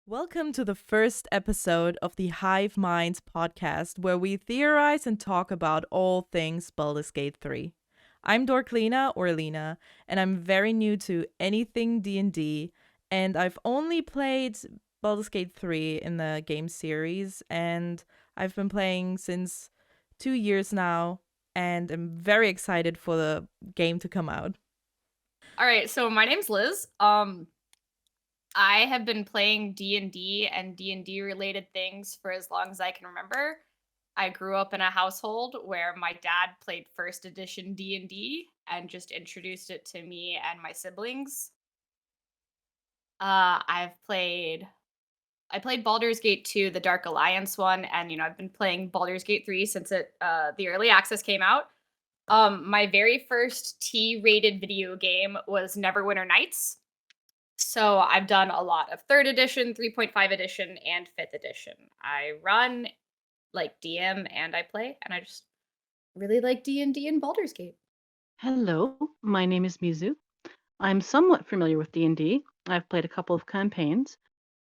Welcome to the first episode of the HIVE Minds Podcast, where we theorize and talk about all things Baldur's Gate 3. I'm Dorklina or Lena, and I'm very new to anything D&D, and I've only played Baldur's Gate 3 in the game series, and I've been playing since 2 years now, and I'm very excited for the game to come out. All right, so my name's Liz. I have been playing D&D and D&D related things for as long as I can remember. I grew up in a household where my dad played first edition D&D and just introduced it to me and my siblings. I've played I played Baldur's Gate 2, the Dark Alliance one, and I've been playing Baldur's Gate 3 since the early access came out. My very first T-rated video game was Neverwinter Nights. So I've done a lot of 3rd edition, 3.5 edition, and 5th edition. I run, like, DM, and I play, and I just really like D&D and Baldur's Gate. Hello, my name is Mizu. I'm somewhat familiar with D&D. I've played a couple of campaigns,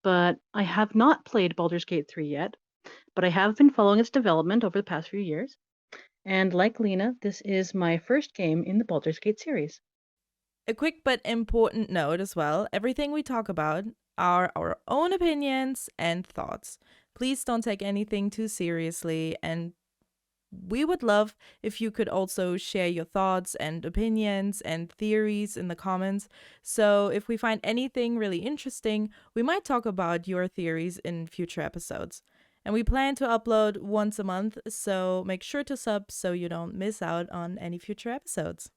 but I have not played Baldur's Gate 3 yet, but I have been following its development over the past few years. And like Lena, this is my first game in the Baldur's Gate series. A quick but important note as well, everything we talk about are our own opinions and thoughts. Please don't take anything too seriously, and we would love if you could also share your thoughts and opinions and theories in the comments. So if we find anything really interesting, we might talk about your theories in future episodes. And we plan to upload once a month, so make sure to sub so you don't miss out on any future episodes.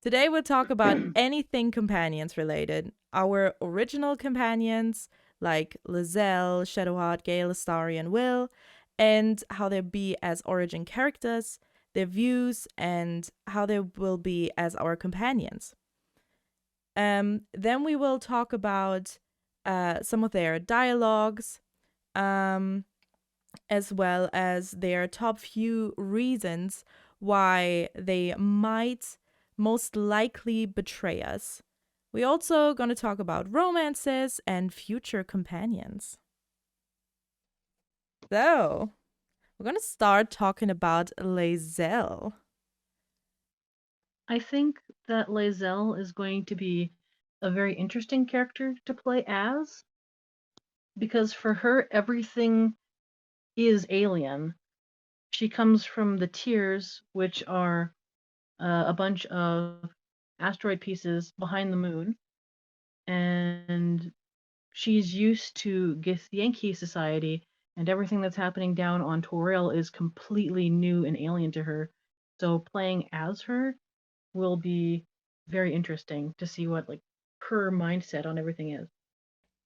Today we'll talk about anything companions related. Our original companions like Lae'zel, Shadowheart, Gale, Astarion, Wyll, and how they'll be as origin characters, their views, and how they will be as our companions. Then we will talk about some of their dialogues, as well as their top few reasons why they might most likely betray us. We're also going to talk about romances and future companions. So, we're going to start talking about Lae'zel. I think that Lae'zel is going to be a very interesting character to play as, because for her, everything is alien. She comes from the Tiers, which are a bunch of asteroid pieces behind the moon, and she's used to Githyanki society, and everything that's happening down on Toril is completely new and alien to her. So playing as her will be very interesting to see what her mindset on everything is.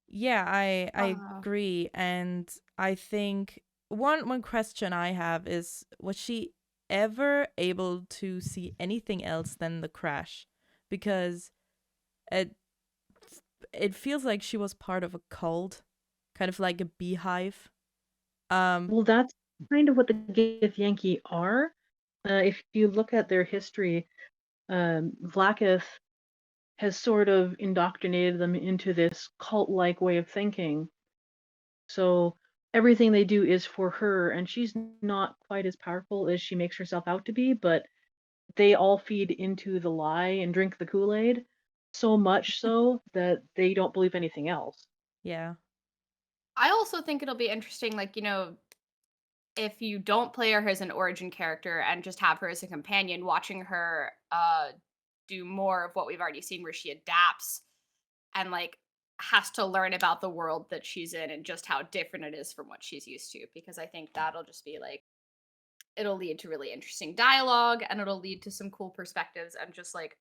Yeah, I Uh, agree, and I think one question I have is, was she ever able to see anything else than the crash? Because it it feels like she was part of a cult, kind of like a beehive. Well, that's kind of what the Githyanki are. If you look at their history, Vlaakith has sort of indoctrinated them into this cult-like way of thinking. So everything they do is for her, and she's not quite as powerful as she makes herself out to be, but they all feed into the lie and drink the Kool-Aid, so much so that they don't believe anything else. Yeah. I also think it'll be interesting, like, if you don't play her as an origin character and just have her as a companion, watching her do more of what we've already seen where she adapts and like has to learn about the world that she's in and just how different it is from what she's used to, because I think that'll just be like it'll lead to really interesting dialogue and it'll lead to some cool perspectives and just like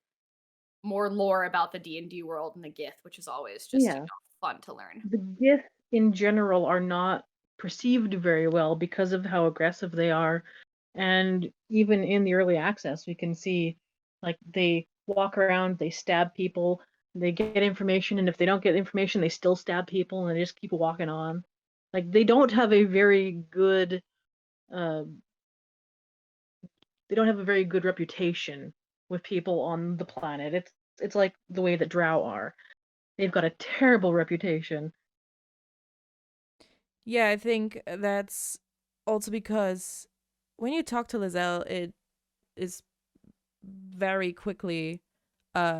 more lore about the D&D world and the Gith, which is always just, Yeah. fun to learn. The Gith in general are not perceived very well because of how aggressive they are. And even in the early access, we can see they walk around, they stab people, they get information, and if they don't get information, they still stab people and they just keep walking on. They don't have a very good uh, they don't have a very good reputation with people on the planet. It's like the way that Drow are. They've got a terrible reputation. Yeah, I think that's also because when you talk to Lae'zel, it is very quickly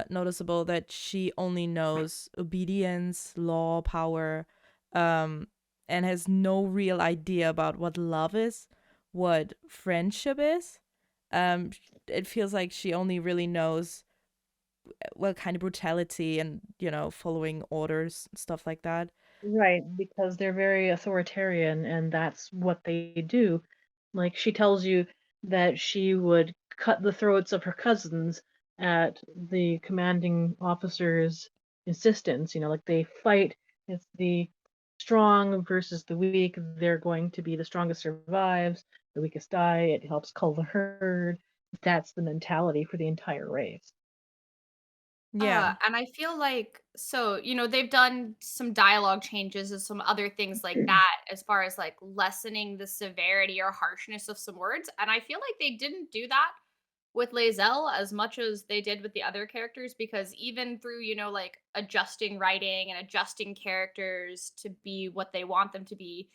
noticeable that she only knows obedience, law, power, um, and has no real idea about what love is, what friendship is. Um, it feels like she only really knows, well, kind of brutality and, following orders, stuff like that. Right, because they're very authoritarian and that's what they do. Like she tells you that she would cut the throats of her cousins at the commanding officer's insistence. Like they fight, it's the strong versus the weak. They're going to be the strongest survives, the weakest die. It helps cull the herd. That's the mentality for the entire race. Yeah. And I feel like they've done some dialogue changes and some other things like that as far as like lessening the severity or harshness of some words. And I feel like they didn't do that with Lae'zel as much as they did with the other characters because even through, like adjusting writing and adjusting characters to be what they want them to be,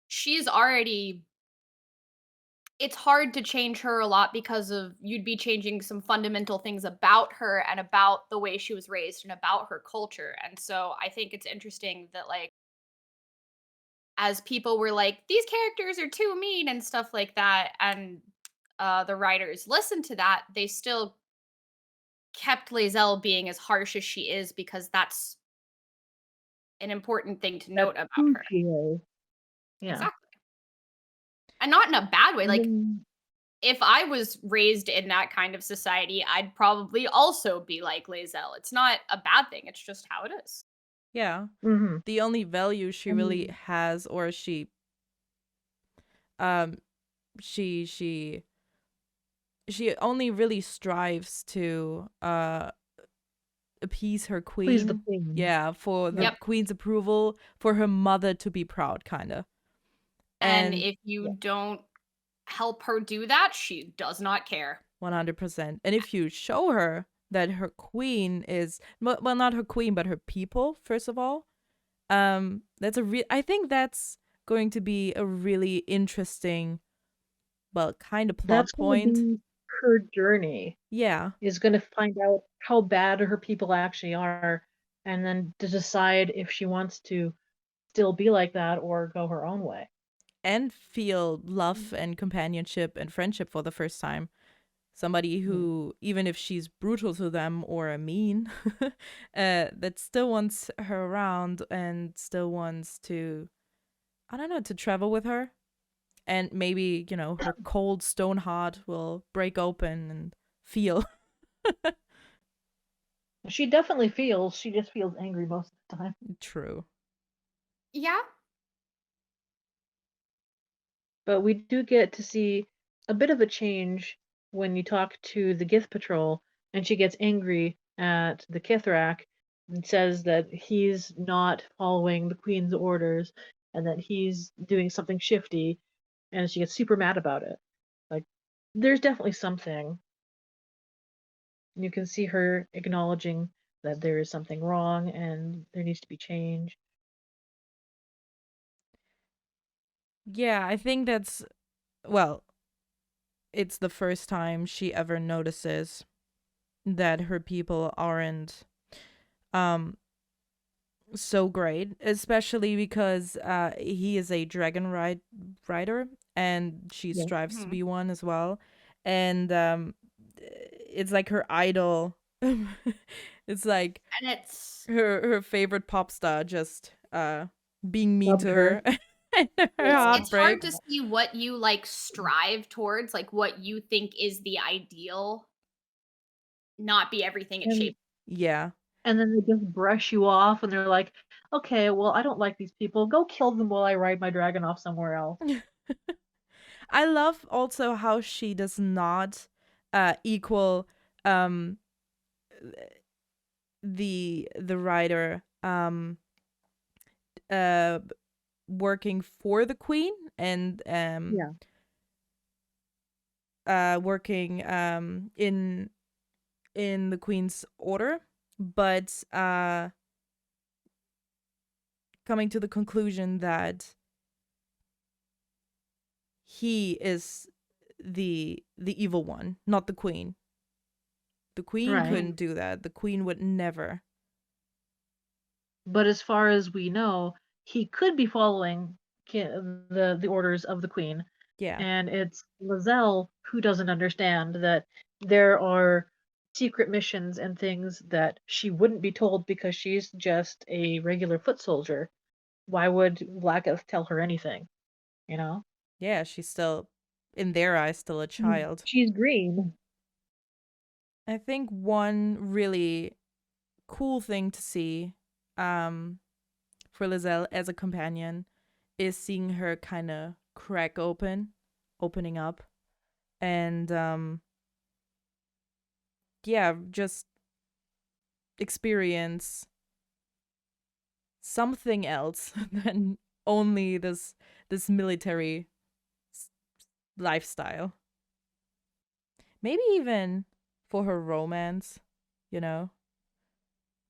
she's already it's hard to change her a lot because of you'd be changing some fundamental things about her and about the way she was raised and about her culture. And so I think it's interesting that like as people were like these characters are too mean and stuff like that and the writers listened to that, they still kept Lae'zel being as harsh as she is because that's an important thing to That's note about who her. she is. Yeah. Exactly. And not in a bad way. And Like then if I was raised in that kind of society, I'd probably also be like Lae'zel. It's not a bad thing. It's just how it is. Yeah. mhm. The only value she really And has, or um she only really strives to appease her please the queen. queen. Yeah, for the Yeah. Yep. queen's approval, for her mother to be proud, kind of. And And if you Yeah. don't help her do that, she does not care. 100%. And if you show her that her queen is, well, not her queen, but her people, first of all, I think that's going to be a really interesting, well, kind of plot That's going to point. be her journey, Yeah. is going to find out how bad her people actually are, and then to decide if she wants to still be like that or go her own way. And feel love and companionship and friendship for the first time. Somebody Mhm. who, even if she's brutal to them or mean, that still wants her around and still wants to, I don't know, to travel with her. And maybe, her cold stone heart will break open and feel. She definitely feels, she just feels angry most of the time. True. Yeah. But we do get to see a bit of a change when you talk to the Gith Patrol, and she gets angry at the Kithrak and says that he's not following the Queen's orders and that he's doing something shifty, and she gets super mad about it. Like, there's definitely something. You can see her acknowledging that there is something wrong and there needs to be change. Yeah, I think that's, well, it's the first time she ever notices that her people aren't um so great, especially because he is a dragon rider and she Yeah. strives to Mhm. be one as well. And it's like her idol. It's like And it's her favorite pop star just being mean Loved to her. her. And her Yeah. it's heart hard to breaks. see what you like strive towards, like what you think is the ideal, not be everything it And shapes. Yeah. And then they just brush you off and they're like, "Okay, well, I don't like these people. Go kill them while I ride my dragon off somewhere else." I love also how she does not equal um the writer uh working for the queen and Yeah. working in the queen's order, but coming to the conclusion that he is the evil one, not the queen. The queen Right. couldn't do that. The queen would never. But as far as we know, he could be following the orders of the queen, Yeah. and it's Lae'zel who doesn't understand that there are secret missions and things that she wouldn't be told because she's just a regular foot soldier. Why would Blacketh tell her anything? You know? Yeah, she's still, in their eyes, still a child. She's green. I think one really cool thing to see for Lae'zel as a companion is seeing her kind of opening up. And yeah, just experience something else than only this military lifestyle. Maybe even for her romance, you know.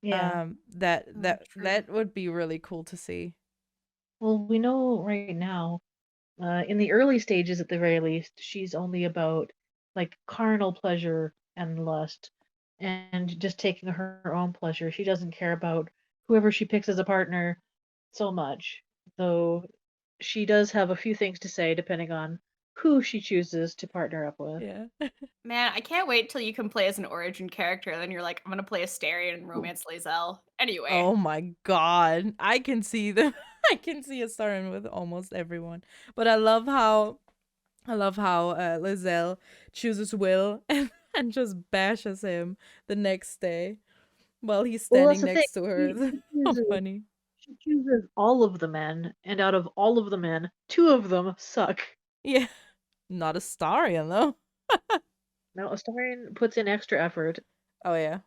Yeah. That would be really cool to see. Well, we know right now, in the early stages at the very least, she's only about like carnal pleasure and lust and just taking her own pleasure. She doesn't care about whoever she picks as a partner so much, though she does have a few things to say depending on who she chooses to partner up with. Yeah. Man, I can't wait till you can play as an origin character. Then you're like, I'm gonna play Astarion and romance Lae'zel. Anyway. Oh my god. I can see I can see a Astarion with almost everyone. But I love how Lae'zel chooses Wyll and just bashes him the next day while he's Well, standing that's the thing. next to her. It's so funny. She chooses all of the men, and out of all of the men, 2 of them suck. Yeah. Not Astarion though. Now, Astarion puts in extra effort. Oh yeah.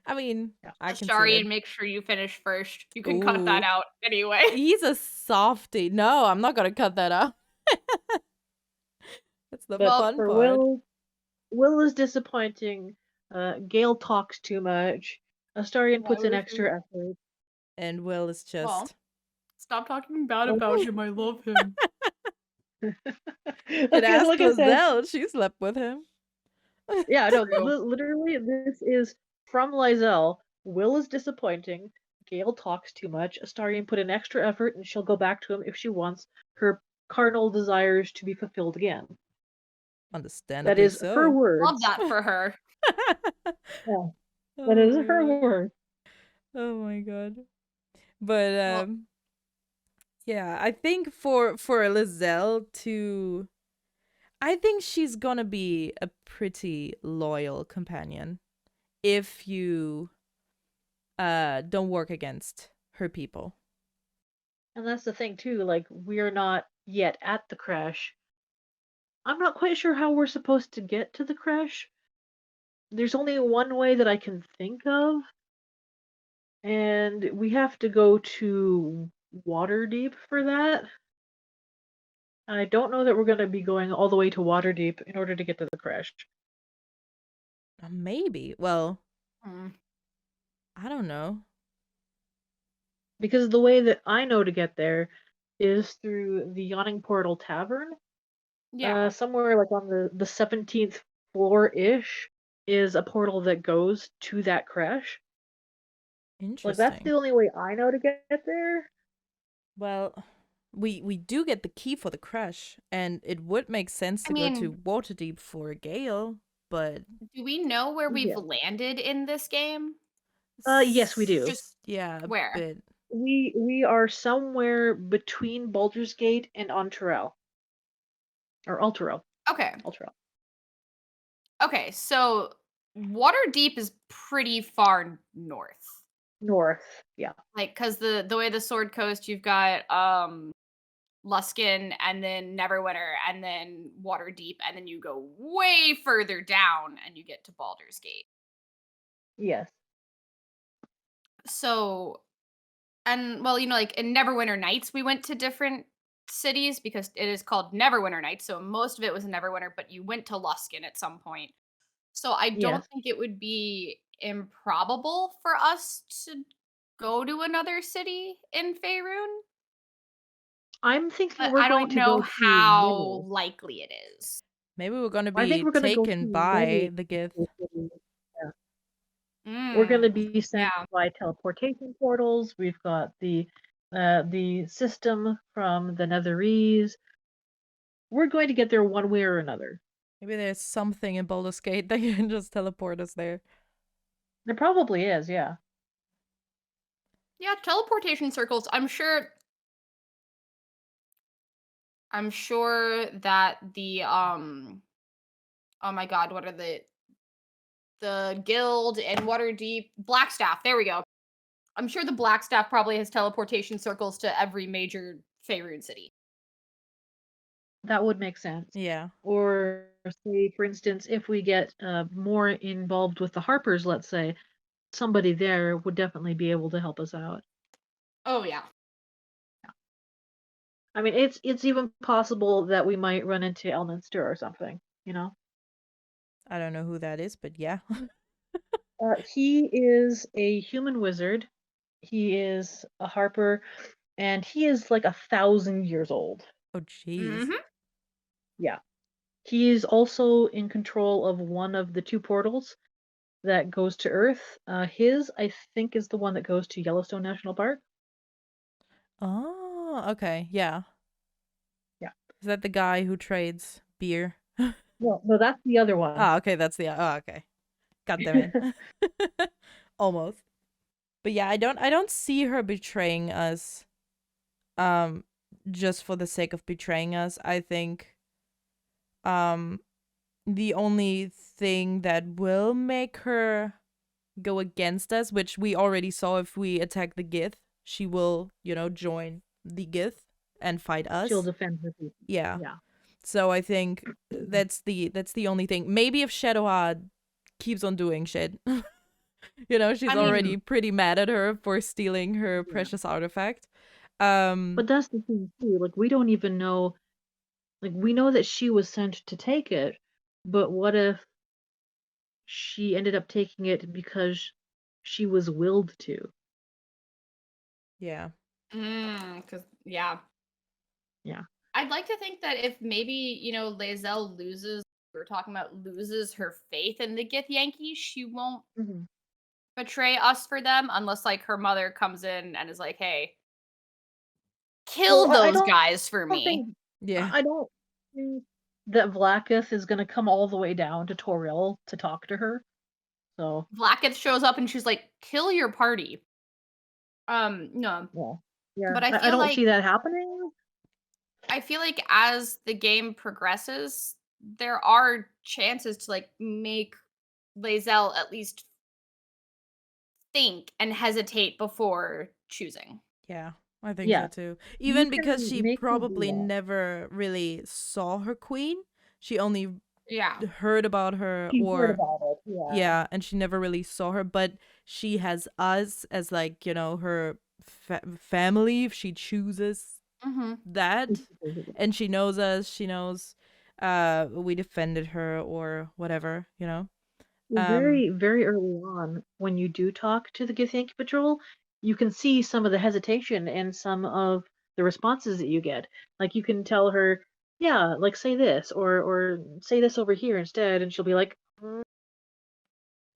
I mean, Yeah. I can see Astarion, that. make sure you finish first. You can cut that Ooh. out anyway. He's a softie. No, I'm not gonna cut that out. That's the But fun for part. Wyll is disappointing. Gale talks too much. Astarion puts in extra effort. And Wyll is just Well, stop talking bad Oh. about him. I love him. and ask like I said, Lae'zel, she slept with him. yeah, no, True. literally, this is from Lae'zel. Wyll is disappointing. Gale talks too much. Astarion put in extra effort, and she'll go back to him if she wants her carnal desires to be fulfilled again. Understandably That is so. her words. Love that for her. Yeah, that is her word. Oh my god. But Well- yeah, I think for Lae'zel I think she's gonna be a pretty loyal companion if you don't work against her people. And that's the thing too, like we're not yet at the crash. I'm not quite sure how we're supposed to get to the crash. There's only one way that I can think of. And we have to go to Waterdeep for that. I don't know that we're going to be going all the way to Waterdeep in order to get to the crash. Maybe. Well, Hmm. I don't know. Because the way that I know to get there is through the Yawning Portal Tavern. Yeah. Somewhere like on the 17th floor-ish is a portal that goes to that crash. Interesting. Like that's the only way I know to get there. Well, we do get the key for the crash, and it would make sense to go to Waterdeep for Gale, but do we know where we've Yeah. landed in this game? Yes, we do. Just yeah, where? a bit. We are somewhere between Baldur's Gate and Ontarel. Or Alterel. Okay. Alterel. Okay, so Waterdeep is pretty far north. North, yeah. Like, cause the way the Sword Coast, you've got Luskan and then Neverwinter and then Waterdeep, and then you go way further down and you get to Baldur's Gate. Yes. So, and well, like in Neverwinter Nights, we went to different cities because it is called Neverwinter Nights. So most of it was Neverwinter, but you went to Luskan at some point. So I don't Yes. think it would be improbable for us to go to another city in Faerun, I'm thinking but we're I going don't to go know to how Wyll. likely it is. Maybe we're gonna I think be we're going to go taken to by Wyll. the Gith. Yeah. We're going to be sent Yeah. by teleportation portals. We've got the system from the Netherese. We're going to get there one way or another. Maybe there's something in Baldur's Gate that can just teleport us there. There probably is, yeah. Yeah, teleportation circles. I'm sure that the oh my god, what are the guild in Waterdeep? Blackstaff. There we go. I'm sure the Blackstaff probably has teleportation circles to every major Faerun city. That would make sense. Yeah. Or say, for instance, if we get more involved with the Harpers, let's say, somebody there would definitely be able to help us out. Oh yeah. I mean, it's even possible that we might run into Elminster or something, you know? I don't know who that is, but yeah. He is a human wizard. He is a Harper, and he is like 1,000 years old. Oh, jeez. Mm-hmm. Yeah. He is also in control of one of the two portals that goes to Earth. His, I think, is the one that goes to Yellowstone National Park. Oh, okay. Yeah. Yeah. Is that the guy who trades beer? No, that's the other one. Ah, okay. That's the. Oh, okay. God damn it. Almost. But yeah, I don't see her betraying us. Just for the sake of betraying us. I think. The only thing that will make her go against us, which we already saw if we attack the Gith, she will, join the Gith and fight us. She'll defend her people. Yeah. Yeah. So I think that's the only thing. Maybe if Shadowheart keeps on doing shit. She's already pretty mad at her for stealing her precious artifact. But that's the thing too. Like, we don't even know. Like, we know that she was sent to take it, but what if she ended up taking it because she was willed to? Yeah. Because yeah. I'd like to think that if maybe Lae'zel loses her faith in the Gith Yankees, she won't betray us for them unless like her mother comes in and is like, "Hey, kill those guys for me." Yeah. I don't think that Vlaakith is going to come all the way down to Toril to talk to her. So Vlaakith shows up and she's like, "Kill your party." No. Yeah. But I don't see that happening. I feel like as the game progresses, there are chances to like make Lae'zel at least think and hesitate before choosing. Yeah, I think so too. Even because she probably never really saw her queen. She only heard about her heard about it. Yeah, and she never really saw her, but she has us as like, her family if she chooses that. And she knows us, she knows we defended her or whatever, Very, very early on, when you do talk to the Githyanki Patrol, you can see some of the hesitation and some of the responses that you get. Like, you can tell her, yeah, like, say this, or say this over here instead, and she'll be like,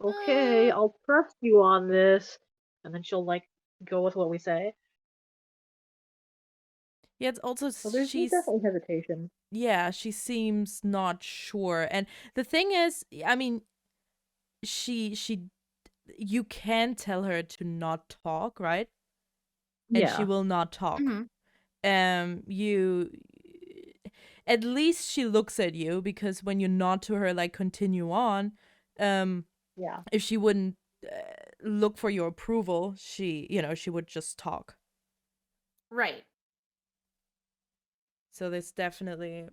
okay, I'll trust you on this, and then she'll, like, go with what we say. Yeah, it's also so there's definitely hesitation. Yeah, she seems not sure. And the thing is, I mean, you can tell her to not talk, right? And she will not talk. You at least she looks at you, because when you nod to her like continue on, if she wouldn't look for your approval, she would just talk. Right. So there's definitely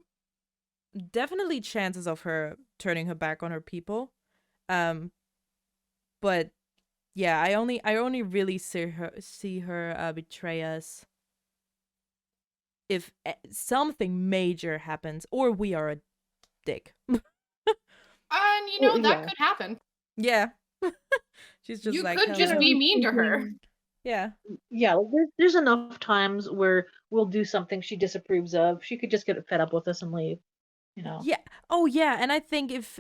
chances of her turning her back on her people. But yeah, I only really see her betray us if something major happens or we are a dick. And that could happen. Yeah. She's just you like, could just be mean to her. Yeah. Yeah, there's enough times where we'll do something she disapproves of. She could just get fed up with us and leave, you know. Yeah. Oh yeah, and I think if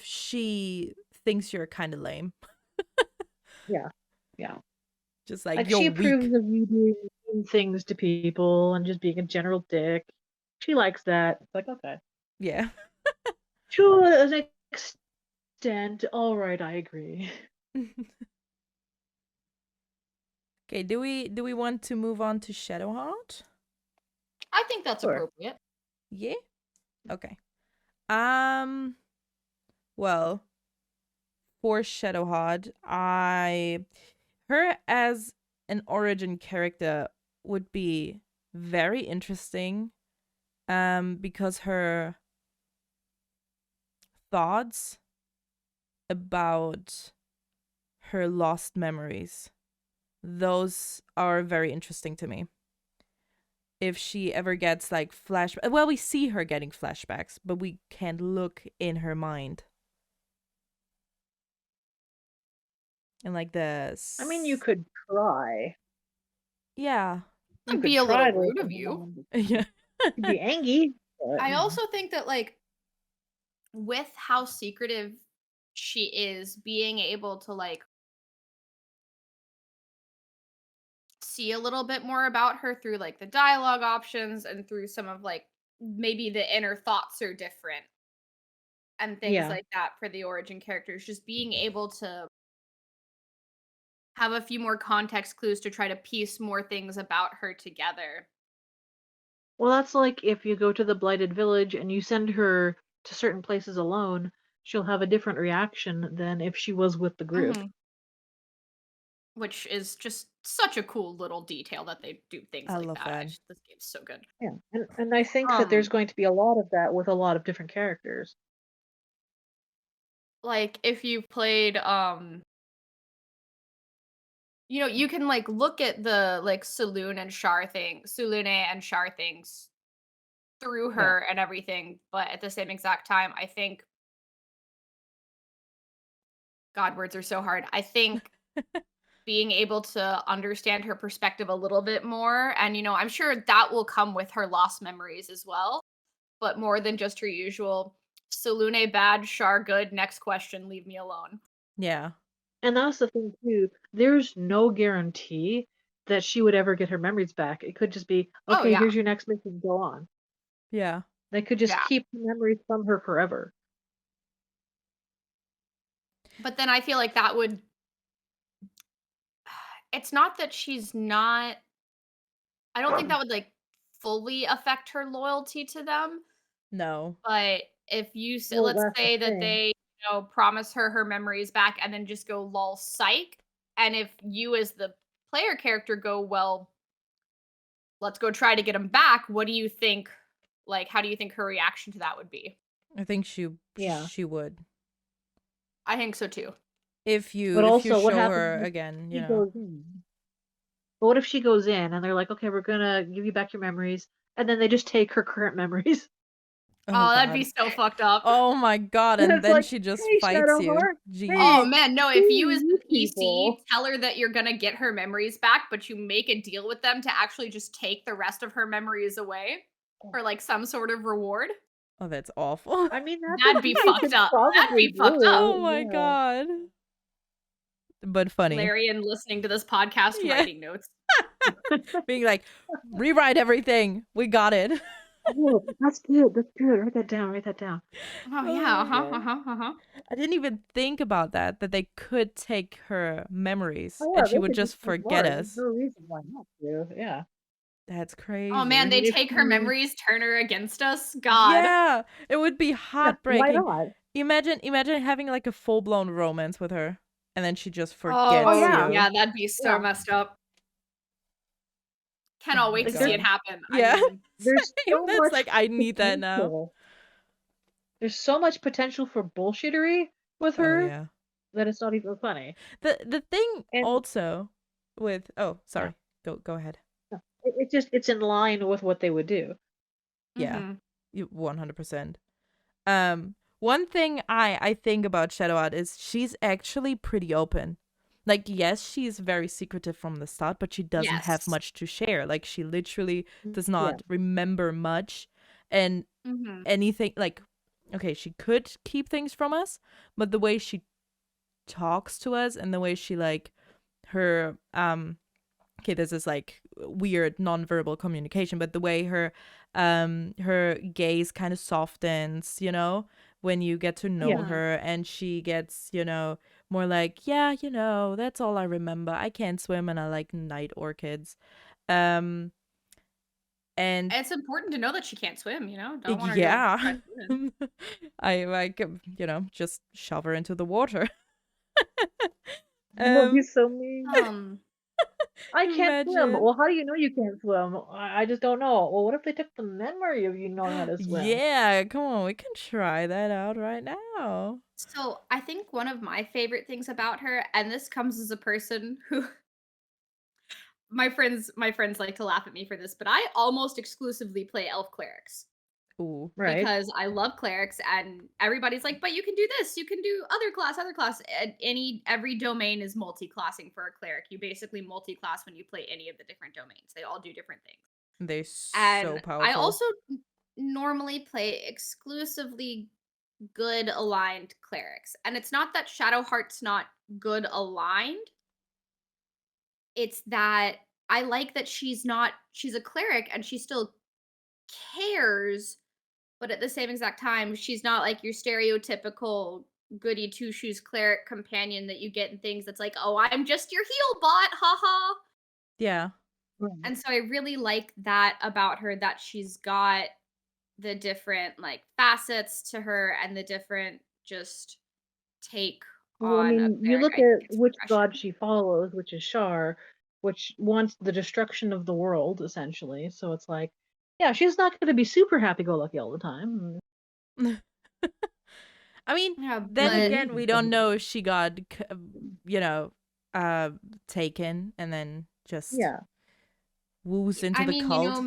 she thinks you're kind of lame, Yeah, yeah. just like Like you're she weak. approves of you doing mean things to people and just being a general dick. She likes that. It's like, okay. Yeah. To an extent, all right, I agree. Okay, do we want to move on to Shadowheart? I think that's Sure. appropriate. Yeah. Okay. Um. Well, for Shadowheart, her as an origin character would be very interesting. Because her thoughts about her lost memories, those are very interesting to me. If she ever gets like well, we see her getting flashbacks, but we can't look in her mind. And like I mean, you could try. yeah. You That'd could be a little try to rude look of in her you. mind. Yeah. You'd be angry. But, I you know. also think that like with how secretive she is, being able to like see a little bit more about her through like the dialogue options and through some of like maybe the inner thoughts are different and things Yeah. like that for the origin characters, just being able to have a few more context clues to try to piece more things about her together. Well, that's like if you go to the blighted village and you send her to certain places alone, she'll have a different reaction than if she was with the group. Mhm. Which is just such a cool little detail that they do things I like love that. that. This game's so good. Yeah. And I think that there's going to be a lot of that with a lot of different characters. Like if you played you can like look at the like Saloon and Sulune and Shar things through Yeah. her and everything, but at the same exact time, I think God, words are so hard. I think being able to understand her perspective a little bit more, and I'm sure that will come with her lost memories as well, but more than just her usual Salune bad, Shar good, next question, leave me alone. Yeah. And that's the thing too. There's no guarantee that she would ever get her memories back. It could just be, Oh okay, yeah. here's your next mission, go on. Yeah. They could just Yeah. keep the memories from her forever. But then I feel like that would it's not that she's not I don't think that would like fully affect her loyalty to them, No. but if you Well, let's that's the say that thing. they, promise her memories back and then just go lol psych, and if you as the player character go, well, let's go try to get them back, what do you think, like how do you think her reaction to that would be? I think Yeah. she would. I think so too. If you But also, what show happens her if again, she goes in? But what if she goes in and they're like, okay, we're gonna give you back your memories, and then they just take her current memories? Oh Oh, that'd be god. so fucked up. Oh my god, And and it's then like, she just hey, fights you. Shadowheart, Oh Jeez. hey, man, no, if you screw as you the PC people. tell her that you're gonna get her memories back, but you make a deal with them to actually just take the rest of her memories away for like some sort of reward, Oh, that's awful. I mean, that's that'd what be you fucked could up. That'd probably be fucked up. Oh do. my Yeah. god. But funny. Larian listening to this podcast, Yeah. writing notes. Being like, rewrite everything. We got it. Oh, that's good. That's good. Write that down. Write that down. Oh Oh yeah, my God. uh-huh. I didn't even think about that they could take her memories Oh and yeah, she they would could just just forget ignore it. There's us. no reason why not to. Yeah. That's Oh crazy. man, I they mean, if take her you, memories, turn her against us. God. Yeah, it would be yeah, why heartbreaking. not? Imagine having like a full-blown romance with her and then she just Oh forgets Oh yeah, you. yeah, that'd be so yeah. messed up. Oh Cannot my wait Like to see it god. happen. I Yeah. mean, there's Same. so That's much like I need that now. potential. There's so much potential for bullshittery with Oh her yeah. that it's not even funny. The thing And also with yeah, sorry. Go ahead. no, it's in line with what they would do. Yeah. mhm. You 100%. One thing I think about Shadowheart is she's actually pretty open. Like, yes, she's very secretive from the start, but she doesn't have Yes. much to share. Like, she literally does Yeah. not remember much. And Mm-hmm. anything, like, okay, she could keep things from us, but the way she talks to us and the way she, like, her, okay, this is, like, weird nonverbal communication, but the way her gaze kind of softens, you know, when you get to know Yeah. her, and she gets, you know, more like, yeah, you know, that's all I remember. I can't swim and I like night orchids. And It's important to know that she can't swim, you know? Don't want her to yeah, try swimming. I like, you know, just shove her into the water. That'd be so mean. I can't swim. Imagine. Well, how do you know you can't swim? I just don't know. Well, what if they took the memory of you knowing how to swim? Yeah, come on, we can try that out right now. So I think one of my favorite things about her, and this comes as a person who my friends like to laugh at me for this, but I almost exclusively play elf clerics Ooh. Right. because I love clerics, and everybody's like, but you can do this, you can do other class. And every domain is multi-classing for a cleric. You basically multi-class when you play any of the different domains. They all do different things. They're so And I powerful. also normally play exclusively good aligned clerics. And it's not that Shadowheart's not good aligned. It's that I like that she's a cleric and she still cares, but at the same exact time, she's not like your stereotypical goody two shoes cleric companion that you get in things that's like, oh, I'm just your heal bot, haha. Yeah. Right. And so I really like that about her, that she's got the different like facets to her and the different just take Well, I on a mean, you cleric. look I think at it's which god refreshing. she follows, which is Shar, which wants the destruction of the world, essentially. So it's like, yeah, she's not going to be super happy-go-lucky all the time. I mean, Yeah, then Maybe but you again, we can don't say know if she got, you know, taken and then just yeah. woos into I the mean, you know, cult.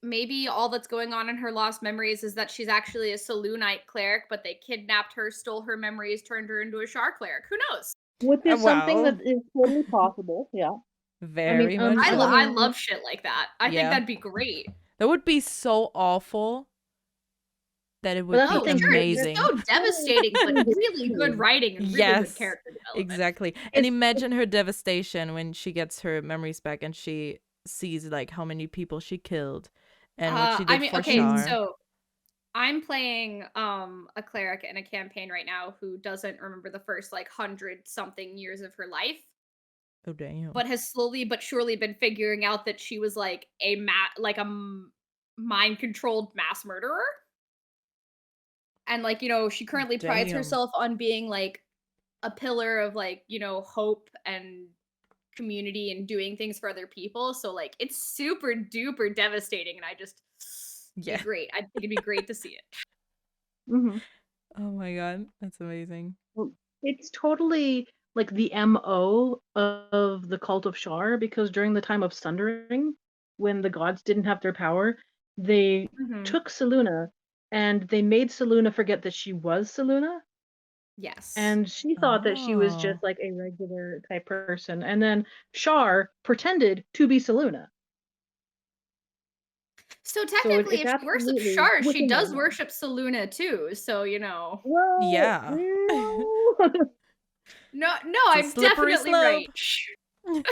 maybe all that's going on in her lost memories is that she's actually a Selûnite cleric, but they kidnapped her, stole her memories, turned her into a Shar cleric. Who knows? Which is something Well, that is totally possible. Yeah. I mean, very much so. I living. love shit like that. I think Yeah. that'd be great. That would be so awful that it But would that's the Oh, be thing. sure, it'd be amazing. so devastating, but really good writing and really good Yes, character development. exactly. And It's imagine her devastation when she gets her memories back and she sees like how many people she killed and what she I did mean, for okay, Mhm. Shar. so I'm playing a cleric in a campaign right now who doesn't remember the first like 100 something years of her life, Oh damn. but has slowly but surely been figuring out that she was like mind controlled mass murderer. And like, you know, she currently prides Damn. herself on being like a pillar of like, you know, hope and community and doing things for other people. So like it's super duper devastating, and be Yeah. great. I think it'd be great to see it. Mhm. Oh my god, that's amazing. Well, it's totally like the MO of the cult of Shar, because during the time of Sundering, when the gods didn't have their power, they Mhm. took Selûne and they made Selûne forget that she was Selûne, Yes. and she thought that she was Oh, just like a regular type person. And then Shar pretended to be Selûne. So So technically, it's if she worships absolutely Shar, she within their does realm. worship Selûne too. So you know, Well, yeah. no. no, It's a I'm slippery definitely right. slope.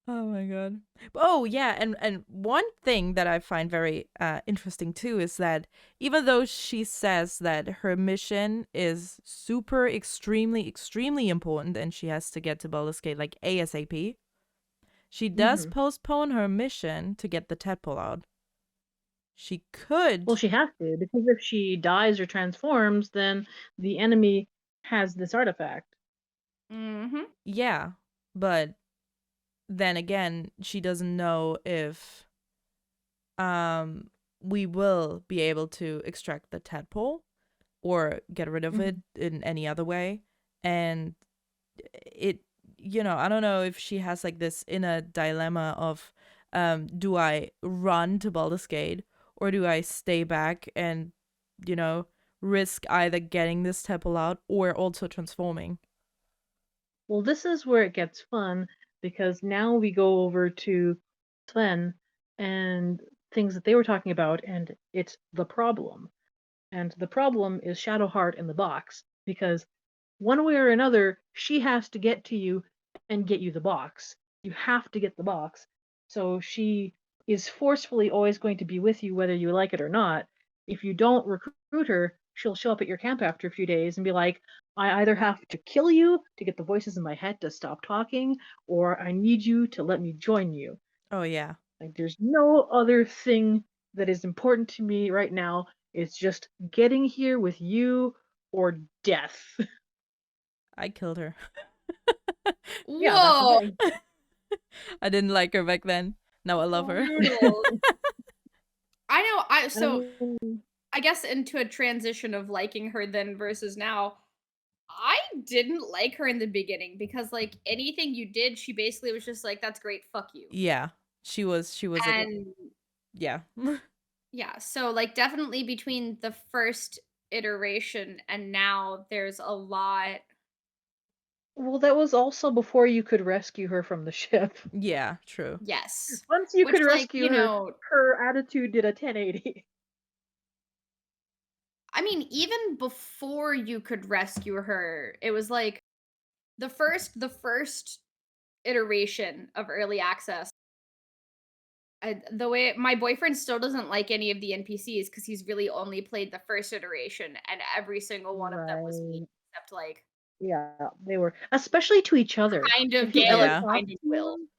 Oh my god. Oh yeah, and one thing that I find very interesting too is that even though she says that her mission is super extremely important and she has to get to Baldur's Gate like ASAP, she does Mhm. postpone her mission to get the tadpole out. She Well, could, she has to, because if she dies or transforms, then the enemy has this artifact. Mm-hmm. yeah, but then again, she doesn't know if we will be able to extract the tadpole or get rid of it Mhm. in any other way. And it, you know, I don't know if she has like this inner dilemma of do I run to Baldur's Gate or do I stay back and, you know, risk either getting this temple out or also transforming. Well, this is where it gets fun because now we go over to Sven and things that they were talking about, and it's the problem. And the problem is Shadowheart in the box because one way or another, she has to get to you and get you the box. You have to get the box. So she is forcefully always going to be with you whether you like it or not. If you don't recruit her, she'll show up at your camp after a few days and be like, I either have to kill you to get the voices in my head to stop talking, or I need you to let me join you. Oh, yeah. Like, there's no other thing that is important to me right now. It's just getting here with you or death. I killed her. Yeah, that's the Whoa! thing. I didn't like her back then. Now I love her. Brutal. I know. I mean, I guess into a transition of liking her then versus now. I didn't like her in the beginning because like anything you did, she basically was just like, "That's great, fuck you." Yeah. She was And yeah. yeah, so like definitely between the first iteration and now, there's a lot. well, that was also before you could rescue her from the ship. Yeah, true. Yes, Once you which could like rescue her, her attitude did a 1080. I mean, even before you could rescue her, it was like the first iteration of early access. The way my boyfriend still doesn't like any of the NPCs because he's really only played the first iteration, and every single one of them was mean, Right. except like Yeah, they were, especially to each other. kind of If you Gale ever and Yeah. talked kind of to Wyll. them,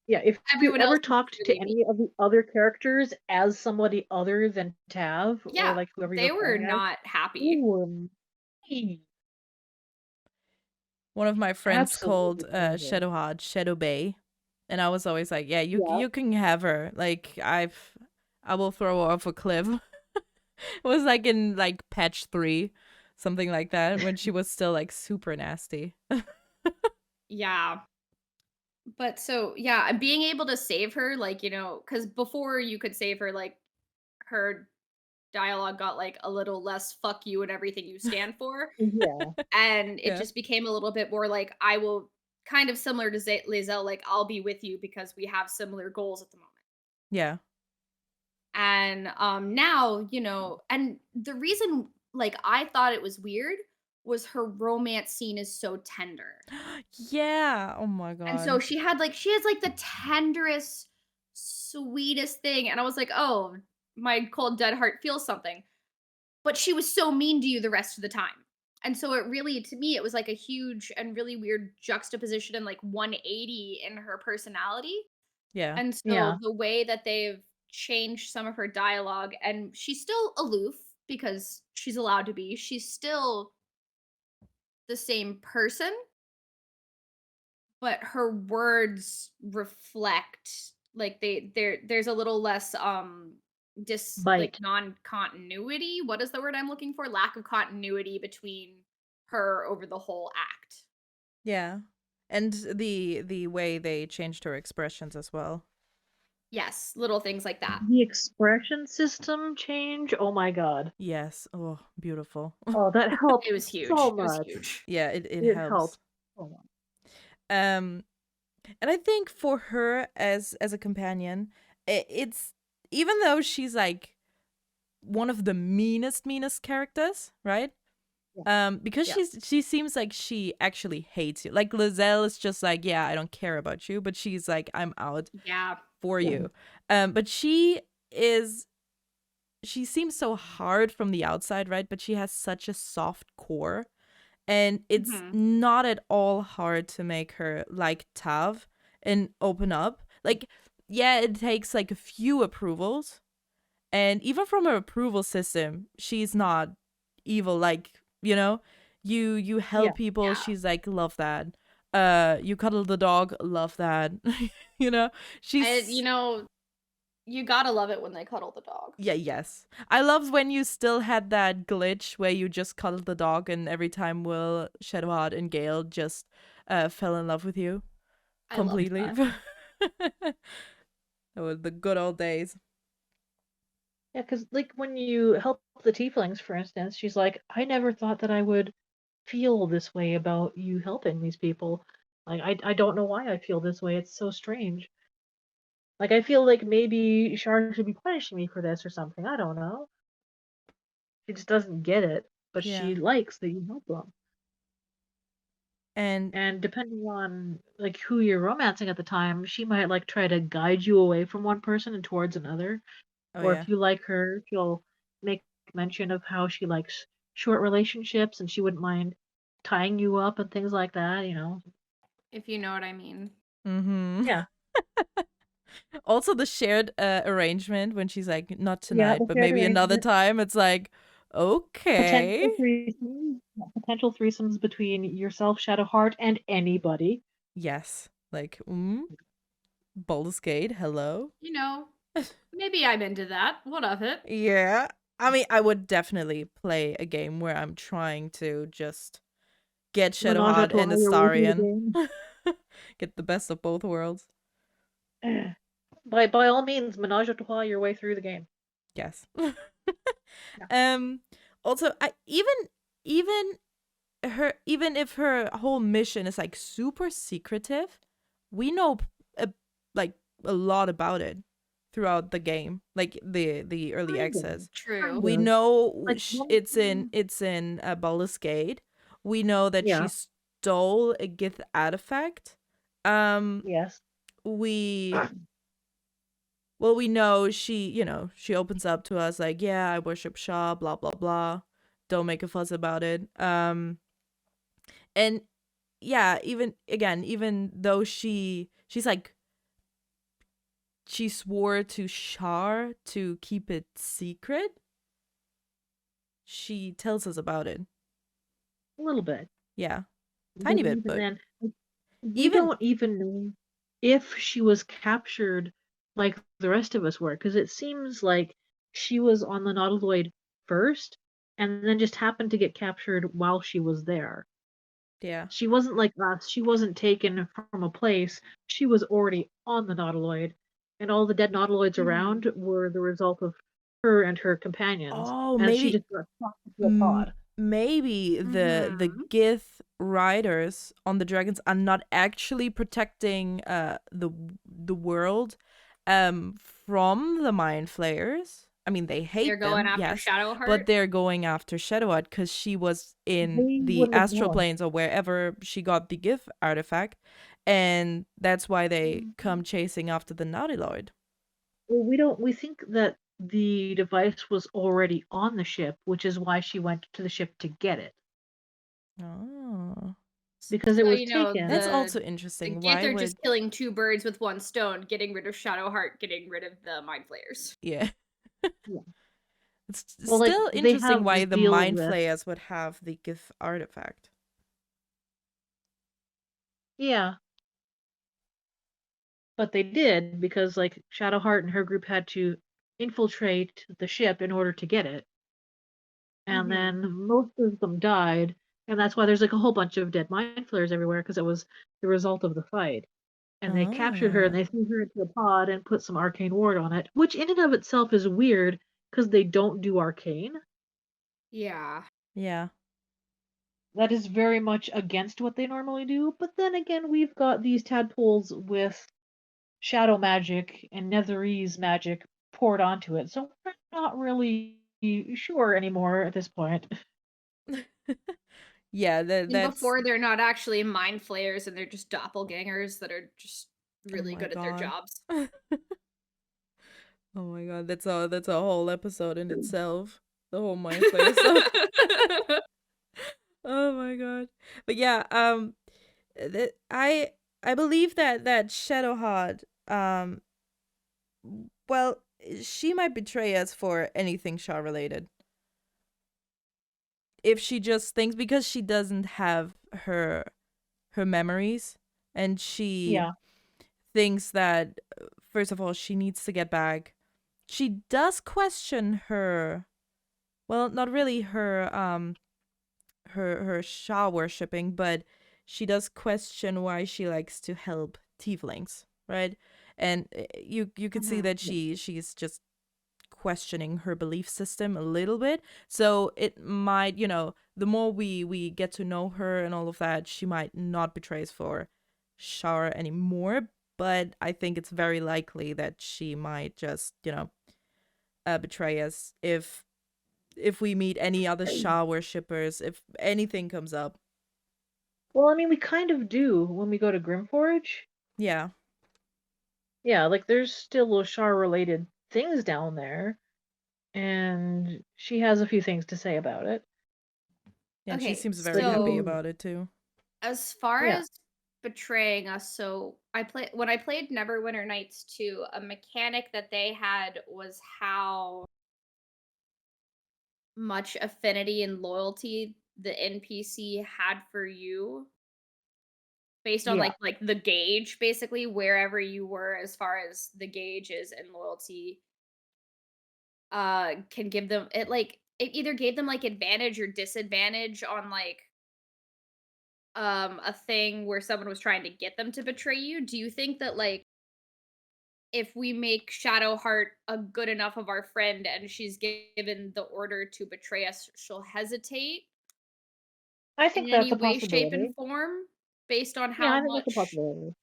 yeah, if you Everyone else ever was talked to really mean. any of the other characters as somebody other than Tav or Yeah, like whoever you they were were playing as, not they happy. were mean. One of my friends called Absolutely mean. Shadowheart Shadow Bay, and I was always like, "Yeah, Yeah. you can have her. Like I will throw her off a cliff." It was like in like patch 3, something like that, when she was still like super nasty. Yeah. But so yeah, being able to save her, like, because before you could save her, like her dialogue got like a little less fuck you and everything you stand for. Yeah. And it Yeah. just became a little bit more like I will kind of similar to Lae'zel, like I'll be with you because we have similar goals at the moment. Yeah. And now, and the reason like I thought it was weird was her romance scene is so tender. Yeah. Oh my And so god. she has like the tenderest, sweetest thing. And I was like, oh, my cold dead heart feels something. But she was so mean to you the rest of the time. And so it really, to me, it was like a huge and really weird juxtaposition and like 180 in her personality. Yeah. And Yeah. so the way that they've changed some of her dialogue, and she's still aloof because she's allowed to be, she's still the same person, but her words reflect like there's a little less like Bite. non-continuity. What is the word I'm looking for? Lack of continuity between her over the whole act. Yeah. And the way they changed her expressions as well. Yes, little things like that. The expression system change. Oh my god. Yes. Oh, beautiful. Oh, that helped It was huge. so It was much. huge. Yeah, it It helps. helped so much. And I think for her as a companion, it's even though she's like one of the meanest characters, right? Because Yeah. she seems like she actually hates you. Like Lae'zel is just like, yeah, I don't care about you, but she's like, I'm out Yeah. for Yeah. you. But she seems so hard from the outside, right? But she has such a soft core. And it's Mhm. not at all hard to make her like Tav and open up. Like, yeah, it takes like a few approvals. And even from her approval system, she's not evil. Like, you help Yeah. people. Yeah. She's like, love that. You cuddle the dog, love that. She's You gotta love it when they cuddle the dog. yeah, yes. I love when you still had that glitch where you just cuddled the dog and every time Wyll, Shadowheart, and Gale just fell in love with you I loved completely. that. That was the good old days. Yeah, because like when you help the tieflings, for instance, she's like, I never thought that I would feel this way about you helping these people. Like I don't know why I feel this way. It's so strange. Like I feel like maybe Shar should be punishing me for this or something. I don't know. She just doesn't get it, but Yeah. she likes that you help them. And And depending on like who you're romancing at the time, she might like try to guide you away from one person and towards another. oh Or yeah. if you like her, she'll make mention of how she likes short relationships and she wouldn't mind tying you up and things like that, you know. If you know what I mean. Mm-hmm. Yeah. Also the shared arrangement when she's like, not Yeah, tonight, the but shared maybe another arrangement, time. It's like, okay. potential threesomes between yourself, Shadowheart, and anybody. Yes. Like, Baldur's Gate, hello. You know, maybe I'm into that. What of it? Yeah. I mean, I would definitely play a game where I'm trying to just get Menage a Shadowheart and trois your way through the Astarion. game. Get the best of both worlds. By all means, menage a trois your way through the game. Yes. Yeah. um also I even even if her whole mission is like super secretive, we know like a lot about it throughout the game, like the early Kind of. access. True. We Kind of. know Like one it's in Baldur's Gate. We know that she yeah, stole a Gith artifact. Um, yes. we well, we know she opens up to us like, yeah, I worship Shah, blah blah blah. Don't make a fuss about it. And yeah, even though she's like she swore to Shar to keep it secret, she tells us about it. A little bit. Yeah, Because tiny bit, even but then, like, we even don't even know if she was captured like the rest of us were, because it seems like she was on the Nautiloid first, and then just happened to get captured while she was there. yeah. She wasn't like us. She wasn't taken from a place. She was already on the Nautiloid, and all the dead Nautiloids Mhm. around were the result of her and her companions, Oh, and she maybe just got sucked into a pod. maybe the Mhm. Gith riders on the dragons are not actually protecting the world from the mind flayers. I mean, they They're hate going them, after yes, but Shadowheart. they're going after Shadowheart because she was in They the wouldn't have astral known. planes or wherever she got the Gith artifact, and that's why they come chasing after the Nautiloid. Well, we think that the device was already on the ship, which is why she went to the ship to get it. Oh, Because it So was you know that's taken. also the interesting. Gith Why are just would killing two birds with one stone, getting rid of Shadowheart, getting rid of the mind flayers. yeah? Yeah. It's Well, like still they interesting have why this the deal mind with, flayers would have the Gith artifact. yeah, but they did because like Shadowheart and her group had to infiltrate the ship in order to get it, and Mhm. then most of them died, and that's why there's like a whole bunch of dead mind flayers everywhere because it was the result of the fight. And they captured her and Ah, they threw her into a pod and put some arcane ward on it, which in and of itself is weird because they don't do arcane. Yeah. yeah. That is very much against what they normally do. But then again, we've got these tadpoles with shadow magic and netherese magic poured onto it, so we're not really sure anymore at this point. Yeah, And that's before they're not actually mind flayers and they're just doppelgangers that are just oh really my good at their god. jobs. Oh my god, that's a whole episode in itself. The whole mind flayer stuff. Oh my god. But yeah, I believe that Shadowheart well, she might betray us for anything Shaw related. If she just thinks because she doesn't have her memories and she Yeah, thinks that first of all she needs to get back. She does question her well, not really her Shah worshipping, but she does question why she likes to help tieflings, right? And you could see Mhm. that yeah, she's just questioning her belief system a little bit. So it might, the more we get to know her and all of that, she might not betray us for Shara anymore. But I think it's very likely that she might just, betray us if we meet any other Shah worshippers, if anything comes up. Well, I mean, we kind of do when we go to Grimforge. Yeah. Yeah, like there's still Shar-related things down there, and she has a few things to say about it. Yeah, and she Okay, seems very happy so about it too. as far Yeah. as betraying us, so when I played Neverwinter Nights 2, a mechanic that they had was how much affinity and loyalty the NPC had for you based on Yeah. like the gauge, basically wherever you were as far as the gauges and loyalty can give them it either gave them like advantage or disadvantage on like a thing where someone was trying to get them to betray you. Do you think that like if we make Shadowheart a good enough of our friend and she's given the order to betray us, she'll hesitate I in think that's any a way, shape, and possibility. form based on Yeah, how I think that's a much? possibility.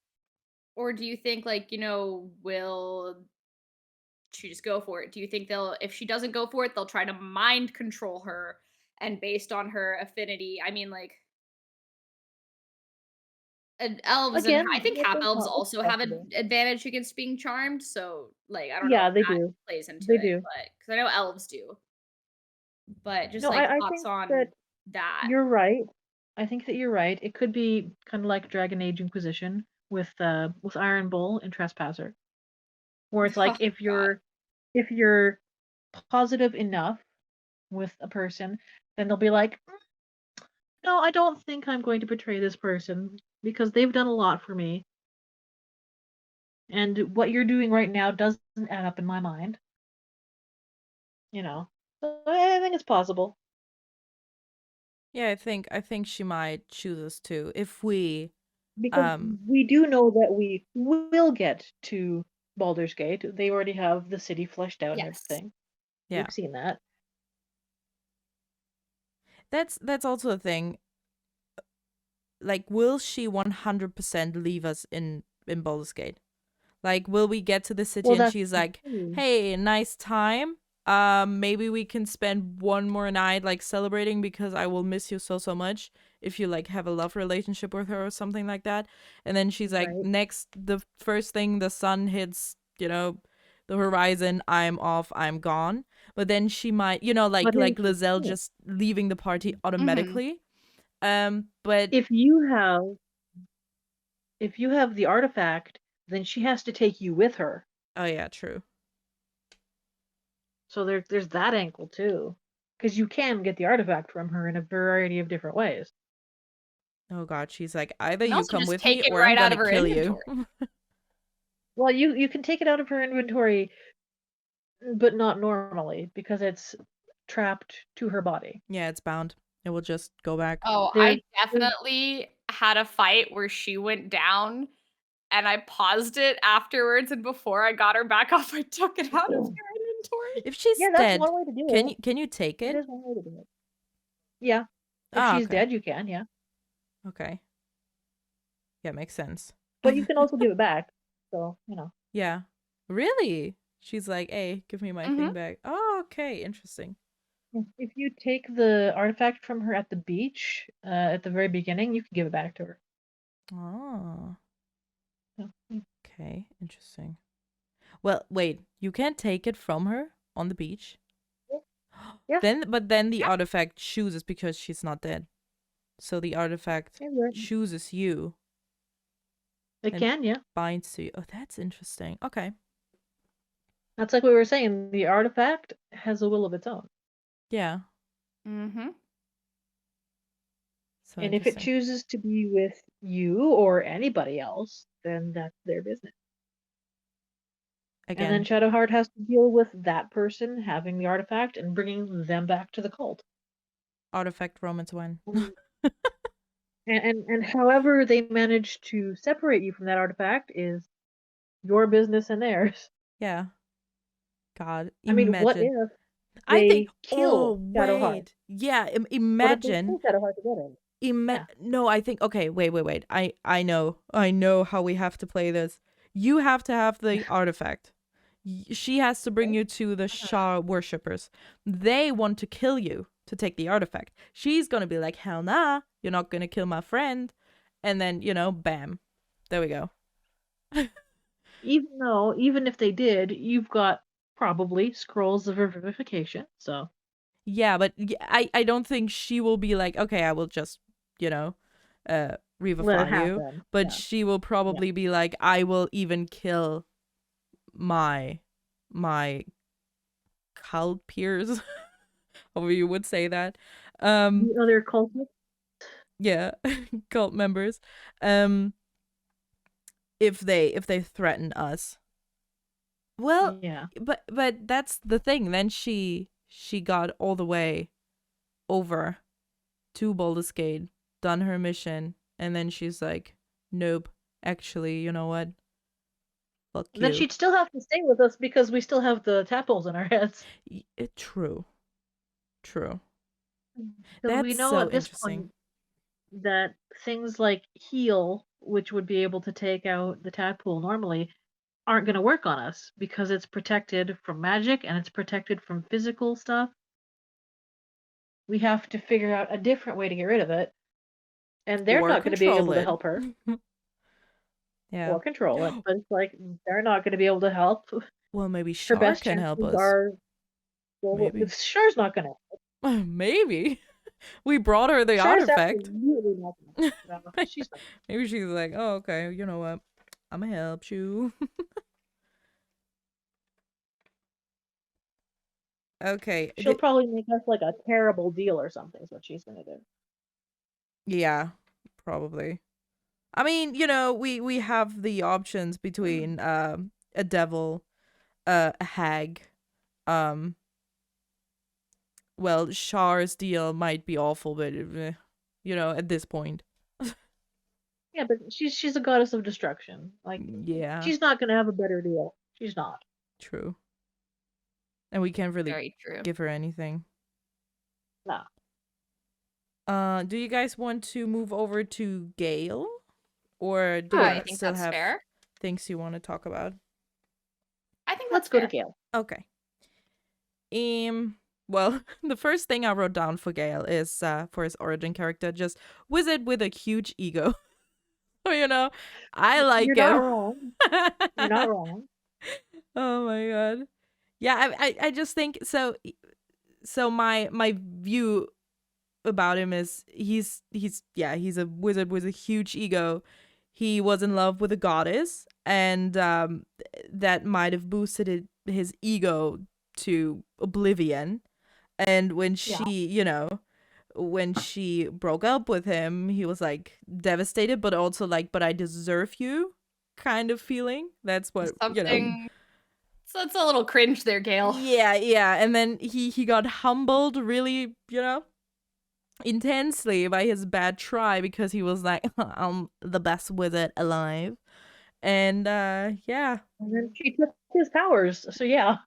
Or do you think like, will she just go for it? Do you think if she doesn't go for it, they'll try to mind control her and based on her affinity? I mean, like, and elves and I Again, think half elves that's also have an possible. advantage against being charmed. So, like, I don't know Yeah, if they that do. plays into They it, do. but because I know elves do. But just No, like I thoughts think that on that. you're right. I think that you're right. It could be kind of like Dragon Age Inquisition with Iron Bull and Trespasser, where it's Oh like God. if you're positive enough with a person, then they'll be like, no, I don't think I'm going to betray this person because they've done a lot for me. And what you're doing right now doesn't add up in my mind. So I think it's possible. Yeah, I think she might choose us too if we Because um we do know that we will get to Baldur's Gate. They already have the city fleshed out and Yes. everything. yeah. We've seen that. That's also a thing. Like, will she 100% leave us in Baldur's Gate? Like, will we get to the city Well, and that's she's the like, thing. "Hey, nice time. Maybe we can spend one more night like celebrating because I will miss you so much if you like have a love relationship with her or something like that." And then she's like, Right. "Next, the first thing the sun hits, the horizon, I'm off, I'm gone." But then she might, But like here's the Lae'zel thing. just leaving the party Mm-hmm. automatically. But If you have the artifact, then she has to take you with her. oh yeah, true. So there's that angle too. Because you can get the artifact from her in a variety of different ways. Oh god, she's like, either And you also come just with take me it or I'm right out gonna of her kill you. inventory. Well, you can take it out of her inventory, but not normally because it's trapped to her body. Yeah, it's bound. It will just go back. Oh, There, I definitely had a fight where she went down and I paused it afterwards, and before I got her back off, I took it out of her inventory. If she's yeah, that's dead, one way to do can it. you take It it? is one way to do it. Yeah, if Ah, she's okay. dead, you can. Yeah, Okay. Yeah, makes sense. but you can also give it back. So Yeah. Really? She's like, "Hey, give me my thing Mhm. back." Oh, okay, interesting. if you take the artifact from her at the beach at the very beginning, you can give it back to her. Oh, Yeah. okay, interesting. Well, wait, you can't take it from her on the beach? Yeah. But then the Yeah. artifact chooses because she's not dead. So the artifact Yeah, right. chooses you It and can. Yeah, binds to you. Oh, that's interesting. Okay. that's like we were saying. The artifact has a will of its own, Yeah. Mhm. So and if it interesting. chooses to be with you or anybody else, then that's their business. And then Again, Shadowheart has to deal with that person having the artifact and bringing them back to the cult. artifact Romans 1. And and however they manage to separate you from that artifact is your business and theirs. Yeah. God, I mean, what imagine. if I think. they Oh kill Shadowheart? wait, yeah. What if they Imagine. kill Shadowheart to get him? Yeah. No, I think. Okay, wait. I know how we have to play this. You have to have the artifact. She has to bring Okay. you to the Shah worshippers. They want to kill you to take the artifact. She's gonna be like, hell nah, you're not gonna kill my friend. And then, bam. There we go. Even if they did, you've got probably scrolls of revivification. So Yeah, but I don't think she will be like, okay, I will just, let it revivify you. happen. But Yeah. she will probably be like, I will even kill my cult peers. However you would say that. The other cultists. Yeah, cult members. If they threaten us. Well, Yeah. but that's the thing. Then she got all the way over to Baldur's Gate, done her mission, and then she's like, nope, actually, you know what? Fuck you. Then she'd still have to stay with us because we still have the tadpoles in our heads. True. Because That's we know so at this interesting. point that things like heal, which would be able to take out the tadpole normally, aren't going to work on us because it's protected from magic and it's protected from physical stuff. We have to figure out a different way to get rid of it. And they're Or not going to be control able to it. help her. Yeah. Or control it. But it's like, they're not going to be able to help. Well, maybe Her Shar best can help chances us. are... Well, Maybe. Shar's not going to help. Maybe. We brought her the Shar's artifact. absolutely not gonna help. No, she's not. Maybe she's like, oh, okay, you know what? I'm gonna help you. Okay. She'll probably make us like a terrible deal or something, is what she's going to do. Yeah, probably. I mean, we have the options between a devil, a hag. Well, Shar's deal might be awful, but at this point. Yeah, but she's a goddess of destruction. Like, Yeah. she's not going to have a better deal. She's not. True. And we can't really Very true. give her anything. No. Do you guys want to move over to Gale? Or do I you think still that's have fair. things you want to talk about? I think Let's that's go fair. to Gale. Okay. Well, the first thing I wrote down for Gale is for his origin character, just wizard with a huge ego. So, I like You're him. not wrong. You're not wrong. Oh my god. Yeah, I just think so. So my view about him is he's a wizard with a huge ego. He was in love with a goddess, and that might have boosted his ego to oblivion. And when she, when she broke up with him, he was like devastated, but also like, but I deserve you kind of feeling. That's what, Something. So it's a little cringe there, Gale. Yeah. And then he got humbled really, intensely by his bad try because he was like, I'm the best wizard alive. And yeah. And then she took his powers, so yeah.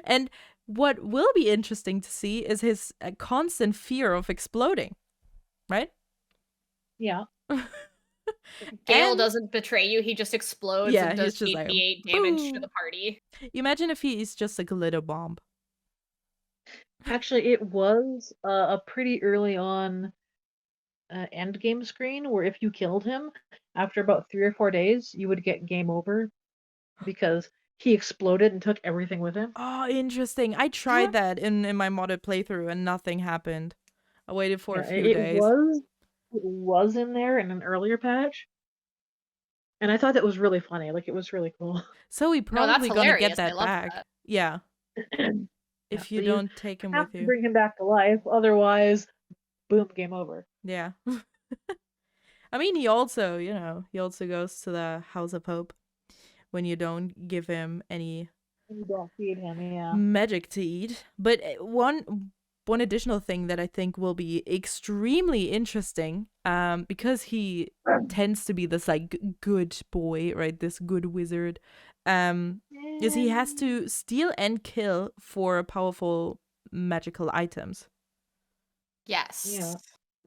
And what will be interesting to see is his constant fear of exploding, right? Yeah. Gale And- doesn't betray you, he just explodes Yeah, and he's does just like, 8d8 damage boom. to the party. Imagine if he is just a glitter bomb. Actually, it was a pretty early on end game screen where if you killed him, after about 3 or 4 days, you would get game over because he exploded and took everything with him. Oh, interesting. I tried that in my modded playthrough and nothing happened. I waited for a few days. It was in there in an earlier patch. And I thought that was really funny. Like, it was really cool. So we No, probably that's gonna hilarious. get that I love back. that. Yeah. If you so don't take him have with to you. bring him back to life, otherwise, boom, game over. Yeah. I mean, he also goes to the House of Hope when you don't give him any You don't feed him, yeah. magic to eat. But one additional thing that I think will be extremely interesting, because he tends to be this like good boy, right? This good wizard. Because he has to steal and kill for powerful magical items. Yes. Yeah.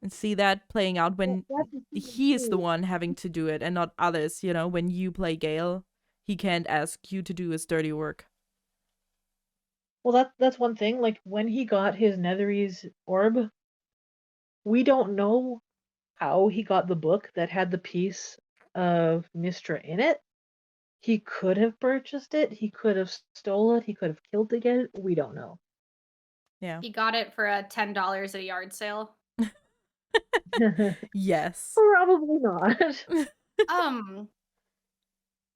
And see that playing out when That's the thing he is the too. one having to do it and not others. You know, when you play Gale, he can't ask you to do his dirty work. Well, that's one thing. Like when he got his Netherese orb, we don't know how he got the book that had the piece of Mystra in it. He could have purchased it. He could have stole it. He could have killed to get it. We don't know. Yeah. He got it for $10 at a yard sale. Yes. Probably not.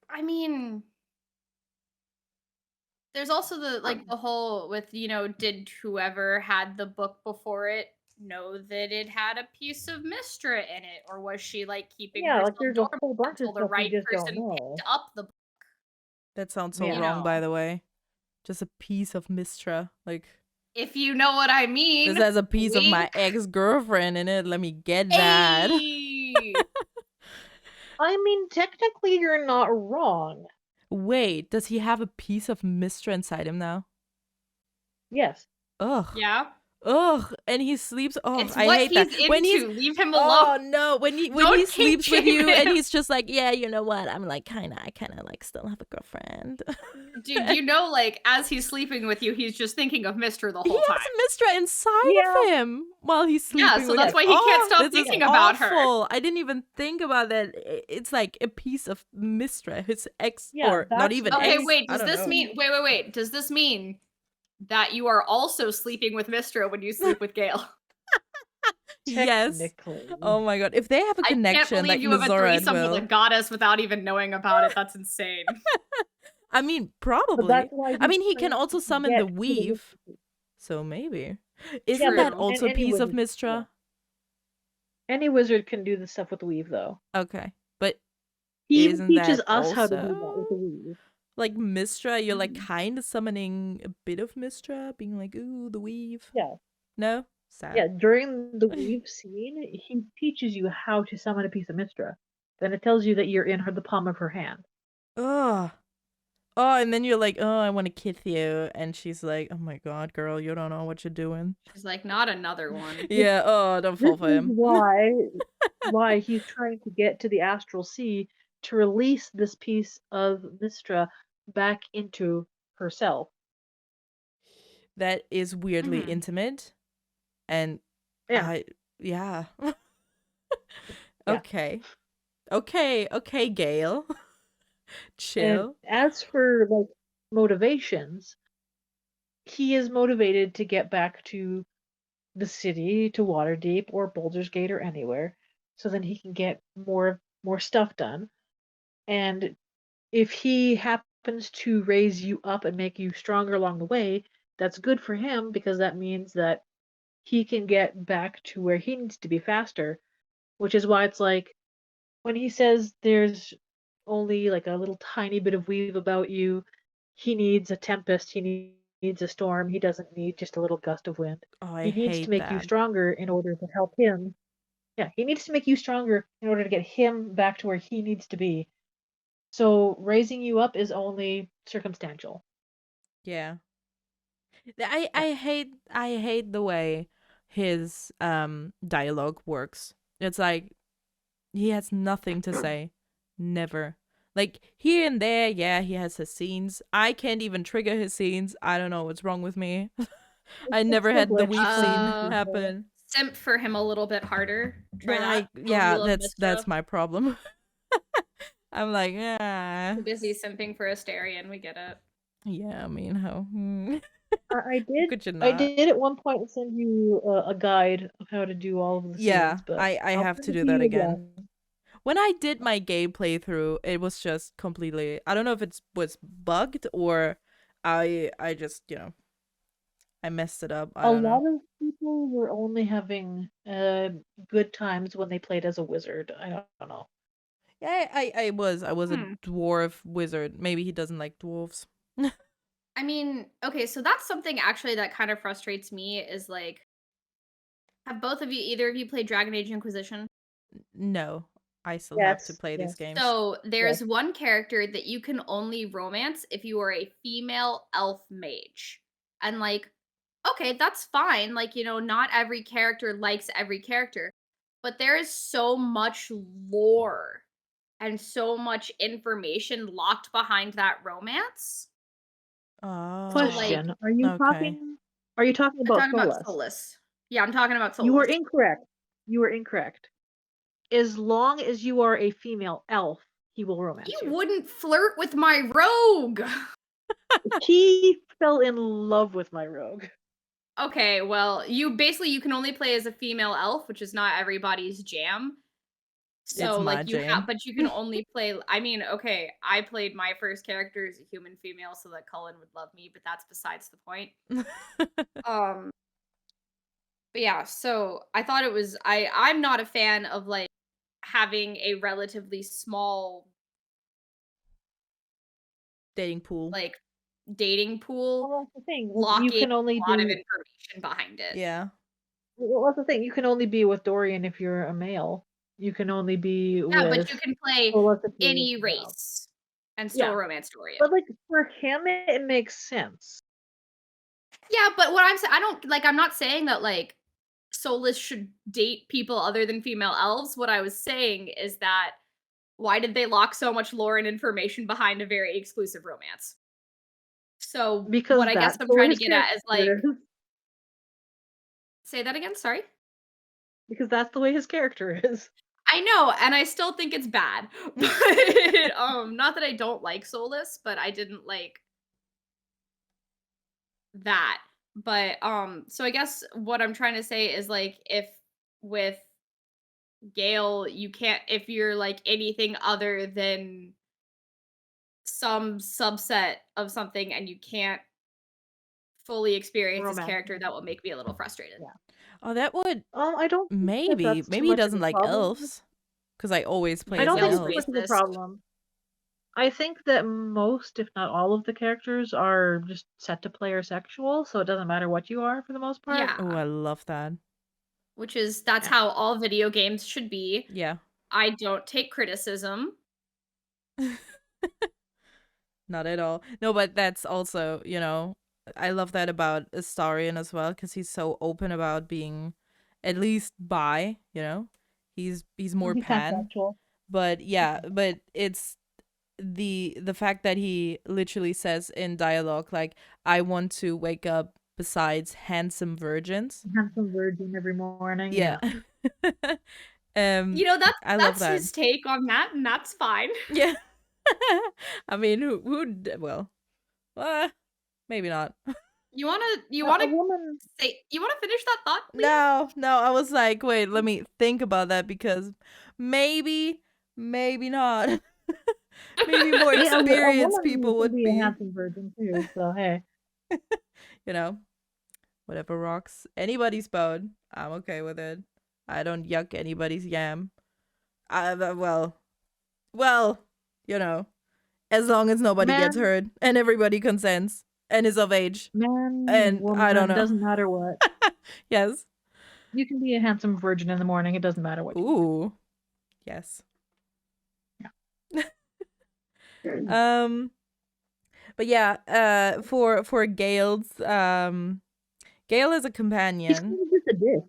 I mean, there's also the whole with, did whoever had the book before it know that it had a piece of Mystra in it, or was she keeping Yeah, herself there's a dormant whole bunch of until the stuff we right just don't person know. picked up the book? That sounds so Yeah. wrong, by the way. Just a piece of Mystra. If you know what I mean. This has a piece of my wink. ex-girlfriend in it. Let me get that. Hey! I mean, technically, you're not wrong. Wait, does he have a piece of Mystra inside him now? Yes. Ugh. Yeah. Ugh. And he sleeps. Oh, It's I what hate he's that. into. When he's Leave him Oh alone. no, when he Don't sleeps with you kink-shame and him. he's just like, yeah, you know what? I'm I kinda still have a girlfriend. Dude, you know, as he's sleeping with you, he's just thinking of Mister the He whole time. has Mystra inside Yeah. of him while he's sleeping Yeah, so with that's you. why he can't stop this is thinking about her. awful. I didn't even think about that. It's like a piece of Mystra, his ex, Yeah, or not that's even Okay, ex. wait, I does don't this know. mean wait, does this mean that you are also sleeping with Mystra when you sleep with Gale? Yes. Technically. Oh my god. If they have a I can't connection, believe like you have a Mizora and threesome with a Wyll. goddess without even knowing about it. That's insane. I mean, But probably. that's why I mean, he can trying also to summon get the to the weave. mystery. So maybe. Yeah, Isn't but that also a any piece of wizard- Mystra? Any wizard can do the stuff with the weave, though. Okay. But He even isn't teaches that us how to do that with also the weave. like Mystra? You're kind of summoning a bit of Mystra, being like, ooh, the weave. Yeah. No? Sad. Yeah, during the weave scene, he teaches you how to summon a piece of Mystra. Then it tells you that you're in the palm of her hand. Ugh. Oh, and then you're like, oh, I want to kiss you. And she's like, oh my god, girl, you don't know what you're doing. She's like, not another one. Yeah, oh, don't fall This for is him. why he's trying to get to the astral sea to release this piece of Mystra back into herself. That is weirdly Mhm. intimate. And Yeah. yeah. Yeah. Okay. Okay, Gale. Chill. And as for motivations, he is motivated to get back to the city, to Waterdeep or Baldur's Gate or anywhere, so then he can get more stuff done. And if he happens to raise you up and make you stronger along the way, that's good for him because that means that he can get back to where he needs to be faster, which is why it's like when he says there's only a little tiny bit of weave about you, he needs a tempest, he needs a storm, he doesn't need just a little gust of wind. Oh, I He needs to hate make you that. stronger in order to help him. Yeah, he needs to make you stronger in order to get him back to where he needs to be. So raising you up is only circumstantial. Yeah. I hate the way his dialogue works. It's like he has nothing to say. Never. Like here and there, yeah, he has his scenes. I can't even trigger his scenes. I don't know what's wrong with me. I never had the weave scene happen. Simp for him a little bit harder. Try that. Yeah, You love that's Mystra. my problem. I'm like, yeah. Too busy simping for Astarion. We get it. Yeah, I mean, how? I Could you I not? did at one point send you a guide of how to do all of the Yeah, scenes, but I I'll have send to it do that you again. When I did my game playthrough, it was just completely, I don't know if it was bugged or I just, I messed it up. I don't know. A lot of people were only having good times when they played as a wizard. I don't know. Yeah, I was a dwarf wizard. Maybe he doesn't like dwarves. I mean, okay, so that's something actually that kind of frustrates me is have either of you played Dragon Age Inquisition? No. I still have to Yes, play these yes. games. So there's one character that you can only romance if you are a female elf mage. And like, okay, that's fine. Like, not every character likes every character, but there is so much lore and so much information locked behind that romance. Oh, So like, Question: Are you okay. talking I'm about talking about Solus? Solus. Yeah, I'm talking about You were Solus. incorrect. You were incorrect. As long as you are a female elf, he will romance He you. wouldn't flirt with my rogue. He fell in love with my rogue. Okay, well, you can only play as a female elf, which is not everybody's jam. So It's my like you have, jam. but you can only play. I mean, okay, I played my first character as a human female so that Cullen would love me, but that's besides the point. Um, but yeah, so I thought it was. I'm not a fan of like having a relatively small Dating pool. like dating pool Well, that's the thing. You locking can only a lot of do. information behind it. Yeah. Well, that's the thing. You can only be with Dorian if you're a male. You can only be Yeah, but with you can play Solus if you're any a female. race and still Yeah. romance Dorian. But like for him, it makes sense. Yeah, but what I'm saying, I don't like. I'm not saying that like Solus should date people other than female elves. What I was saying is that why did they lock so much lore and information behind a very exclusive romance? So Because what I guess that's I'm the way trying to his get at is like, character is. say that again. Sorry. Because that's the way his character is. I know, and I still think it's bad. But not that I don't like Solus, but I didn't like that. But so I guess what I'm trying to say is like if with Gale, you can't if you're like anything other than some subset of something and you can't fully experience this Romance. character, that will make me a little frustrated. Yeah. Oh, that would I don't think maybe. that's too Maybe he much of doesn't a like problem. elves. Because I always play I as don't an think it's elf. too much of a Racist. problem. I think that most, if not all, of the characters are just set to player sexual, so it doesn't matter what you are for the most part. Yeah. Oh, I love that. That's Yeah. how all video games should be. Yeah. I don't take criticism. Not at all. No, but that's also, I love that about Astarion as well, because he's so open about being at least bi, He's more He's pan. pansexual. But yeah, but it's the fact that he literally says in dialogue, like, I want to wake up besides handsome virgins. Handsome virgin every morning. Yeah. I love That's that. his take on that, and that's fine. Yeah. I mean, well, maybe not. You wanna A woman. you wanna finish that thought, please? No, I was like, wait, let me think about that, because maybe not. Maybe more Yeah, experienced a woman people can would be be, a handsome virgin too. So hey, whatever rocks anybody's boat. I'm okay with it. I don't yuck anybody's yam. Well, as long as nobody gets Man. hurt and everybody consents and is of age. man, And woman, I don't know. doesn't matter what. Yes. You can be a handsome virgin in the morning. It doesn't matter what. You do. Ooh. Yes. Yeah. But yeah, for Gale's Gale is a He's companion. kind of just a dick.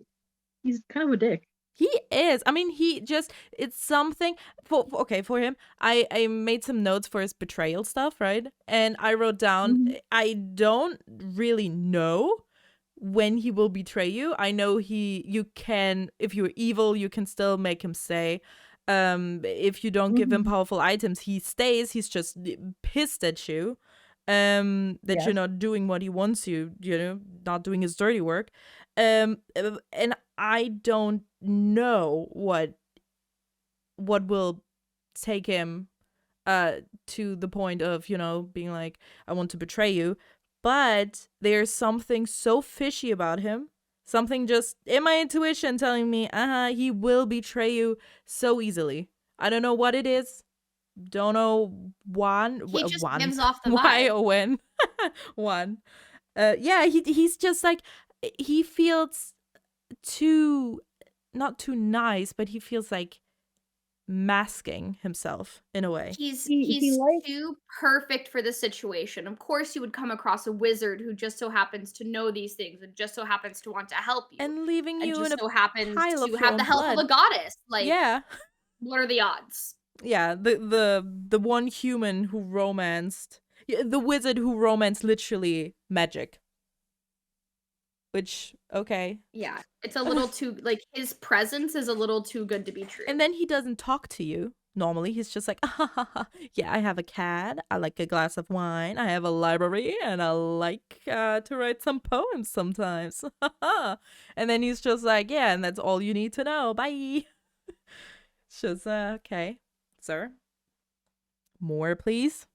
He's kind of a dick. He is. I mean, it's something for him. I made some notes for his betrayal stuff, right? And I wrote down, I don't really know when he will betray you. I know you can, if you're evil, you can still make him stay. If you don't give him powerful items, he stays. He's just pissed at you. That you're not doing what he wants you, not doing his dirty work. And I don't know what will take him to the point of, being like, I want to betray you. But there's something so fishy about him. Something just in my intuition telling me, he will betray you so easily. I don't know what it is. Don't know He just gives off the why vibe. or when. One. Yeah, he's just like, he feels not too nice, but he feels like masking himself in a way. He's He likes too perfect for the situation. Of course, you would come across a wizard who just so happens to know these things and just so happens to want to help you, And leaving and you in just a so happens pile to of your have the own help of a blood. goddess. Like, Yeah. what are the odds? Yeah, the one human who romanced, the wizard who romanced literally magic. Which, okay. Yeah, it's a little too, like, his presence is a little too good to be true. And then he doesn't talk to you. Normally, he's just like, yeah, I have a cat. I like a glass of wine. I have a library, and I like to write some poems sometimes. And then he's just like, yeah, and that's all you need to know. Bye. It's just, okay, sir. More, please.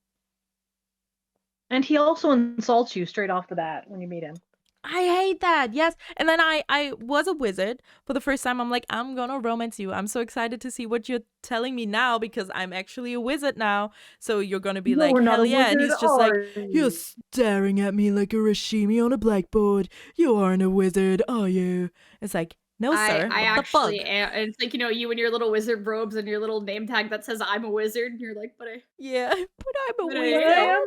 And he also insults you straight off the bat when you meet him. I hate that. Yes. And then I was a wizard for the first time. I'm like, I'm gonna romance you. I'm so excited to see what you're telling me now because I'm actually a wizard now. So you're gonna be like, hell yeah. And he's just like, you're staring at me like a Rashimi on a blackboard. You aren't a wizard, are you? It's like, no, sir. I What the actually fuck? am. And it's like, you and your little wizard robes and your little name tag that says I'm a wizard. And you're like, but Yeah, but I'm a But I wizard. am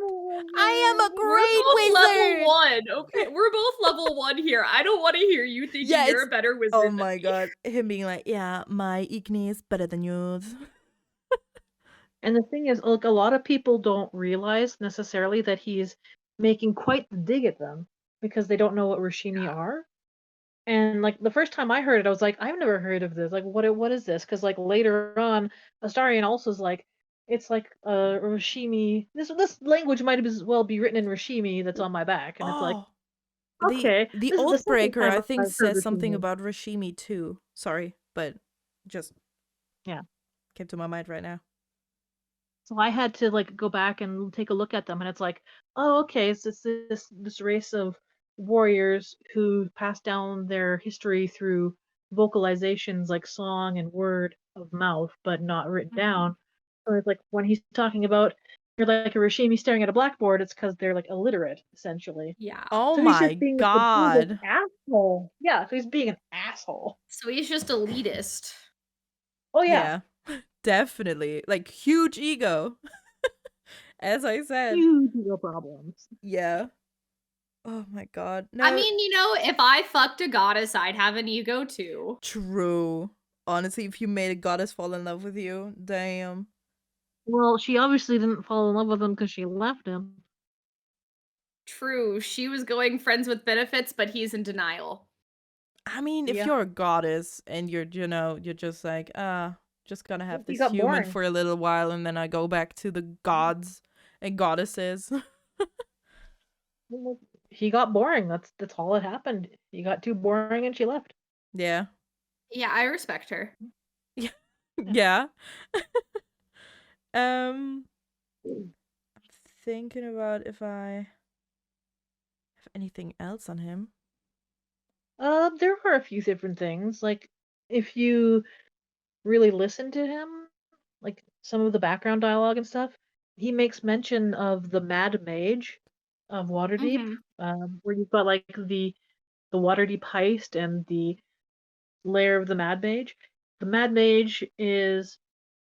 I am a we're great both wizard. level 1. Okay, we're both level 1 here. I don't want to hear you thinking Yeah, you're it's- a better wizard. Oh than my me. god. Him being like, yeah, my Igni is better than yours. And the thing is, like, a lot of people don't realize necessarily that he's making quite the dig at them because they don't know what Rashimi are. And like the first time I heard it, I was like, I've never heard of this. Like, what is this? Because like later on, Astarion also is like, it's like Rashimi. This language might as well be written in Rashimi that's on my back, and it's like, okay, The this is the second Oathbreaker, time I I've think, heard says something Rashimi. about Rashimi too. Sorry, but just Yeah. came to my mind right now. So I had to like go back and take a look at them, and it's like, oh, okay, it's this race of warriors who pass down their history through vocalizations like song and word of mouth, but not written down. So it's like when he's talking about you're like a Rashimi staring at a blackboard, it's because they're like illiterate, essentially. Yeah. Oh So he's my just being god. an asshole. Yeah, so he's being an asshole. So he's just elitist. Oh yeah. Definitely. Like huge ego. As I said. Huge ego problems. Yeah. Oh my god. No. I mean, if I fucked a goddess, I'd have an ego too. True. Honestly, if you made a goddess fall in love with you, damn. Well, she obviously didn't fall in love with him because she left him. True. She was going friends with benefits, but he's in denial. I mean, if Yeah. you're a goddess and you're just like, just gonna have He this got human boring. for a little while and then I go back to the gods and goddesses. He got boring. That's all that happened. He got too boring and she left. Yeah. Yeah, I respect her. Yeah. I'm thinking about if I have anything else on him. There are a few different things. Like, if you really listen to him, like some of the background dialogue and stuff, he makes mention of the Mad Mage of Waterdeep, where you've got like the Waterdeep heist and the lair of the Mad Mage. The Mad Mage is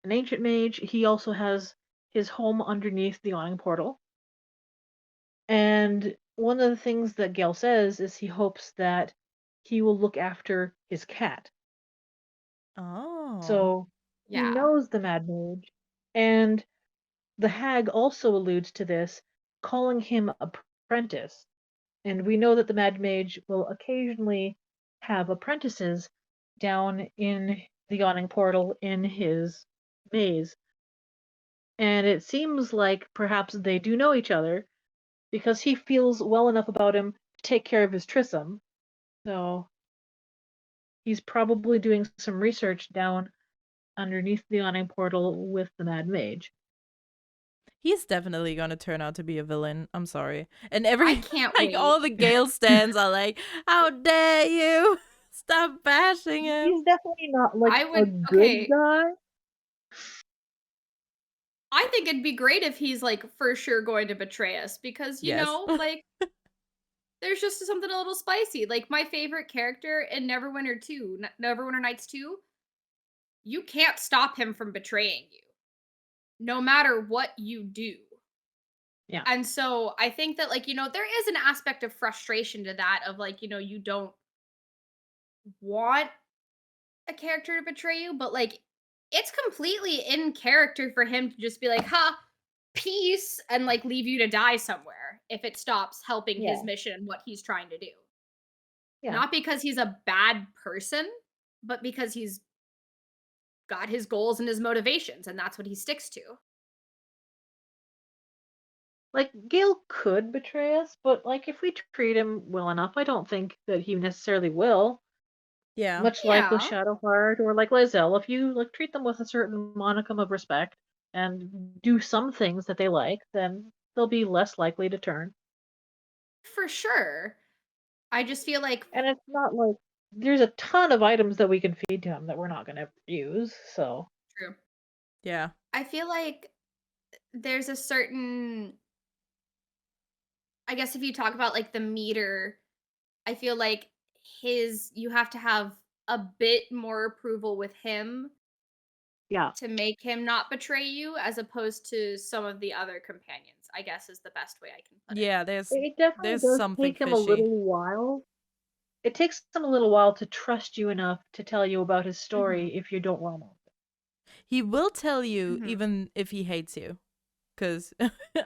an ancient mage. He also has his home underneath the awning portal. And one of the things that Gale says is he hopes that he will look after his cat. Oh. So he knows the Mad Mage. And the hag also alludes to this, calling him apprentice. And we know that the Mad Mage will occasionally have apprentices down in the yawning portal in his maze. And it seems like perhaps they do know each other because he feels well enough about him to take care of his Trissum. So he's probably doing some research down underneath the awning portal with the Mad Mage. He's definitely gonna turn out to be a villain. I'm sorry. And I can't like wait. all the Gale stands are like, how dare you? Stop bashing him. He's definitely not like I would- a good okay. guy. I think it'd be great if he's like for sure going to betray us because Yes. like there's just something a little spicy. Like my favorite character in Neverwinter 2, Neverwinter Nights 2, you can't stop him from betraying you, no matter what you do. Yeah. And so I think that, like, there is an aspect of frustration to that, of like, you don't want a character to betray you, but like, it's completely in character for him to just be like, ha, peace, and like leave you to die somewhere if it stops helping his Yeah. mission and what he's trying to do. Yeah. Not because he's a bad person, but because he's got his goals and his motivations, and that's what he sticks to. Like, Gale could betray us, but like, if we treat him well enough, I don't think that he necessarily will. Yeah. Much like with Yeah. Shadowheart or like Lae'zel, if you like treat them with a certain monicum of respect and do some things that they like, then they'll be less likely to turn. For sure. I just feel like And it's not like there's a ton of items that we can feed to him that we're not going to use, so. true. Yeah. I feel like there's a certain, I guess if you talk about like the meter, I feel like you have to have a bit more approval with him Yeah. to make him not betray you, as opposed to some of the other companions, I guess is the best way I can put it. Yeah, there's It definitely there's does something take him a fishy. little while. It takes him a little while to trust you enough to tell you about his story if you don't run off. He will tell you Mhm. even if he hates you. Because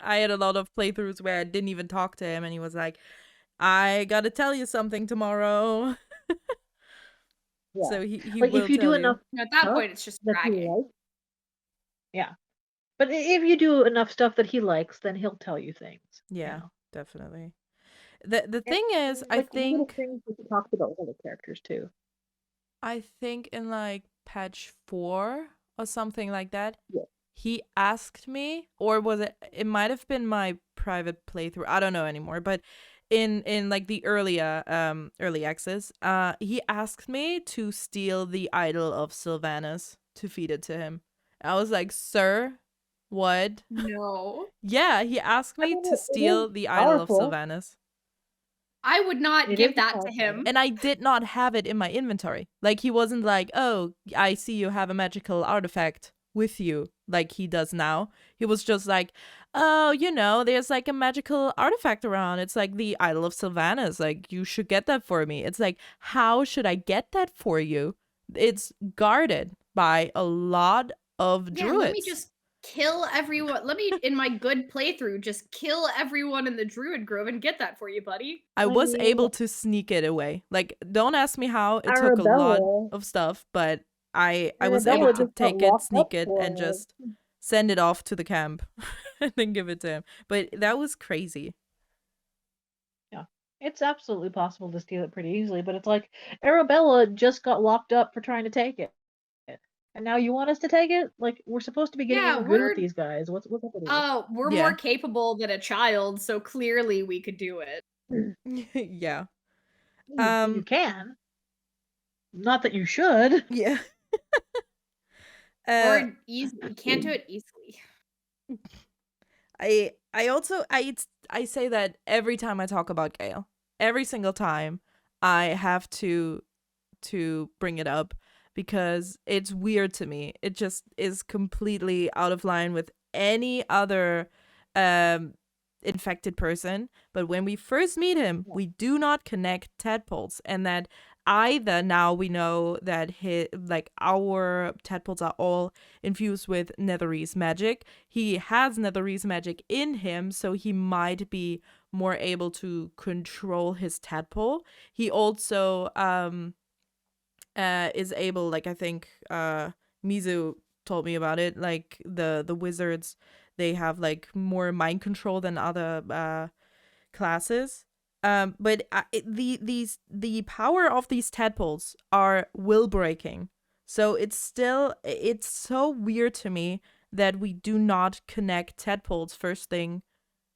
I had a lot of playthroughs where I didn't even talk to him and he was like, I gotta tell you something tomorrow. Yeah. So he Like, will if you tell do you. enough At that stuff point, it's just that he dragging. likes, yeah. But if you do enough stuff that he likes, then he'll tell you things. Yeah, You know? definitely. The And, thing is, I like, little think things that you talked about with other characters too. in like patch 4 or something like that, Yeah. he asked me, or was it might have been my private playthrough, I don't know anymore, but in like the early access, he asked me to steal the idol of Sylvanas to feed it to him. I was like, sir, what? No. Yeah, he asked I me mean, to it steal is the idol of powerful. Sylvanas. I would not It give is a that to powerful him. item. And I did not have it in my inventory. Like, he wasn't like, oh, I see you have a magical artifact with you, like he does now. He was just like, oh, there's like a magical artifact around. It's like the Idol of Sylvanas. Like, you should get that for me. It's like, how should I get that for you? It's guarded by a lot of Yeah, druids. let me just kill everyone. Let me, in my good playthrough, just kill everyone in the Druid Grove and get that for you, buddy. I I was mean, able to sneak it away. Like, don't ask me how. It took a lot Arabella, of stuff, but I was Arabella able to just got take it, locked sneak up it, for and just send it off to the camp and then give it to him. But that was crazy. Yeah. It's absolutely possible to steal it pretty easily, but it's like Arabella just got locked up for trying to take it. And now you want us to take it? Like, we're supposed to be getting Yeah, good with these guys. What's up with you? we're Yeah. more capable than a child, so clearly we could do it. Yeah. You can. Not that you should. Yeah. Or easy. You can't do it easily. I also I say that every time I talk about Gale. Every single time I have to bring it up because it's weird to me. It just is completely out of line with any other infected person. But when we first meet him, we do not connect tadpoles, and that either now we know that our tadpoles are all infused with Netherese magic. He has Netherese magic in him, so he might be more able to control his tadpole. He also is able, like, I think Mizu told me about it, like the wizards, they have like more mind control than other classes. But the power of these tadpoles are will breaking. So it's so weird to me that we do not connect tadpoles first thing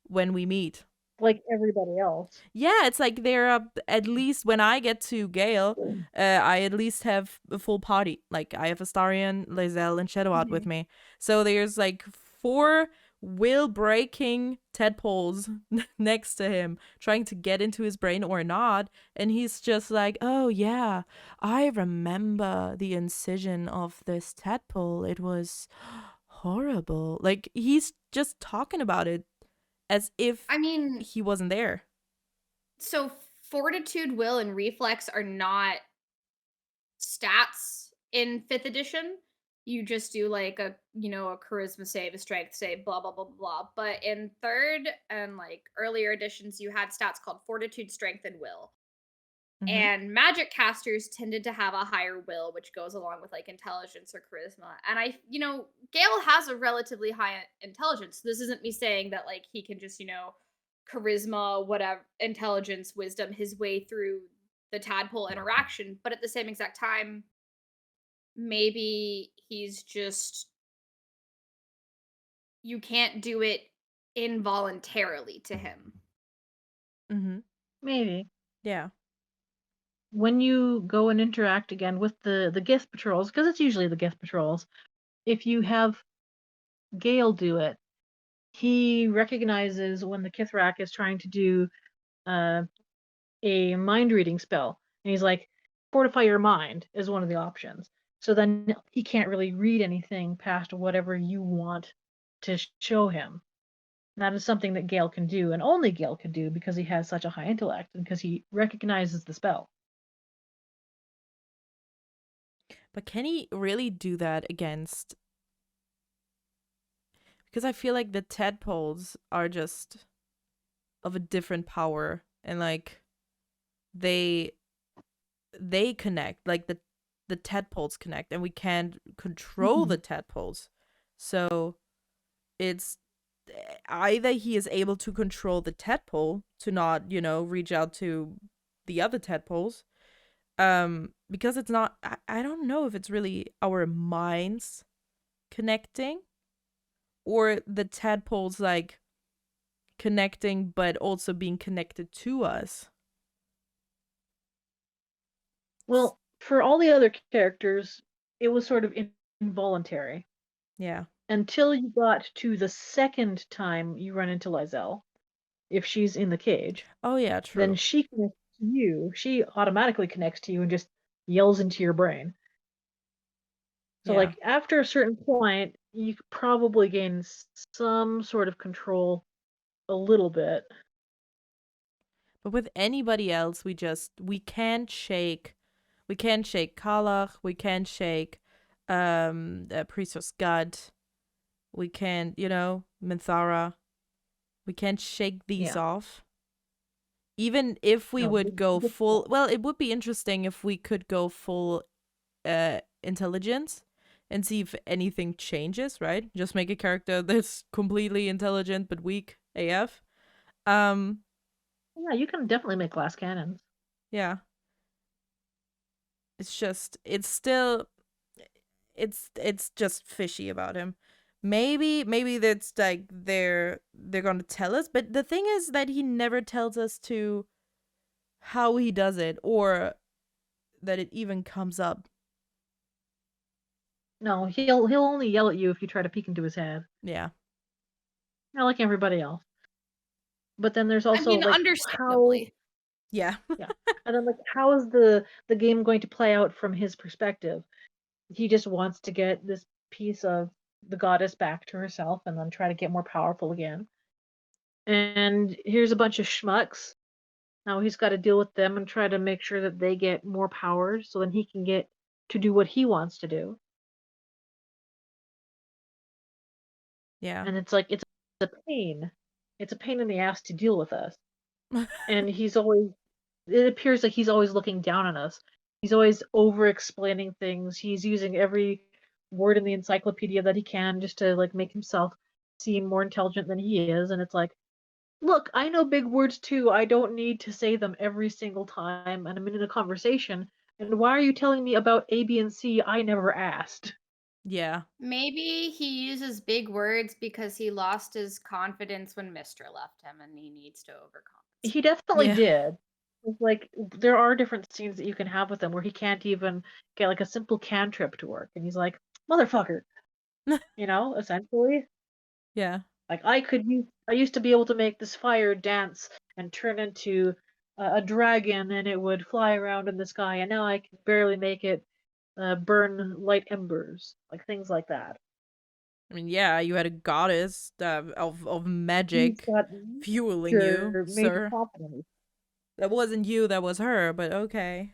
when we meet. Like everybody else. Yeah, it's like they're at least when I get to Gale, I at least have a full party. Like, I have Astarion, Lae'zel, and Shadowheart with me. So there's like 4 Wyll breaking tadpoles next to him, trying to get into his brain or not. And he's just like, oh, yeah, I remember the incision of this tadpole. It was horrible. Like, he's just talking about it as if I mean, he wasn't there. so fortitude, will, and reflex are not stats in 5th edition. You just do like a charisma save, a strength save, blah blah blah blah blah. But in 3rd and like earlier editions, you had stats called fortitude, strength, and will. Mhm. And magic casters tended to have a higher will, which goes along with like intelligence or charisma. And Gale has a relatively high intelligence. This isn't me saying that like he can just, charisma, whatever, intelligence, wisdom his way through the tadpole interaction. But at the same exact time, maybe he's just, you can't do it involuntarily to him. Mhm. Maybe. Yeah. When you go and interact again with the guest patrols, because it's usually the guest patrols, if you have Gale do it, he recognizes when the Kithrak is trying to do a mind reading spell, and he's like, fortify your mind is one of the options. So then he can't really read anything past whatever you want to show him. That is something that Gale can do, and only Gale can do because he has such a high intellect and because he recognizes the spell. But can he really do that against? Because I feel like the tadpoles are just of a different power, and like they connect, like the tadpoles connect, and we can't control the tadpoles. So it's either he is able to control the tadpole to not, reach out to the other tadpoles. Because it's not, I don't know if it's really our minds connecting or the tadpoles like connecting but also being connected to us. Well, for all the other characters, it was sort of involuntary. Yeah. Until you got to the second time you run into Lae'zel, if she's in the cage, Oh yeah, then true. she connects to you. She automatically connects to you and just yells into your brain. So, Yeah. like, after a certain point, you could probably gain some sort of control a little bit. But with anybody else, we can't shake Karlach, we can't shake Priestess God, we can't, Minthara. We can't shake these Yeah. off. Even if we No, would go full, well, it would be interesting if we could go full intelligence and see if anything changes, right? Just make a character that's completely intelligent but weak AF. Yeah, you can definitely make glass cannons. Yeah. It's still it's just fishy about him. Maybe that's like they're gonna tell us, but the thing is that he never tells us to how he does it or that it even comes up. No, he'll only yell at you if you try to peek into his head. Yeah. Not like everybody else. But then there's also like how understandably. Yeah. yeah. And then like how is the game going to play out from his perspective? He just wants to get this piece of the goddess back to herself and then try to get more powerful again. And here's a bunch of schmucks. Now he's got to deal with them and try to make sure that they get more power so then he can get to do what he wants to do. Yeah. And it's like it's a pain. It's a pain in the ass to deal with us. And it appears like he's always looking down on us. He's always over explaining things. He's using every word in the encyclopedia that he can just to like make himself seem more intelligent than he is. And it's like, look, I know big words too. I don't need to say them every single time. And I'm in a conversation. And why are you telling me about A, B, and C? I never asked. Yeah. Maybe he uses big words because he lost his confidence when Mistra left him and he needs to overcompensate. He definitely Yeah. did. It's like there are different scenes that you can have with him where he can't even get like a simple cantrip to work, and he's like, "Motherfucker," essentially. Yeah. Like I used to be able to make this fire dance and turn into a dragon, and it would fly around in the sky, and now I can barely make it burn light embers, like things like that. I mean, yeah, you had a goddess of He's magic got fueling you, major sir. confidence. That wasn't you, that was her, but okay.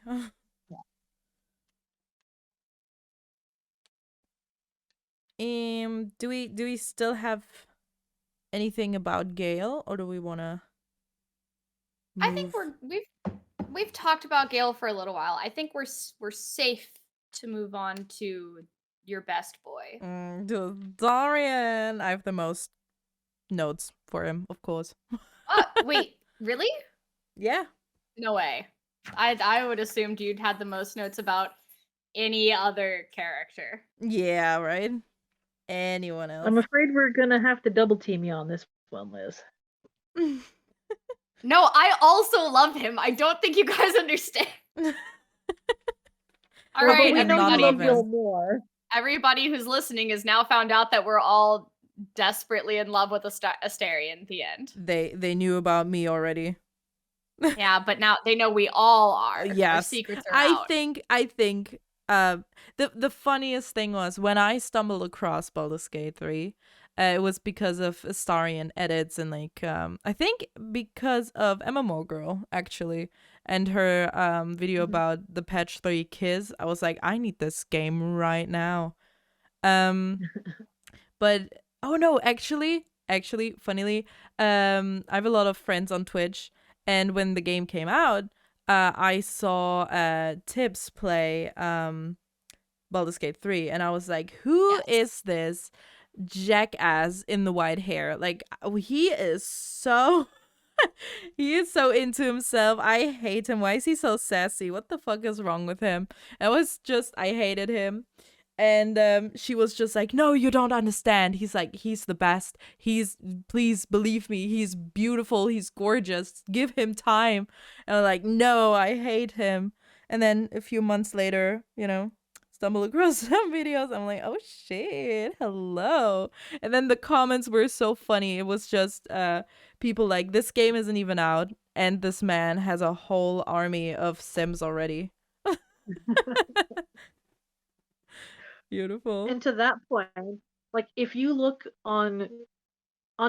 Do we still have anything about Gale, or do we wanna move? I think we've talked about Gale for a little while. I think we're safe to move on to your best boy. To Dorian. I have the most notes for him, of course. Wait, really? Yeah. No way. I would assumed you'd had the most notes about any other character. Yeah, right? Anyone else? I'm afraid we're gonna have to double team you on this one, Liz. No, I also love him. I don't think you guys understand. All Well, right, but we know you everybody. love Gale more. Everybody who's listening has now found out that we're all desperately in love with Astarion. The end. They knew about me already. Yeah, but now they know we all are. Yes. Our secrets are out. I think the funniest thing was when I stumbled across Baldurs Gate 3, it was because of Astarion edits and like I think because of MMO Girl actually and her video about the patch 3 Kiss. I was like, I need this game right now. But oh no, actually funnily, I have a lot of friends on Twitch, and when the game came out, I saw Tibbs play Baldur's Gate 3, and I was like, who is this jackass in the white hair? Like, he is so he is so into himself. I hate him. Why is he so sassy? What the fuck is wrong with him? I hated him. And she was just like, no, you don't understand. He's like, he's the best. Please believe me. He's beautiful. He's gorgeous. Give him time. And I'm like, no, I hate him. And then a few months later, stumble across some videos. I'm like, oh shit, hello. And then the comments were so funny. It was just people like, this game isn't even out, and this man has a whole army of Sims already. Beautiful. And to that point, like if you look on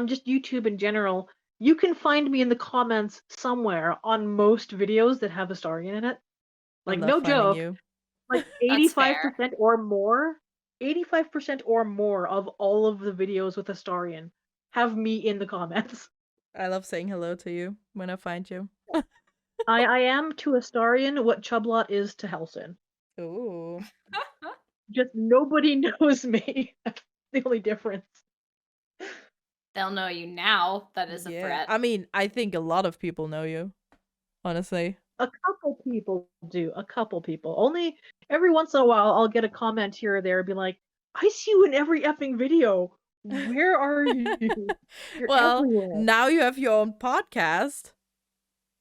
just YouTube in general, you can find me in the comments somewhere on most videos that have Astarion in it. Like no joke. You. Like 85% or more, 85% or more of all of the videos with Astarion have me in the comments. I love saying hello to you when I find you. I am to Astarion what Chublot is to Helsin. Ooh. Just nobody knows me. That's the only difference. They'll know you now. That is a threat. I mean, I think a lot of people know you, honestly. A couple people do. A couple people. Only every once in a while I'll get a comment here or there and be like, I see you in every effing video. Where are you? You're everywhere. Now you have your own podcast.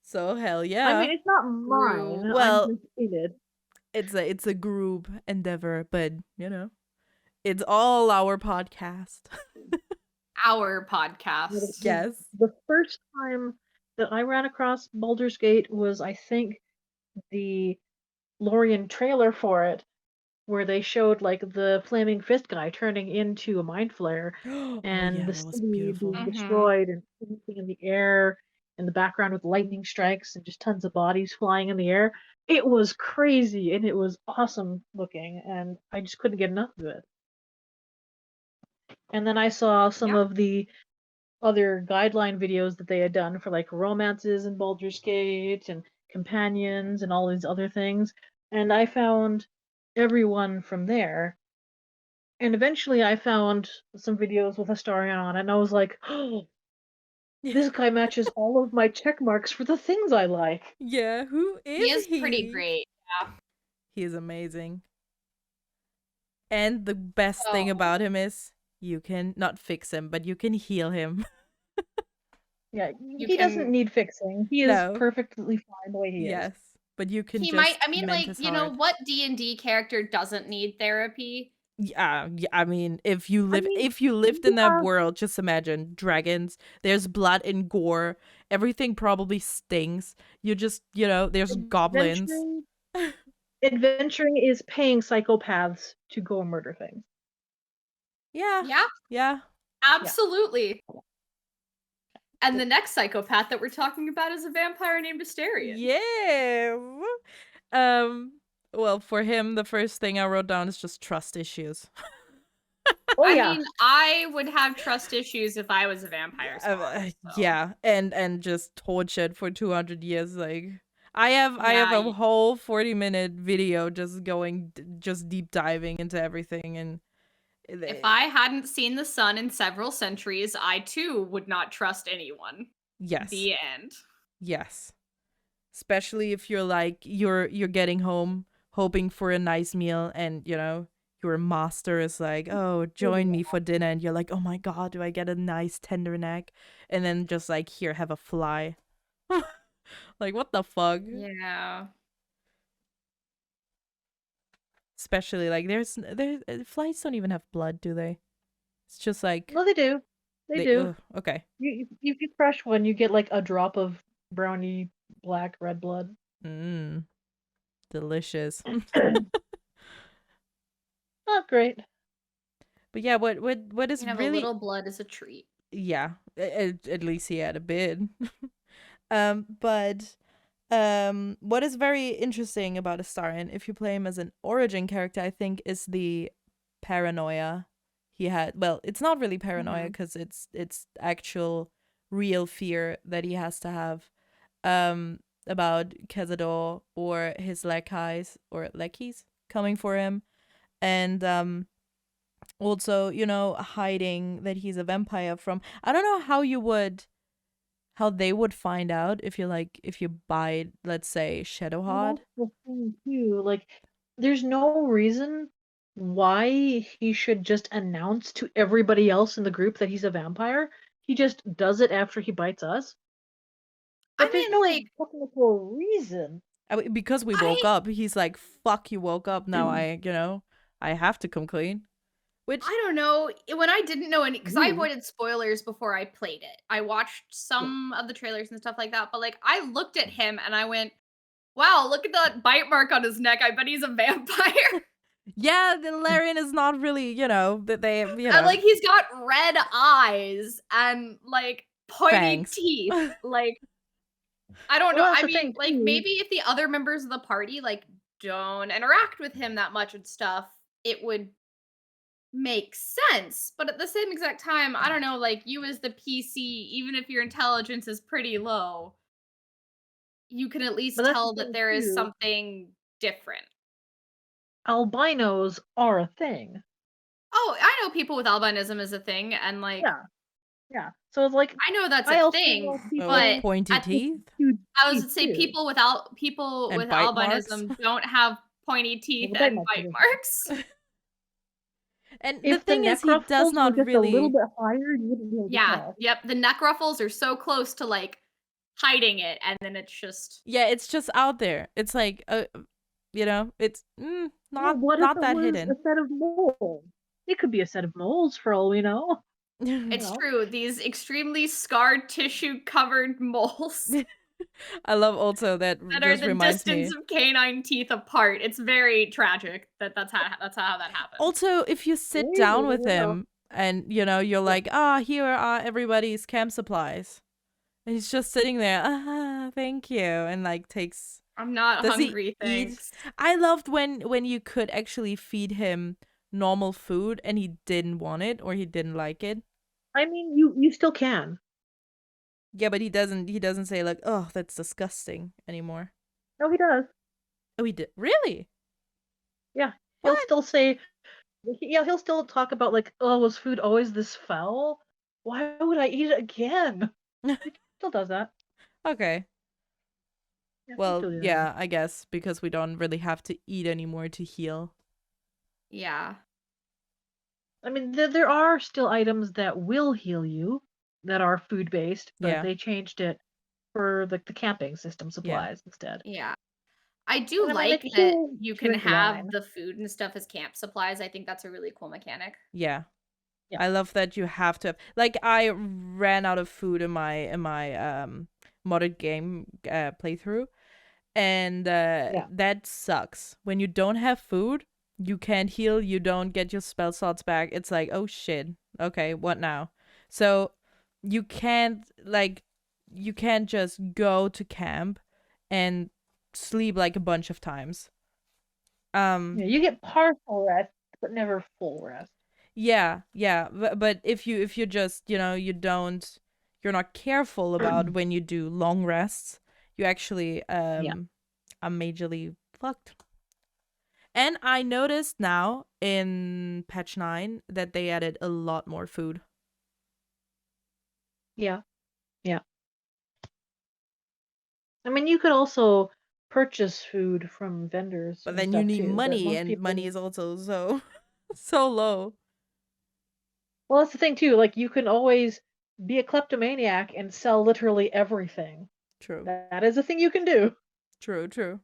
So hell yeah. I mean, it's not mine. Well, I'm just in it. It's a group endeavor, but it's all our podcast. Our podcast. Yes. The first time that I ran across Baldur's Gate was, I think, the Lorien trailer for it, where they showed like the flaming fist guy turning into a mind flare, and the city being destroyed and in the air, in the background with lightning strikes and just tons of bodies flying in the air. It was crazy and it was awesome looking, and I just couldn't get enough of it. And then I saw some of the other guideline videos that they had done for like romances in Baldur's Gate and companions and all these other things, and I found everyone from there. And eventually I found some videos with Astarion on it, and I was like, oh, this guy matches all of my check marks for the things I like. Yeah, who is he? He is pretty great. Yeah. He is amazing. And the best thing about him is you can not fix him, but you can heal him. Yeah, he doesn't need fixing. He is perfectly fine the way he is. Yes, but you can. He might. I mean, like what D&D character doesn't need therapy? Yeah, I mean, if you lived in that yeah. world, just imagine dragons. There's blood and gore. Everything probably stings. You just, there's goblins. Adventuring is paying psychopaths to go murder things. Yeah. Yeah, Yeah. absolutely. And the next psychopath that we're talking about is a vampire named Astarion. Yes. Well, for him, the first thing I wrote down is just trust issues. Oh I yeah. mean, I would have trust issues if I was a vampire spawn. So. Yeah, and just tortured for 200 years. Like, I have a whole 40-minute video just going, just deep diving into everything. And if I hadn't seen the sun in several centuries, I too would not trust anyone. Yes. The end. Yes. Especially if you're like, you're getting home hoping for a nice meal, and your master is like, oh, join me for dinner, and you're like, oh my god, do I get a nice tender neck? And then just like, here, have a fly. Like, what the fuck? Yeah. Especially like, there's flies don't even have blood, do they? It's just like, No, they do. They do. Okay. You crush one, you get like a drop of browny black red blood. Delicious. Not great. But yeah, what is have really a little blood is a treat. Yeah, at least he had a bit. But what is very interesting about Astarion, if you play him as an origin character, I think, is the paranoia he had. Well, it's not really paranoia because it's actual real fear that he has to have about Cazador or his lackeys coming for him, and also, hiding that he's a vampire from. I don't know how they would find out if you buy, let's say, Shadowheart. That's the thing too. Like, there's no reason why he should just announce to everybody else in the group that he's a vampire. He just does it after he bites us. But there's no technical reason. Because we woke up, he's like, fuck, you woke up, now I have to come clean. Which, I don't know. When I didn't know any, because I avoided spoilers before I played it. I watched some of the trailers and stuff like that, but like, I looked at him and I went, wow, look at that bite mark on his neck. I bet he's a vampire. Yeah, the Larian is not really, that they, And like, he's got red eyes and like pointy fangs. teeth. Like, I don't know. I mean, like, maybe if the other members of the party like don't interact with him that much and stuff, it would make sense. But at the same exact time, I don't know, like, you as the PC, even if your intelligence is pretty low, you can at least tell that there is something different. Albinos are a thing. Oh, I know people with albinism is a thing, and like, yeah. So it's like, I know that's a thing, but pointy teeth. I was to say people with albinism don't have pointy teeth and bite marks. And if the thing is, he does not really. A little bit higher, you wouldn't be able to tell. Yep. The neck ruffles are so close to like hiding it, and then it's just. Yeah, it's just out there. It's like, it's not that hidden. A set of moles. It could be a set of moles for all we know. It's true. These extremely scarred tissue covered moles. I love also that are the distance of canine teeth apart. It's very tragic that's how that happens. Also, if you sit down with him and you're like, here are everybody's camp supplies, and he's just sitting there, thank you, and like takes. I'm not hungry, thanks. I loved when you could actually feed him normal food and he didn't want it or he didn't like it. I mean, you still can. Yeah, but he doesn't say like, oh, that's disgusting anymore. No, he does. Oh, he did? Really? Yeah. He'll still say, he'll still talk about like, oh, was food always this foul? Why would I eat it again? He still does that. Okay. Yeah, well, yeah, I guess because we don't really have to eat anymore to heal. Yeah. I mean, there are still items that will heal you that are food-based, but they changed it for the camping system supplies instead. Yeah. I do And I mean, like like, that he'll you can drink have wine. the food and stuff as camp supplies. I think that's a really cool mechanic. Yeah. Yeah. I love that you have to have, like, I ran out of food in my modded game playthrough, and that sucks. When you don't have food, you can't heal, you don't get your spell slots back. It's like, oh shit. Okay, what now? So you can't just go to camp and sleep like a bunch of times. Yeah, you get partial rest, but never full rest. Yeah, but if you just, you're not careful about when you do long rests, you actually are majorly fucked. And I noticed now in patch 9 that they added a lot more food. Yeah. I mean, you could also purchase food from vendors, But and then you stuff need too. But money, most and people, money is also so so low. well, that's the thing too. Like, you can always be a kleptomaniac and sell literally everything. True. That is a thing you can do. True.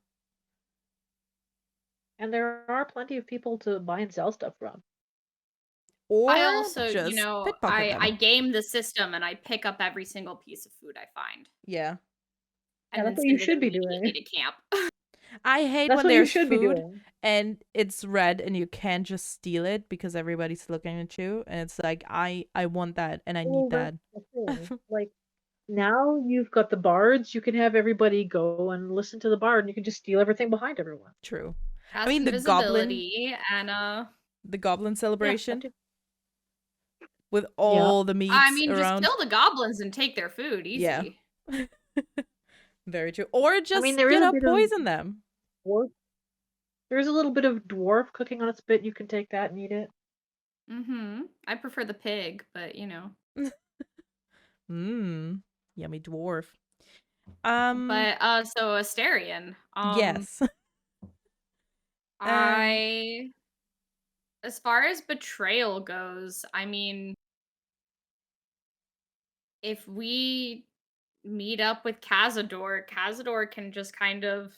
And there are plenty of people to buy and sell stuff from. Or I also, just pickpocket them. I game the system and I pick up every single piece of food I find. Yeah. And that's then what you send it should be immediately doing. to camp. I hate That's when what you there's should be food doing. and it's red and you can't just steal it because everybody's looking at you, and it's like, I want that and I need Well, that. that's the thing. Like, now you've got the bards. You can have everybody go and listen to the bard, and you can just steal everything behind everyone. True. Has I mean, invisibility and the goblin Yeah, celebration that too. with all the meats I mean, just around. kill the goblins and take their food, Yeah. easy. Very true. Or just, mean, there is a bit of poison them. dwarf. There's a little bit of dwarf cooking on its spit. You can take that and eat it. I prefer the pig, but Yummy dwarf. But so Astarion. Yes. As far as betrayal goes, I mean, if we meet up with Cazador can just kind of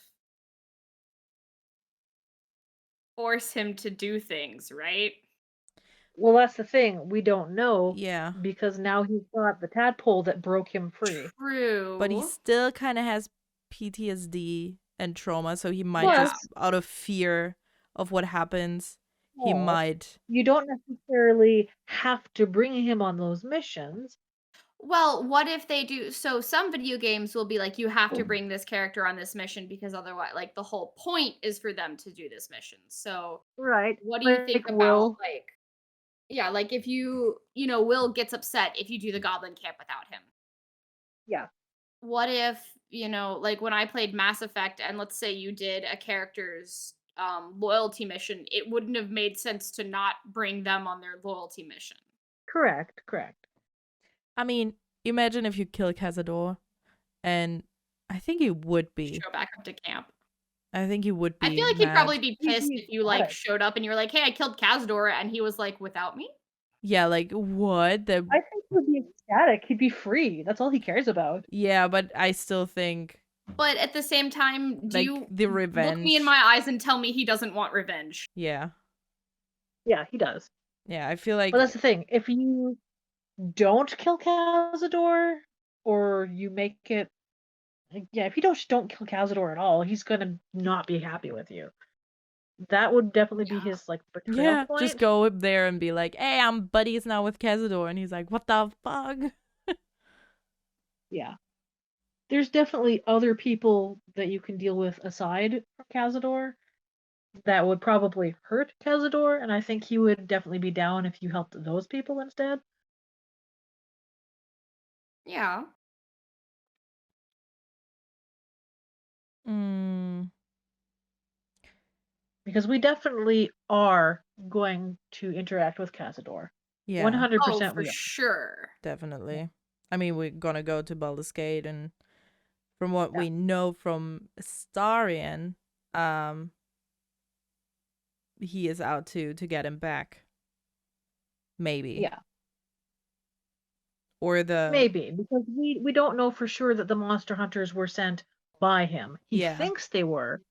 force him to do things, right? Well, that's the thing. We don't know. Yeah. Because now he's got the tadpole that broke him free. True. But he still kind of has PTSD and trauma, so he might just, out of fear of what happens, he might. You don't necessarily have to bring him on those missions. Well, what if they do? So some video games will be like, you have to bring this character on this mission because otherwise, like, the whole point is for them to do this mission. So, right. What do you think about Wyll? Like if Wyll gets upset if you do the goblin camp without him? Yeah. What if, like when I played Mass Effect and let's say you did a character's loyalty mission, it wouldn't have made sense to not bring them on their loyalty mission. Correct. I mean, imagine if you kill Cazador, and I think he would be. Show back up to camp. I think he would be. I feel like he'd probably be pissed if you like showed up and you were like, "Hey, I killed Cazador," and he was like, "Without me?" Yeah, like what? I think he'd be ecstatic. He'd be free. That's all he cares about. Yeah, but I still think. But at the same time, the revenge. Look me in my eyes and tell me he doesn't want revenge? Yeah. Yeah, he does. Yeah, I feel like. But that's the thing. If you don't kill Cazador, or you make it, if you don't kill Cazador at all, he's gonna not be happy with you. That would definitely be his betrayal point. Just go up there and be like, "Hey, I'm buddies now with Cazador," and he's like, "What the fuck?" Yeah. There's definitely other people that you can deal with aside from Cazador that would probably hurt Cazador, and I think he would definitely be down if you helped those people instead. Yeah. Because we definitely are going to interact with Cazador. Yeah. 100% for sure. Definitely. I mean, we're gonna go to Baldurs Gate, and from what we know from Astarion, he is out to get him back. Maybe. Yeah. Or Maybe, because we don't know for sure that the monster hunters were sent by him. He thinks they were,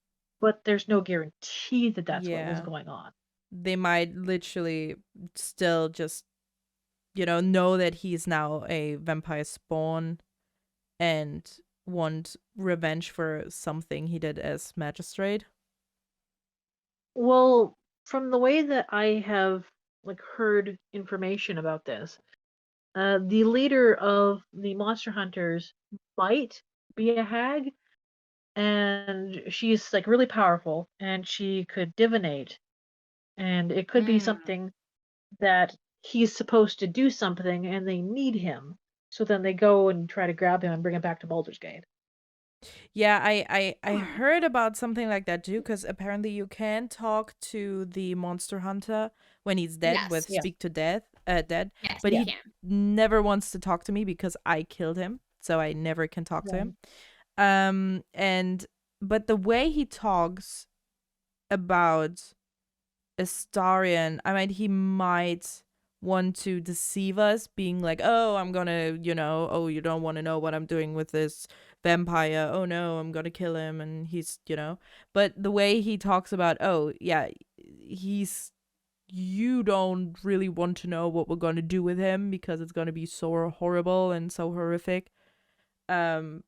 but there's no guarantee that that's what was Yeah. going on. They might literally still just, know that he's now a vampire spawn and want revenge for something he did as magistrate. Well, from the way that I have heard information about this, the leader of the monster hunters might be a hag, and she's really powerful, and she could divinate, and it could be Mm. something that he's supposed to do something, and they need him, so then they go and try to grab him and bring him back to Baldur's Gate. Yeah, I Hmm. heard about something like that too, because apparently you can talk to the monster hunter when he's dead with Yes. Yeah. speak to dead, Yes, but you he can. never wants to talk to me because I killed him, so I never can talk to him. But the way he talks about Astarion, I mean, he might want to deceive us, being like, oh, I'm gonna, oh, you don't want to know what I'm doing with this vampire. Oh no, I'm gonna kill him. And he's, but the way he talks about, oh, yeah, you don't really want to know what we're gonna do with him because it's gonna be so horrible and so horrific. That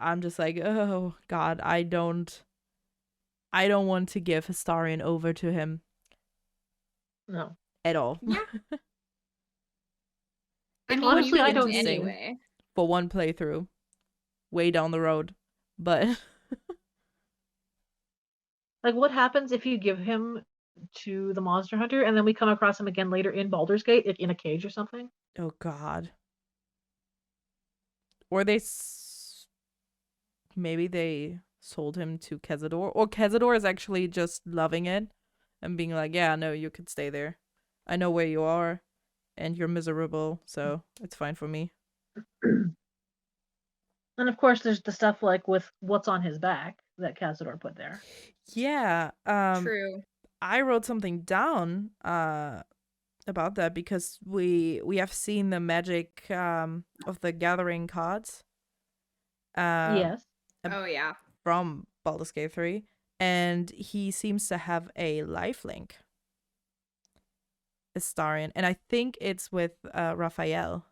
I'm just like, oh God, I don't want to give Astarion over to him No. at all. Yeah. I It mean, Honestly, you I wouldn't don't either. anyway. for one playthrough, way down the road, but What happens if you give him to the monster hunter and then we come across him again later in Baldur's Gate, in a cage or something? oh God. Or maybe they sold him to Kezador, or Kezador is actually just loving it and being like, yeah, no, you could stay there. I know where you are and you're miserable, so it's fine for me. And of course, there's the stuff with what's on his back that Cazador put there. Yeah, True. I wrote something down about that because we have seen the magic of the gathering cards Yes. Oh yeah. from Baldur's Gate 3, and he seems to have a lifelink, Astarion, and I think it's with Raphael,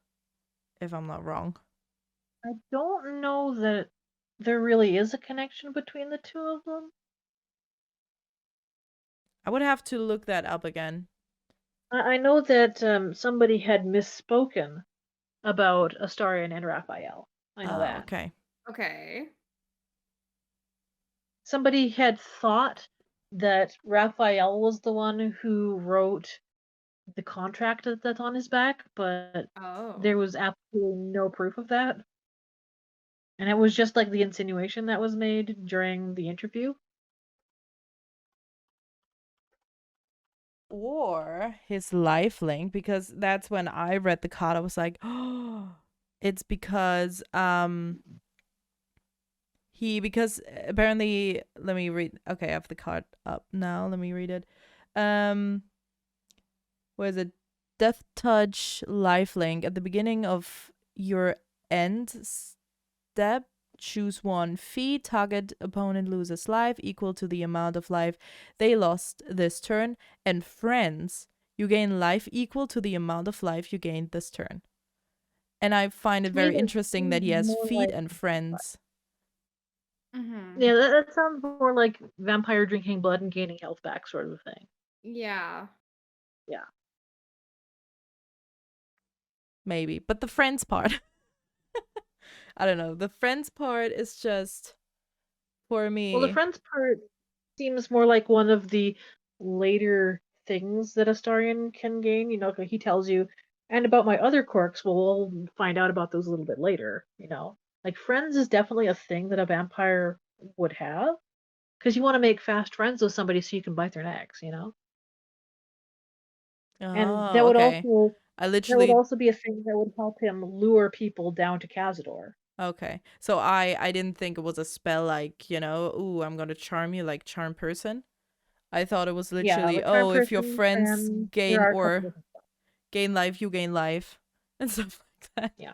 if I'm not wrong. I don't know that there really is a connection between the two of them. I would have to look that up again. I know that somebody had misspoken about Astarion and Raphael. I know that. Okay. Okay. Somebody had thought that Raphael was the one who wrote the contract that's on his back, but Oh. there was absolutely no proof of that. And it was just the insinuation that was made during the interview. Or his lifelink, because that's when I read the card, I was like, oh, it's because because apparently, let me read. Okay, I have the card up now. Let me read it. Where is it? Death Touch lifelink. At the beginning of your end step, choose one. Fee, target opponent loses life equal to the amount of life they lost this turn. And friends, you gain life equal to the amount of life you gained this turn. And I find it very interesting that he has feet and friends. Mm-hmm. Yeah, that sounds more like vampire drinking blood and gaining health back sort of a thing. Yeah. Yeah. Maybe. But the friends part, I don't know. The friends part is just, for me. Well, the friends part seems more like one of the later things that Astarion can gain. He tells you, and about my other quirks, we'll find out about those a little bit later. Friends is definitely a thing that a vampire would have, because you want to make fast friends with somebody so you can bite their necks. And that would okay. also be a thing that would help him lure people down to Cazador. Okay. So I didn't think it was a spell like, ooh, I'm gonna charm you like charm person. I thought it was literally, oh, if your friends gain life, you gain life. And stuff like that. Yeah.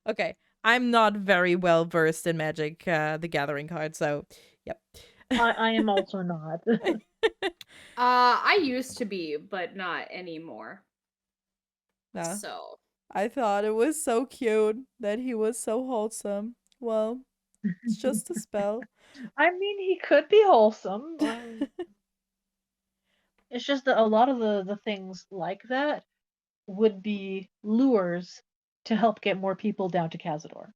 Okay. I'm not very well versed in Magic the Gathering card, so yep. I am also not. I used to be, but not anymore. No. So I thought it was so cute that he was so wholesome. Well, it's just a spell. I mean, he could be wholesome. It's just that a lot of the things like that would be lures to help get more people down to Cazador.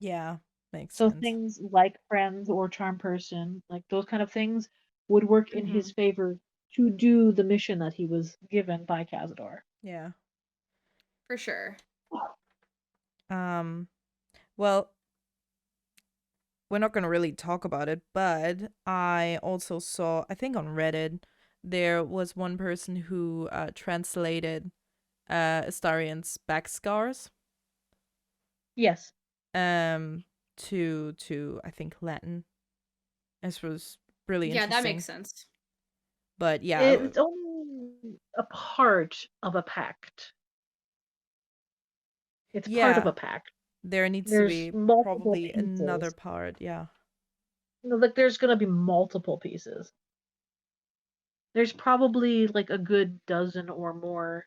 Yeah, makes So sense. things like friends or charm person, like those kind of things, would work in his favor to do the mission that he was given by Cazador. Yeah. for sure. Well, we're not going to really talk about it, but I also saw, I think on Reddit, there was one person who translated Astarion's back scars Yes. to I think Latin. This was really Yeah, interesting. that makes sense. But yeah, It's only a part of a pact. It's part of a pact. there needs There's to be multiple probably pieces. another part. Yeah. Like there's gonna be multiple pieces. There's probably like a good dozen or more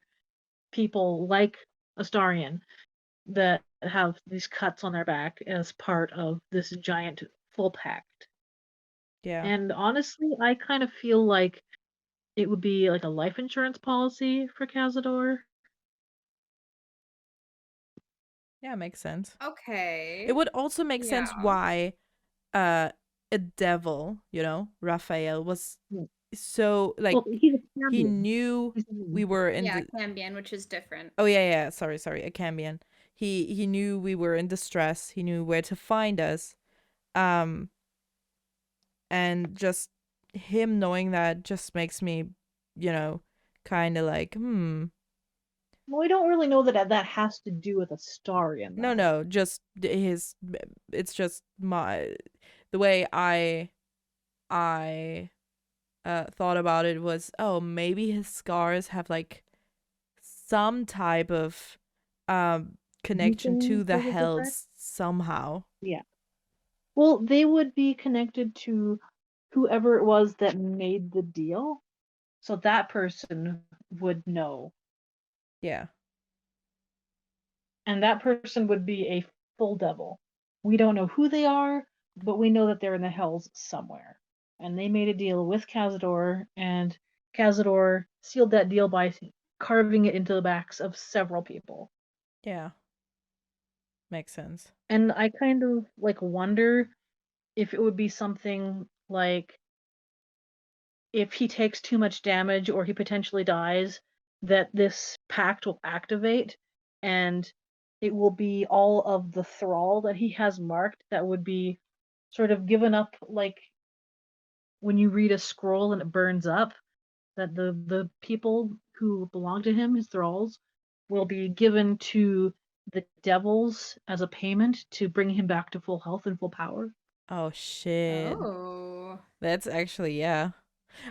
people like Astarion that have these cuts on their back as part of this giant full pact. Yeah. And honestly, I kind of feel like it would be like a life insurance policy for Cazador. Yeah, makes sense. Okay. It would also make sense Yeah. why a devil, Raphael was Yeah. so like Well, he's a he champion. knew we were in Yeah, the Cambion, which is different. Oh yeah, sorry, a Cambion. He knew we were in distress. He knew where to find us. And just him knowing that just makes me, kind of like, Well, we don't really know that that has to do with Astarion, though. No, just his. It's just the way I thought about it was, oh, maybe his scars have like some type of connection to the hells somehow. Yeah. Well, they would be connected to whoever it was that made the deal. So that person would know. Yeah. And that person would be a full devil. We don't know who they are, but we know that they're in the hells somewhere. And they made a deal with Cazador, and Cazador sealed that deal by carving it into the backs of several people. Yeah. Makes sense. And I kind of like wonder if it would be something like if he takes too much damage or he potentially dies, that this pact will activate and it will be all of the thrall that he has marked that would be sort of given up, like when you read a scroll and it burns up, that the people who belong to him, his thralls, will be given to the devils as a payment to bring him back to full health and full power. Oh shit. Oh. That's actually, yeah.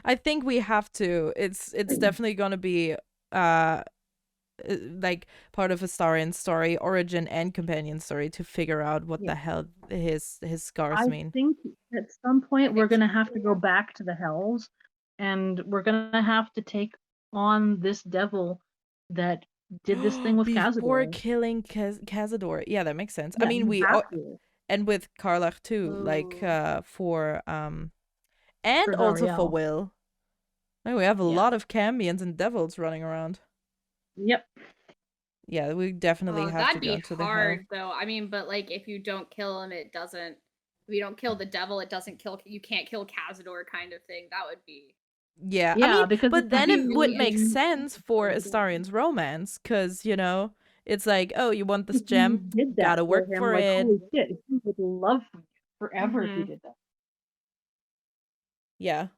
I think we have to. It's definitely gonna be like part of Astarion's story, origin and companion story, to figure out what the hell his scars mean. I think at some point we're gonna have to go back to the hells, and we're gonna have to take on this devil that did this thing with before Cazador. killing Cazador. Yeah, that makes sense. Yeah, I mean, we have to. and with Karlach too, like for and For also for Zariel. Wyll. Like, we have a lot of Cambions and devils running around. Yep. Yeah, we definitely have to go to the hell. That'd be hard, though. I mean, but like, if you don't kill him, it doesn't. If you don't kill the devil, it doesn't kill. You can't kill Cazador, kind of thing. That would be. Yeah, Yeah, I mean, because but then it would make really sense for Astarion's romance, because it's like, oh, you want this gem, did that gotta work him, for like, it. Holy shit, he would love forever if he did that. Yeah.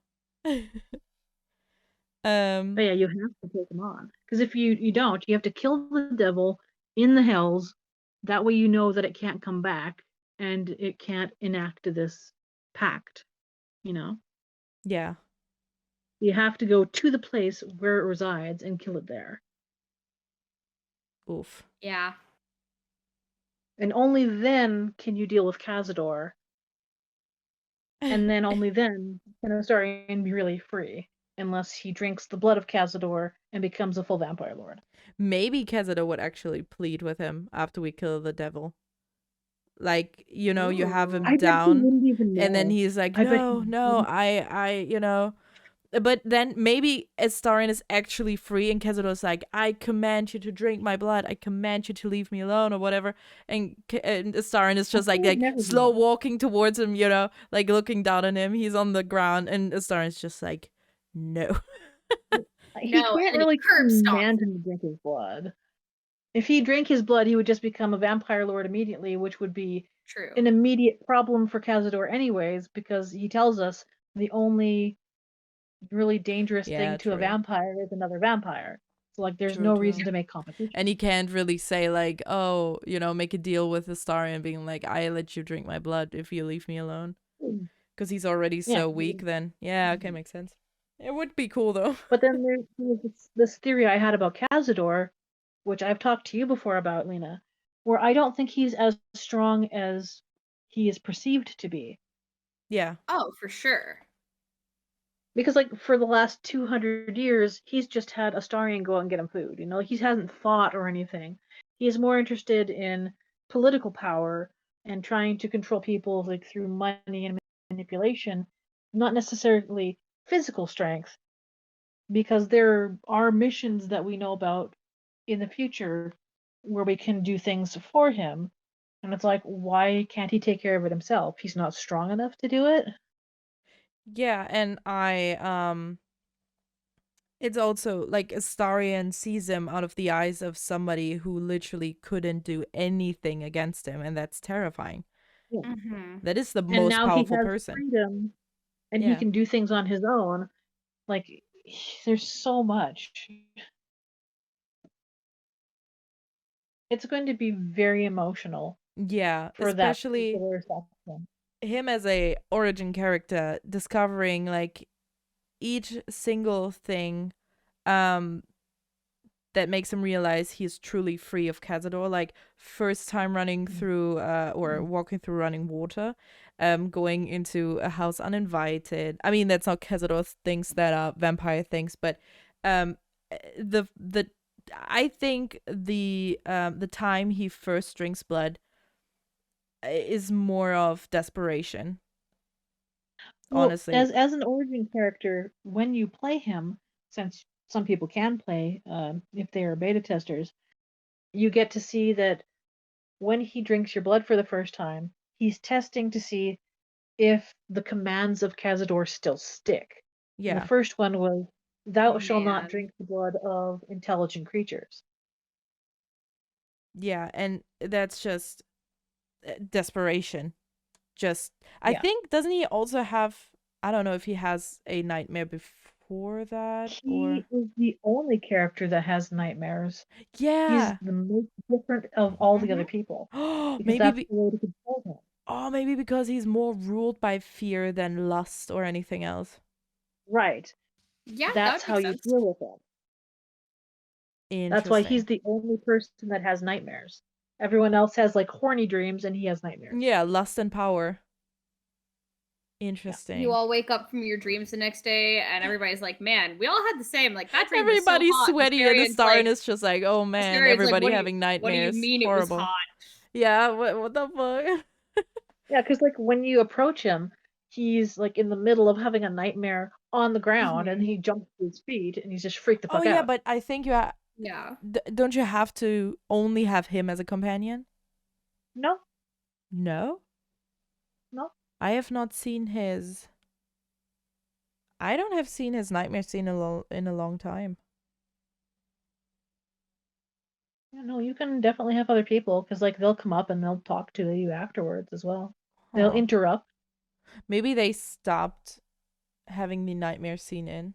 But yeah, you have to take him on, because if you don't, you have to kill the devil in the hells. That way, you know that it can't come back and it can't enact this pact. Yeah. You have to go to the place where it resides and kill it there. Oof. Yeah. And only then can you deal with Cazador. And then only then can Astarion be really free, unless he drinks the blood of Cazador and becomes a full vampire lord. Maybe Kezada would actually plead with him after we kill the devil. Like, you know, you have him I bet he down, wouldn't even and then know. he's like, I bet he no, wouldn't. you know. But then maybe Astarion is actually free, and Kezador's like, I command you to drink my blood. I command you to leave me alone, or whatever. And Astarion is just He would like never do slow that. walking towards him, you know, like looking down on him. He's on the ground, and Astarion's just like, no. He No, can't and he really curb stomps. command him to drink his blood. If he drank his blood, he would just become a vampire lord immediately, which would be True. an immediate problem for Cazador anyways, because he tells us the only really dangerous Yeah, thing to a true. vampire is another vampire. So like there's True, no true. reason to make competition. And he can't really say like, oh, you know, make a deal with Astarion being like, I let you drink my blood if you leave me alone. Because he's already Yeah. so weak then. Yeah, okay, makes sense. It would be cool though. But then there's this theory I had about Cazador, which I've talked to you before about, Lena, where I don't think he's as strong as he is perceived to be. Yeah. Oh, for sure. Because like for the last 200 years, he's just had Astarion go and get him food. You know, he hasn't fought or anything. He is more interested in political power and trying to control people like through money and manipulation, not necessarily physical strength. Because there are missions that we know about in the future where we can do things for him. And it's like, why can't he take care of it himself? He's not strong enough to do it. Yeah, and it's also like Astarion sees him out of the eyes of somebody who literally couldn't do anything against him, and that's terrifying. Yeah. Mm-hmm. That is the And most now he powerful has person. freedom and he Yeah. can do things on his own. Like, there's so much. It's going to be very emotional Yeah, for that especially particular section. him as a origin character discovering like each single thing um that makes him realize he's truly free of Cazador. Like first time running through or walking through running water, going into a house uninvited. I mean that's not Cazador things, that are vampire things, but the I think the time he first drinks blood is more of desperation. Well, Honestly. as an origin character, when you play him, since some people can play if they are beta testers, you get to see that when he drinks your blood for the first time, he's testing to see if the commands of Cazador still stick. And Yeah. the first one was, "Thou shalt not Man. drink the blood of intelligent creatures." Yeah, and that's just desperation. Just I Yeah. think, doesn't he also have, I don't know if he has a nightmare before that, or He is the only character that has nightmares. He's yeah. the most different of all the other Mhm. people Oh, because maybe that's the way to control him. maybe because he's more ruled by fear than lust or anything else. Right. Yeah, that That's would how make you sense. deal with him. That's why he's Interesting. the only person that has nightmares. Everyone else has like horny dreams and he has nightmares. Yeah, lust and power. You Interesting. all wake up from your dreams the next day, and everybody's like, "Man, we all had the same. Like that dream was so Everybody's hot." sweaty, and the Astarion's star like, is just like, oh man, Astarion's like, everybody "What do having you nightmares. mean it was Horrible. hot?" Yeah, what the fuck? Yeah, because like when you approach him, he's like in the middle of having a nightmare on the ground and Mhm. he jumps to his feet and he's just freaked the Oh fuck yeah, out. but I think Yeah. don't you have to only have him as a companion? No, No, no. I have not seen his. I don't have seen his nightmare scene in a long time. No, you can definitely have other people because like they'll come up and they'll talk to you afterwards as well. They'll Huh. interrupt. Maybe they stopped having the nightmare scene in,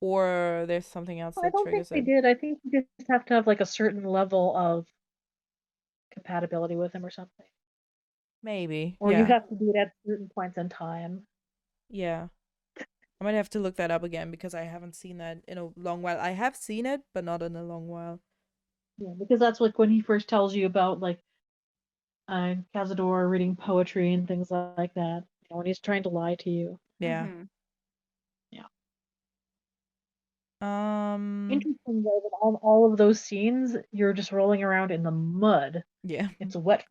or there's something else I that don't think triggers they it. did. I think you just have to have like a certain level of compatibility with him or something. Maybe. Or you Yeah. have to do it at certain points in time. Yeah. I might have to look that up again because I haven't seen that in a long while. I have seen it, but not in a long while. Yeah, because that's like when he first tells you about like Cazador reading poetry and things like that. When he's trying to lie to you. Yeah. Yeah. Um. Interesting though that all of those scenes, you're just rolling around in the mud. Yeah. It's wet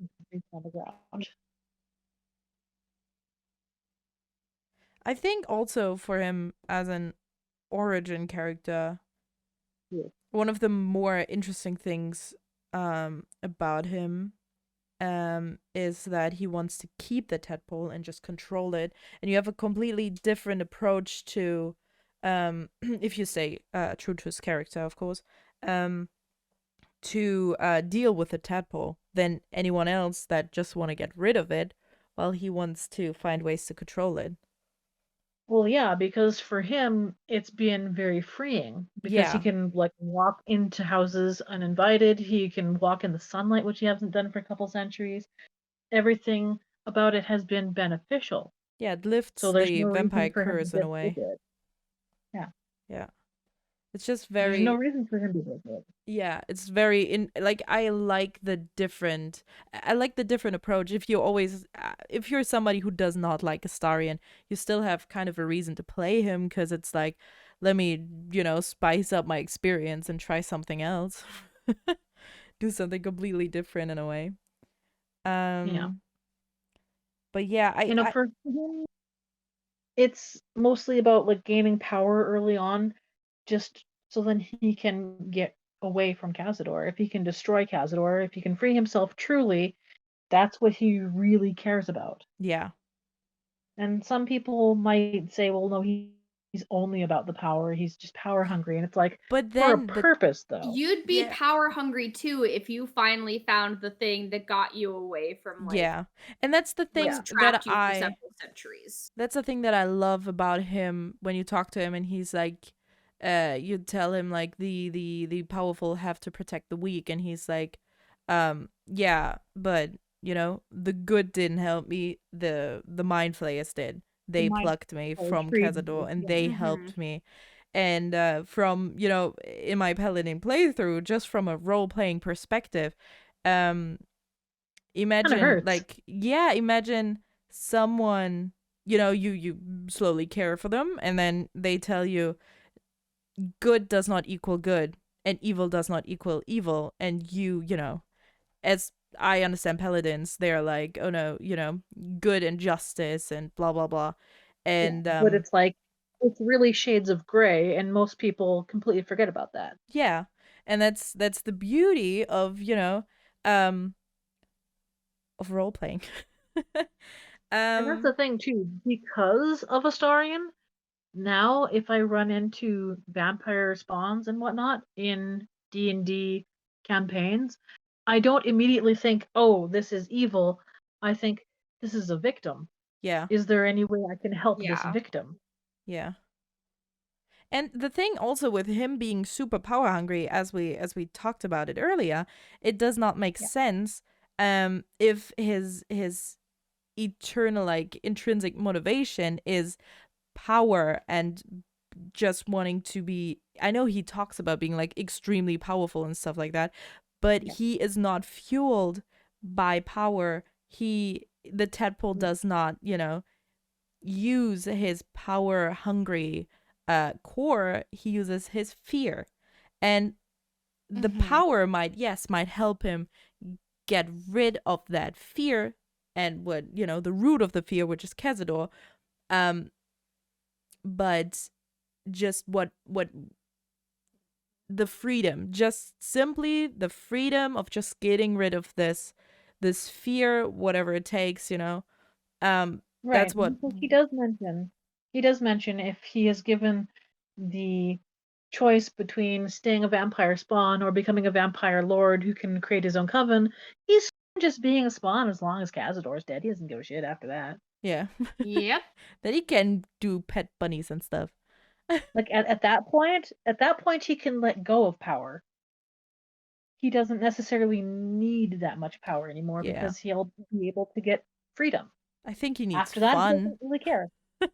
on the ground. I think also for him as an origin character, one of the more interesting things about him is that he wants to keep the tadpole and just control it. And you have a completely different approach to, if you stay true to his character, of course, to deal with the tadpole than anyone else that just want to get rid of it, while he wants to find ways to control it. Well, yeah, because for him, it's been very freeing because he Yeah. can like walk into houses uninvited. He can walk in the sunlight, which he hasn't done for a couple centuries. Everything about it has been beneficial. Yeah, it lifts So there's the no vampire reason for him to curse in a get way. it. Yeah. Yeah. It's just There's no very, reason for him to break it. yeah, it's very like I like the different approach. If you always if you're somebody who does not like Astarion, you still have kind of a reason to play him, because it's like, let me, spice up my experience and try something else. Do something completely different in a way. Yeah. But yeah, For him, it's mostly about like gaining power early on, just so then he can get away from Cazador. If he can destroy Cazador, if he can free himself truly, that's what he really cares about. yeah. And some people might say, well, no, he's only about the power. He's just power hungry. And it's like, But for a then purpose, though. You'd be Yeah. power hungry too if you finally found the thing that got you away from like Yeah. And that's the thing what's that trapped you for several centuries. that's the thing that I love about him when you talk to him and he's like, you tell him like the powerful have to protect the weak, and he's like, yeah, but the good didn't help me. The mind flayers did. They plucked me from Cazador and they helped me. And from in my paladin playthrough, just from a role-playing perspective, imagine imagine someone, you slowly care for them, and then they tell you good does not equal good and evil does not equal evil, and as I understand paladins, they're like, oh no, good and justice and blah blah blah. And but it's like, it's really shades of gray, and most people completely forget about that. Yeah, and that's the beauty of of role playing. And that's the thing too, because of Astarion, now if I run into vampire spawns and whatnot in D&D campaigns, I don't immediately think, oh, this is evil. I think, this is a victim. Yeah. Is there any way I can help this Yeah. victim? Yeah. And the thing also with him being super power hungry, as we talked about it earlier, it does not make sense if his eternal like intrinsic motivation is power and just wanting to be, I know he talks about being like extremely powerful and stuff like that, but he is not fueled by power. The tadpole does not, use his power hungry core. He uses his fear, and the power might help him get rid of that fear and what the root of the fear, which is Cazador, but just what the freedom, just simply the freedom of just getting rid of this fear, whatever it takes, Right. That's what he does mention. He does mention if he is given the choice between staying a vampire spawn or becoming a vampire lord who can create his own coven, he's just being a spawn as long as Cazador's dead. He doesn't give a shit after that. Yeah. Yep. That he can do pet bunnies and stuff. Like at that point he can let go of power. He doesn't necessarily need that much power anymore because he'll be able to get freedom. I think he needs after that, fun. He doesn't really care. He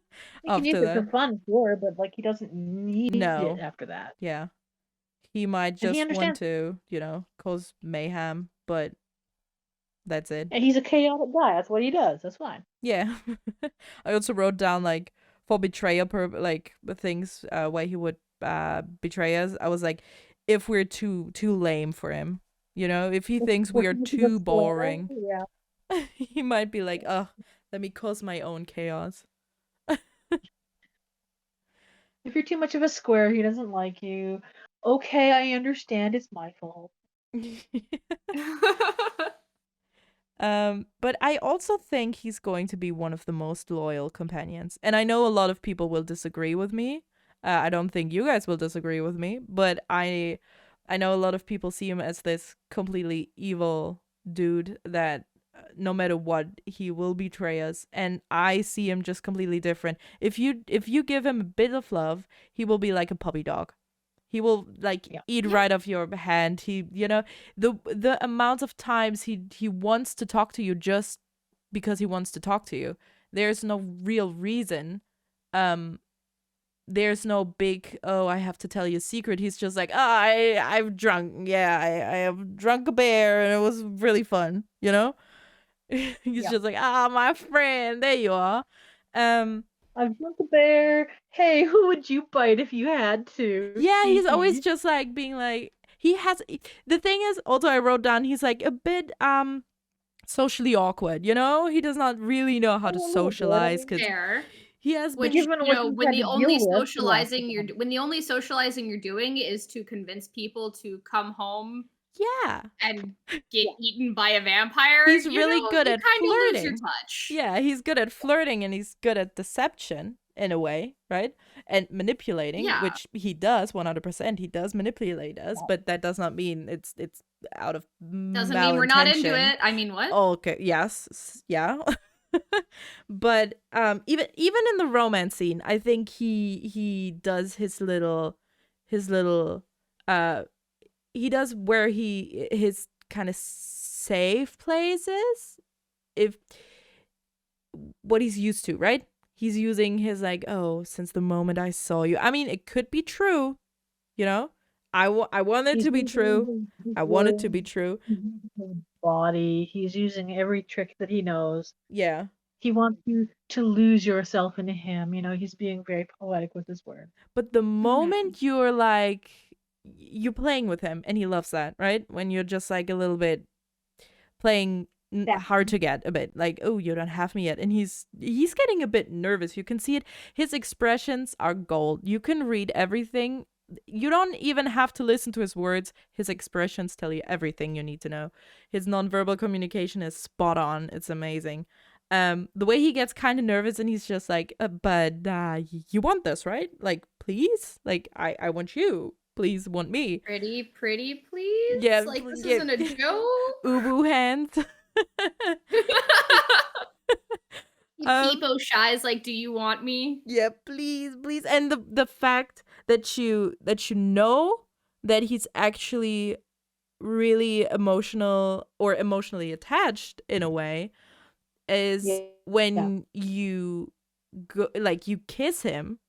can use it for fun, sure, but like he doesn't need it after that. Yeah. He might just want to, cause mayhem, but That's it. And he's a chaotic guy. That's what he does. That's fine. Yeah. I also wrote down like for betrayal like the things where he would betray us. I was like, if we're too lame for him, if he thinks we are too boring, Yeah. he might be like, oh, let me cause my own chaos. If you're too much of a square, he doesn't like you. Okay, I understand. It's my fault. But I also think he's going to be one of the most loyal companions. And I know a lot of people will disagree with me. I don't think you guys will disagree with me, but I know a lot of people see him as this completely evil dude that no matter what, he will betray us. And I see him just completely different. If you give him a bit of love, he will be like a puppy dog. He will eat right off your hand. He, the amount of times he wants to talk to you just because he wants to talk to you. There's no real reason. There's no big, oh, I have to tell you a secret. He's just like, I've drunk. Yeah, I have drunk a bear and it was really fun, He's just like, my friend, there you are. I've drunk a bear. Hey, who would you bite if you had to? Yeah, he's always just like being like, the thing is, also I wrote down, he's like a bit socially awkward, He does not really know how to socialize because he has when the only socializing you're doing is to convince people to come home. Yeah. And get eaten by a vampire. He's really good at flirting. Lose your touch. Yeah, he's good at flirting and he's good at deception in a way, right? And manipulating, which he does 100%. He does manipulate us, but that does not mean it's out of doesn't mean we're not into it. I mean, what? Oh, okay. Yes. Yeah. But even in the romance scene, I think he does his little he does where his kind of safe places, if what he's used to, right? He's using his like, oh, since the moment I saw you. I mean, it could be true, I want it to be true. I want it to be true. Body. He's using every trick that he knows. Yeah. He wants you to lose yourself into him. He's being very poetic with his words. But the moment you're like, you're playing with him and he loves that, right? When you're just like a little bit playing hard to get a bit, like, oh, you don't have me yet, and he's getting a bit nervous. You can see it. His expressions are gold. You can read everything. You don't even have to listen to his words. His expressions tell you everything you need to know. His nonverbal communication is spot on. It's amazing. The way he gets kind of nervous and he's just like, but you want this, right? Like, please, like, I want you. Please want me. Pretty, please? Yeah. Like, this isn't a joke? Ubu hands. Peepo Shy's like, do you want me? Yeah, please. And the fact that you know that he's actually really emotional or emotionally attached in a way is when you go, like, you kiss him.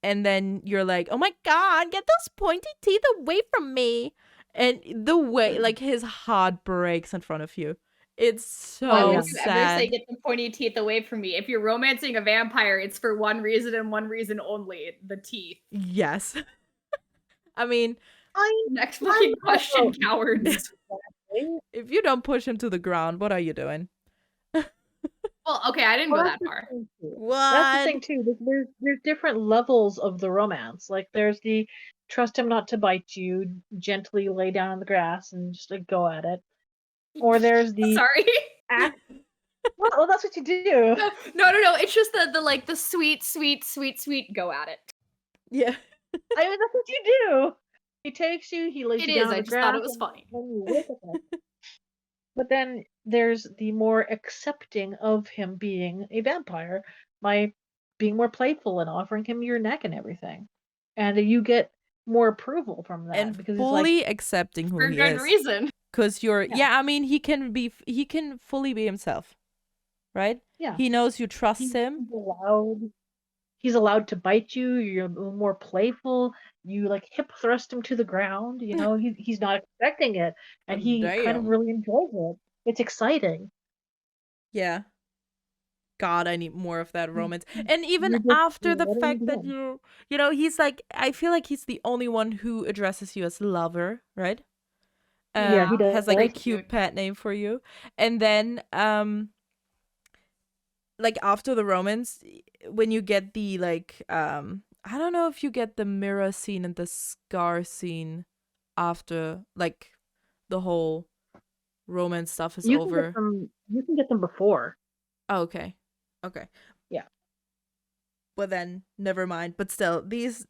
And then you're like, oh my God, get those pointy teeth away from me. And the way, like, his heart breaks in front of you. It's so sad. Why would you ever say get the pointy teeth away from me? If you're romancing a vampire, it's for one reason and one reason only, the teeth. Yes. I mean... Next fucking question, cowards. If you don't push him to the ground, what are you doing? Well, okay, I didn't go that far. What? That's the thing too. There's different levels of the romance. Like there's the trust him not to bite you, gently lay down on the grass and just like go at it. Or there's the sorry. Well, that's what you do. No. It's just the sweet go at it. Yeah. I mean, that's what you do. He takes you. He lays you down on the grass. I just thought it was funny. But then there's the more accepting of him being a vampire by being more playful and offering him your neck and everything. And you get more approval from that. And because fully it's like, accepting who he is. For good reason. Because I mean, he can fully be himself. Right? Yeah. He knows you trust him. He's allowed to bite you. You're more playful. You like hip thrust him to the ground. He's not expecting it, and he kind of really enjoys it. It's exciting. Yeah. God, I need more of that Mm, romance. And even You're just after the letting fact it that in. you know, he's like, I feel like he's the only one who addresses you as lover, right? Yeah, he Yeah. Has like a does. cute Cute. pet name for you. And then like after the romance, when you get the like I don't know if you get the mirror scene and the scar scene after like the whole romance stuff is You can get over. them. You can get them before. Oh, okay. Okay. Yeah. But then never mind. But still, these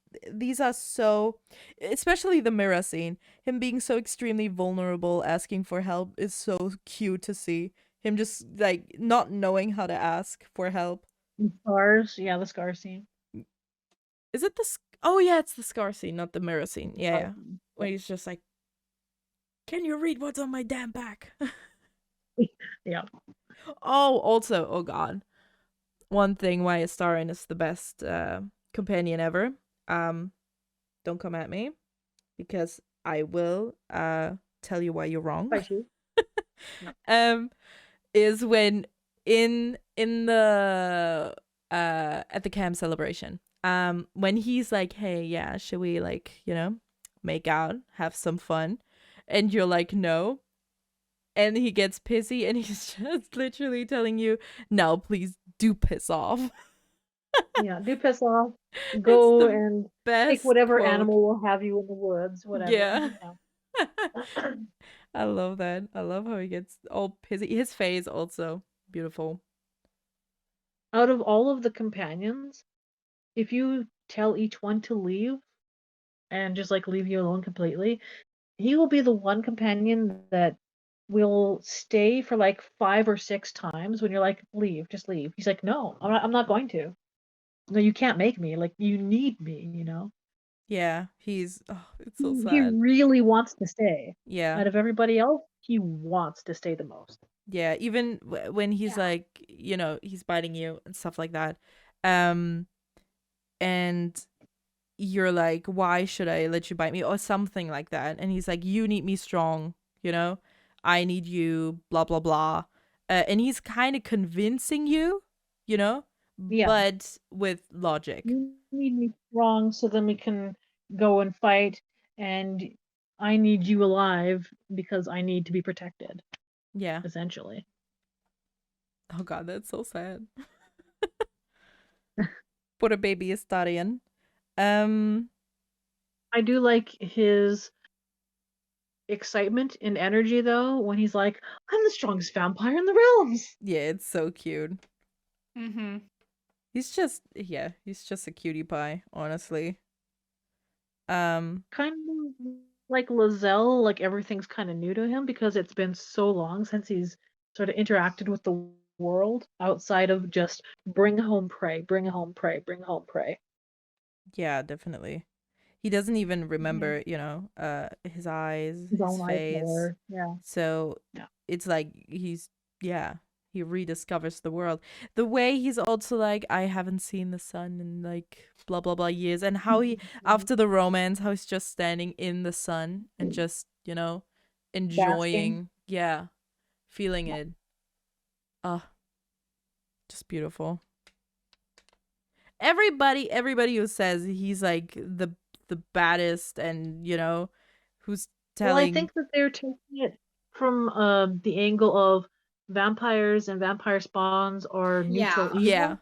are so, especially the mirror scene. Him being so extremely vulnerable, asking for help is so cute to see. Him just like not knowing how to ask for help. And scars. Yeah, the scar scene. Is it the? Oh yeah, it's the scar scene, not the mirror scene. Yeah, Scar yeah. scene. When he's just like, "Can you read what's on my damn back?" Yeah. Oh, also, oh god, one thing why Astarion is the best companion ever. Um, don't come at me because I will tell you why you're wrong. Fight you. Is when in the at the camp celebration, when he's like, hey, yeah, should we like, you know, make out, have some fun, and you're like, no, and he gets pissy and he's just literally telling you, no, please do piss off. Yeah. Do piss off. It's Go the and take best whatever quote. animal will have you in the woods. Whatever. Yeah. Yeah. I love that. I love how he gets all pissy. His face also beautiful. Out of all of the companions, if you tell each one to leave and just like leave you alone completely, he will be the one companion that will stay for like 5 or 6 times when you're like, leave, just leave. He's like, no, I'm not going to. No, you can't make me. Like, you need me. Yeah, it's so He sad. really wants to stay. Yeah. Out of everybody else, he wants to stay the most. Yeah, even when he's Yeah. like, you know, he's biting you and stuff like that. Um and you're like, why should I let you bite me or something like that? And he's like, you need me strong, you know? I need you, blah blah blah. And he's kind of convincing you, you know, Yeah. but with logic. You need me strong so then we can go and fight, and I need you alive because I need to be protected, Yeah. essentially. Oh god, that's so sad. Poor baby Astarion. I do like his excitement and energy though when he's like, I'm the strongest vampire in the realms. Yeah, it's so cute. Mm-hmm. He's just a cutie pie, honestly. Kind of like Lae'zel, like everything's kind of new to him because it's been so long since he's sort of interacted with the world outside of just bring home prey, bring home prey, bring home prey. Yeah, definitely. He doesn't even Mm-hmm. remember, you know, his eyes, His his own eye face. color. Yeah. So Yeah. it's like he rediscovers the world. The way he's also like, I haven't seen the sun in like blah blah blah years, and how he after the romance, how he's just standing in the sun and just, you know, enjoying, Basking. feeling it. Just beautiful. Everybody who says he's like the baddest and, you know, who's Well, I telling think that they're taking it from the angle of vampires and vampire spawns or neutral Yeah. yeah, evil.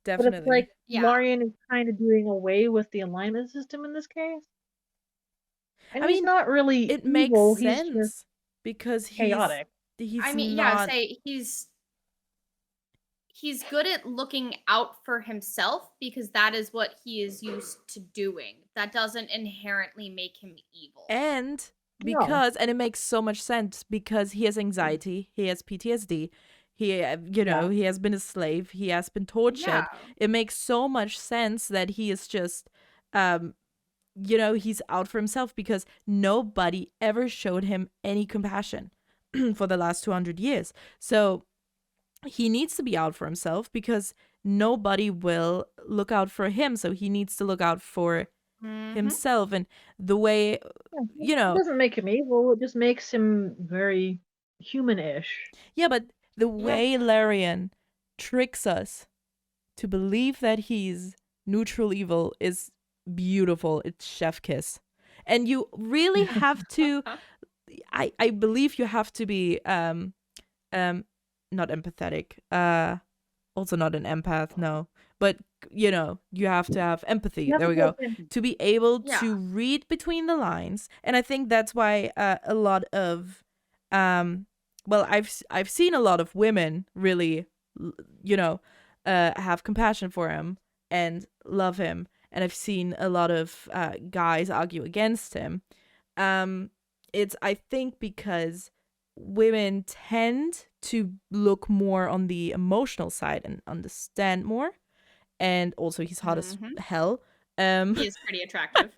But it's definitely. like Yeah. Larian is kind of doing away with the alignment system in this case. And I he's mean, not really it makes evil, he's just sense because chaotic. he's I mean, yeah, not say he's good at looking out for himself because that is what he is used to doing. That doesn't inherently make him evil. and No. because and it makes so much sense because he has anxiety, he has PTSD, he you know, he has been a slave, he has been tortured. Yeah. It makes so much sense that he is just you know, he's out for himself because nobody ever showed him any compassion for the last 200 years. So he needs to be out for himself because nobody will look out for him. So he needs to look out for himself. And the way, Yeah, you it know, doesn't make him evil, it just makes him very human-ish. Yeah, but the Yeah. way Larian tricks us to believe that he's neutral evil is beautiful. It's chef kiss. And you really have to I believe you have to be not empathetic. Also not an empath, no. But you know, you have to have empathy. You have There to we feel go. empathy. To be able Yeah. to read between the lines. And I think that's why a lot of well, I've seen a lot of women really you know, have compassion for him and love him. And I've seen a lot of guys argue against him. It's, I think, because women tend to look more on the emotional side and understand more. And also, he's hot as Mhm. hell. He is pretty attractive.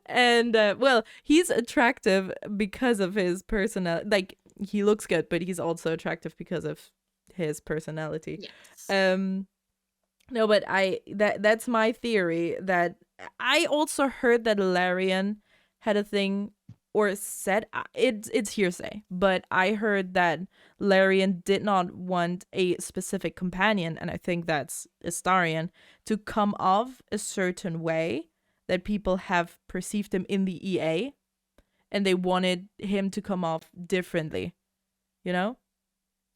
And well, he's attractive because of his personality. Like, he looks good, but he's also attractive because of his personality. Yes. No, but that's my theory. That I also heard that Larian had a thing, or said, it's hearsay, but I heard that Larian did not want a specific companion, and I think that's Astarion, to come off a certain way that people have perceived him in the EA, and they wanted him to come off differently, you know?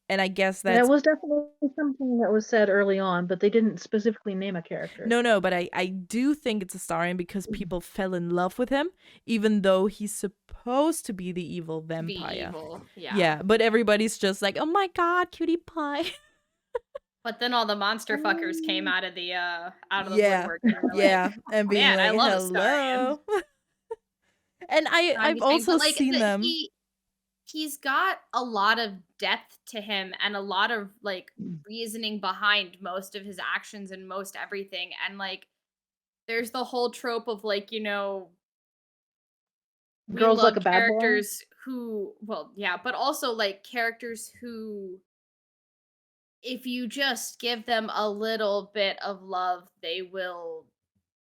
And I guess That that's was definitely something that was said early on, but they didn't specifically name a character. no, but I do think it's Astarion because people fell in love with him, even though he's supposed to be the evil To be vampire. evil. Yeah. Yeah, but everybody's just like, oh my god, cutie pie. But then all the monster fuckers came out of the Yeah, woodwork and were yeah, like, and being man, I like, love Astarion. hello. And And I'm I've just saying, also but like seen them. he's got a lot of depth to him and a lot of like reasoning behind most of his actions and most everything. And like there's the whole trope of like, we Girls like love a bad boy. characters who, well, yeah, but also like characters who, if you just give them a little bit of love, they will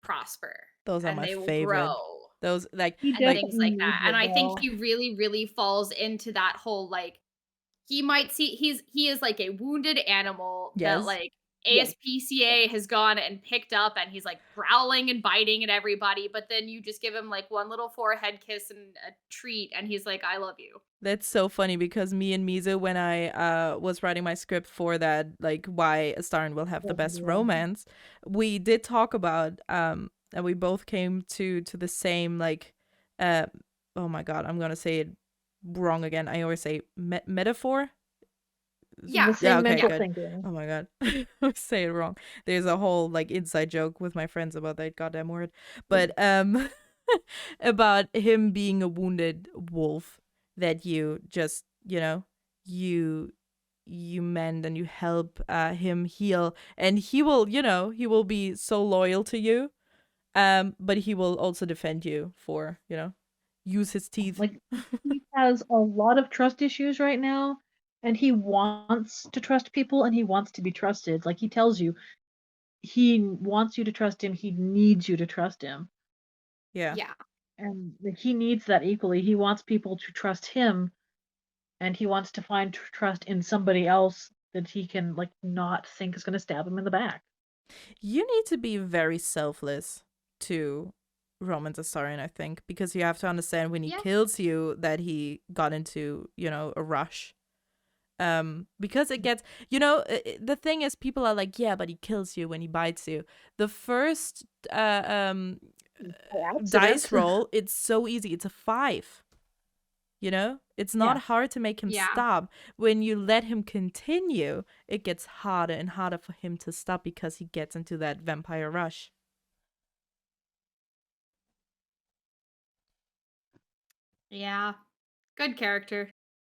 prosper Those are and my they will favorite. grow Those He and like things definitely like needs that. And it I think though. he really, really falls into that whole like he might see he is like a wounded animal that yes. like Yes. ASPCA has gone and picked up and he's like growling and biting at everybody, but then you just give him like one little forehead kiss and a treat and he's like, I love you. That's so funny because me and Mizu, when I was writing my script for that, like why Astarion will have the best romance, we did talk about and we both came to the same like oh my god, I'm gonna say it wrong again. I always say metaphor. Yeah. The same okay, mental good. thinking. Oh my god, I always say it wrong. There's a whole like inside joke with my friends about that goddamn word, but about him being a wounded wolf that you just you mend and you help him heal, and he will he will be so loyal to you, but he will also defend you for use his teeth. Like he has a lot of trust issues right now, and he wants to trust people and he wants to be trusted. Like he tells you, he wants you to trust him, he needs you to trust him. Yeah. Yeah. And he needs that equally. He wants people to trust him, and he wants to find trust in somebody else that he can like not think is going to stab him in the back. You need to be very selfless to romance Astarion, I think, because you have to understand when he Yeah. kills you that he got into, a rush. Because it gets, the thing is, people are like, yeah, but he kills you when he bites you. The first dice roll, it's so easy. It's a 5. It's not hard to make him Yeah. stop. When you let him continue, it gets harder and harder for him to stop because he gets into that vampire rush. Yeah. Good character.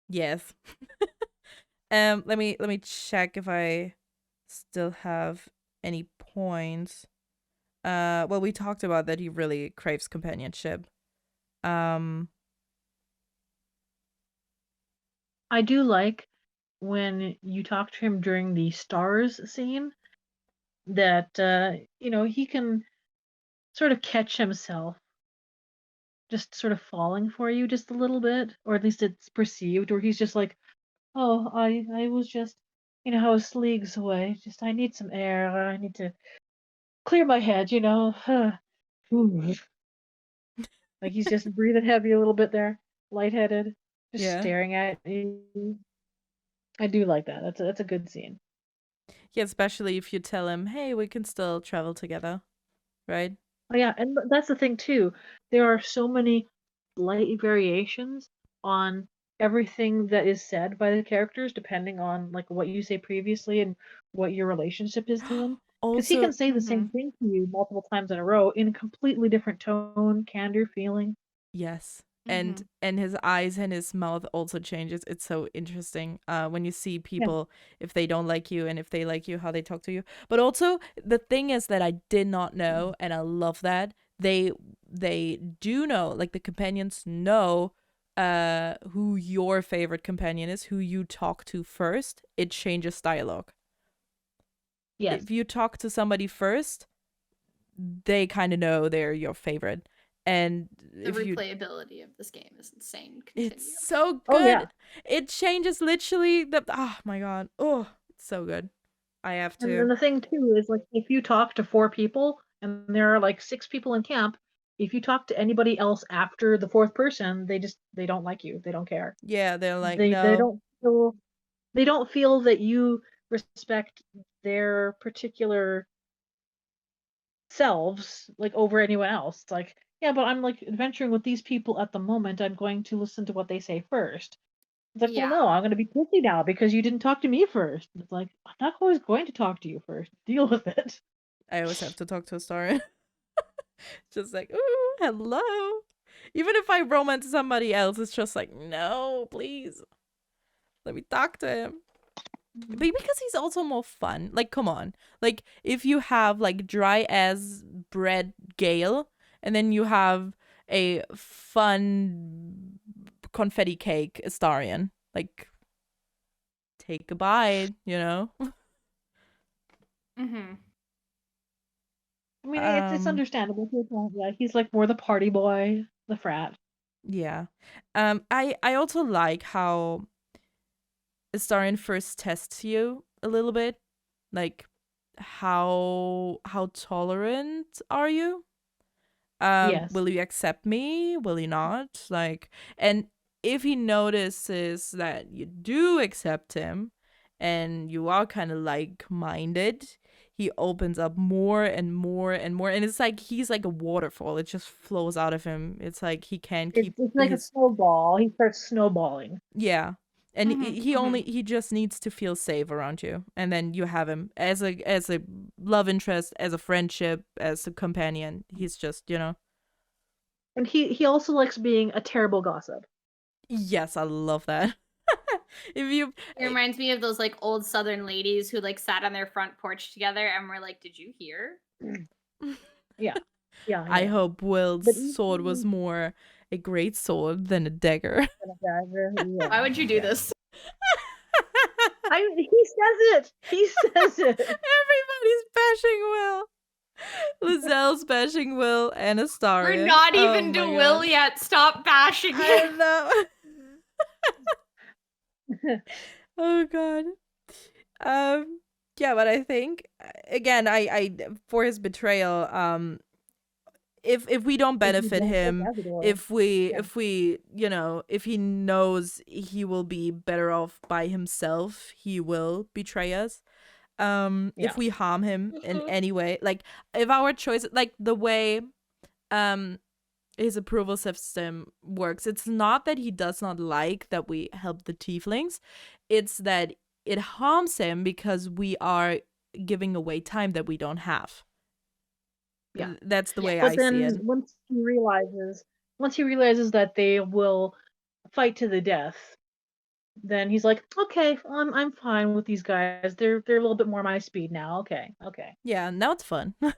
Yes. Let me check if I still have any points. Well, we talked about that he really craves companionship. I do like when you talk to him during the stars scene that he can sort of catch himself just sort of falling for you just a little bit, or at least it's perceived, or he's just like, oh, I was just, I was leagues away. Just I need some air. I need to clear my head. Like he's just breathing heavy a little bit there, lightheaded, just Yeah. staring at you. I do like that. That's a good scene. Yeah, especially if you tell him, hey, we can still travel together, right? Oh yeah, and that's the thing too. There are so many slight variations on everything that is said by the characters, depending on like what you say previously and what your relationship is to them. Because he Also, can say the same thing to you multiple times in a row in a completely different tone, candor, feeling. yes. Mhm. And his eyes and his mouth also changes. It's so interesting when you see people, if they don't like you and if they like you, how they talk to you. But also the thing is that I did not know, and I love that they do know, like the companions know who your favorite companion is, who you talk to first. It changes dialogue. Yes. If you talk to somebody first, they kind of know they're your favorite. And The if you, replayability of this game is insane. Continue. it's so good. Oh yeah. It changes literally the, oh my god. Oh, it's so good. I have And then to. the thing too is like if you talk to 4 people and there are like 6 people in camp, if you talk to anybody else after the fourth person, they don't like you. They don't care. Yeah, they're like, They no. don't feel that you respect their particular selves like over anyone else. It's like, yeah, but I'm like adventuring with these people at the moment. I'm going to listen to what they say first. It's like, well, Yeah. no, I'm going to be pissy now because you didn't talk to me first. It's like, I'm not always going to talk to you first. Deal with it. I always have to talk to a star. Just like, ooh, hello. Even if I romance somebody else, it's just like, no, please. Let me talk to him. But because he's also more fun. Like, come on. Like, if you have like dry as bread Gale, and then you have a fun confetti cake Astarion, like, take a bite, you know? Mm-hmm. I mean, it's understandable. Yeah, he's like more the party boy, the frat. Yeah. I also like how Astarion first tests you a little bit. Like, how tolerant are you? Yes. Will you accept me? Will you not? Like, and if he notices that you do accept him and you are kind of like-minded, he opens up more and more and more, and it's like he's like a waterfall. It just flows out of him. It's like he can't keep It's like a his, snowball. He starts snowballing. yeah. And he Mm-hmm. only, he just needs to feel safe around you, and then you have him as a love interest, as a friendship, as a companion. He's just, you know. And he also likes being a terrible gossip. Yes, I love that. If you, It reminds me of those like old Southern ladies who like sat on their front porch together and were like, "Did you hear?" Yeah. Yeah. I Yeah. hope Wyll's But sword was more a great sword than a dagger. Why would you do this? He says it. He says it. Everybody's bashing Wyll. Lae'zel's bashing Wyll and Astarion. We're not Oh even to my Wyll God. yet. Stop bashing I him. know. Oh God. Yeah, but I think again, I for his betrayal, if we don't benefit him, if we you know, if he knows he will be better off by himself, he will betray us. If we harm him in any way, like if our choice, like the way his approval system works, it's not that he does not like that we help the tieflings, it's that it harms him because we are giving away time that we don't have. Yeah. That's the way But I then see it. once he realizes that they will fight to the death, then he's like, okay, I'm fine with these guys. They're a little bit more my speed now. Okay. Yeah, now it's fun. Now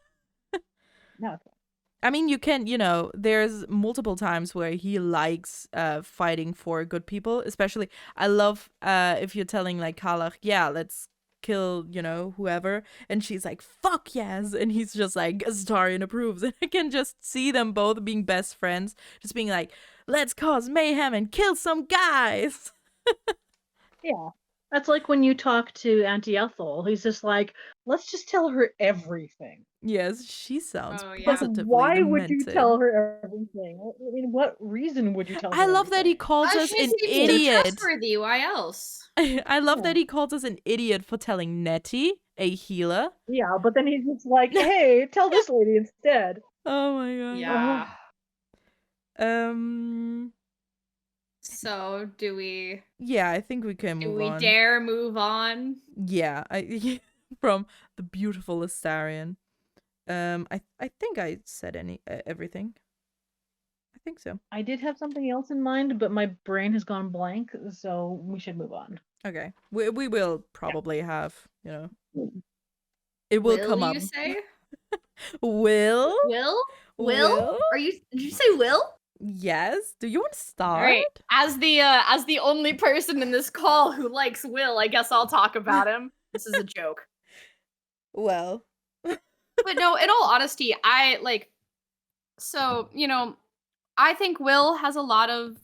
it's fine. I mean, you can, you know, there's multiple times where he likes fighting for good people. Especially, I love if you're telling like Karlach, yeah, let's kill, whoever. And she's like, fuck yes. And he's just like, Astarion approves. And I can just see them both being best friends, just being like, let's cause mayhem and kill some guys. Yeah. That's like when you talk to Auntie Ethel. He's just like, let's just tell her everything. Yes, she sounds Oh, yeah. positively Why would you demented. tell her everything? I mean, what reason would you tell her I love that he everything? calls us She an seems so idiot. trustworthy. Why else? I love Yeah. that he calls us an idiot for telling Nettie, a healer. Yeah, but then he's just like, hey, tell this lady instead. Oh my god. Yeah. So, do we Yeah, I think we can move on. dare move on? Yeah, from the beautiful Astarion. I think I said everything. I think so. I did have something else in mind, but my brain has gone blank, so we should move on. Okay, we will probably have, it will come up. You say? Will? Will? Did you say Will? Yes. Do you want to start? All right. As the only person in this call who likes Will, I guess I'll talk about him. This is a joke. Well. But no, in all honesty, I think Will has a lot of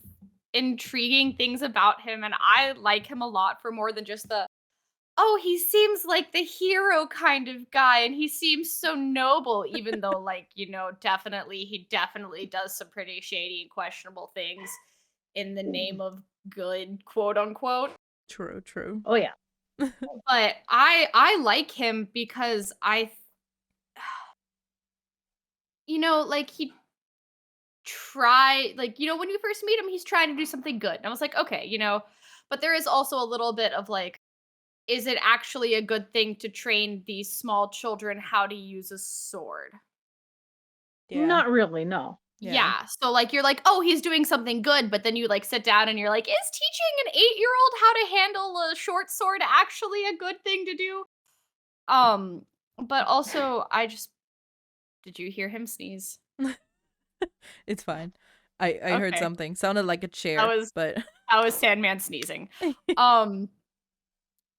intriguing things about him, and I like him a lot for more than just he seems like the hero kind of guy, and he seems so noble, even though, he definitely does some pretty shady and questionable things in the name of good, quote unquote. True. Oh, yeah. But I like him because he when you first meet him, he's trying to do something good. And I was like, okay, but there is also a little bit of is it actually a good thing to train these small children how to use a sword? Yeah. Not really, no. Yeah. So you're like, oh, he's doing something good, but then you sit down and you're like, is teaching an 8-year-old how to handle a short sword actually a good thing to do? But also did you hear him sneeze? It's fine. I heard Okay. something. Sounded like a chair. That was Sandman sneezing.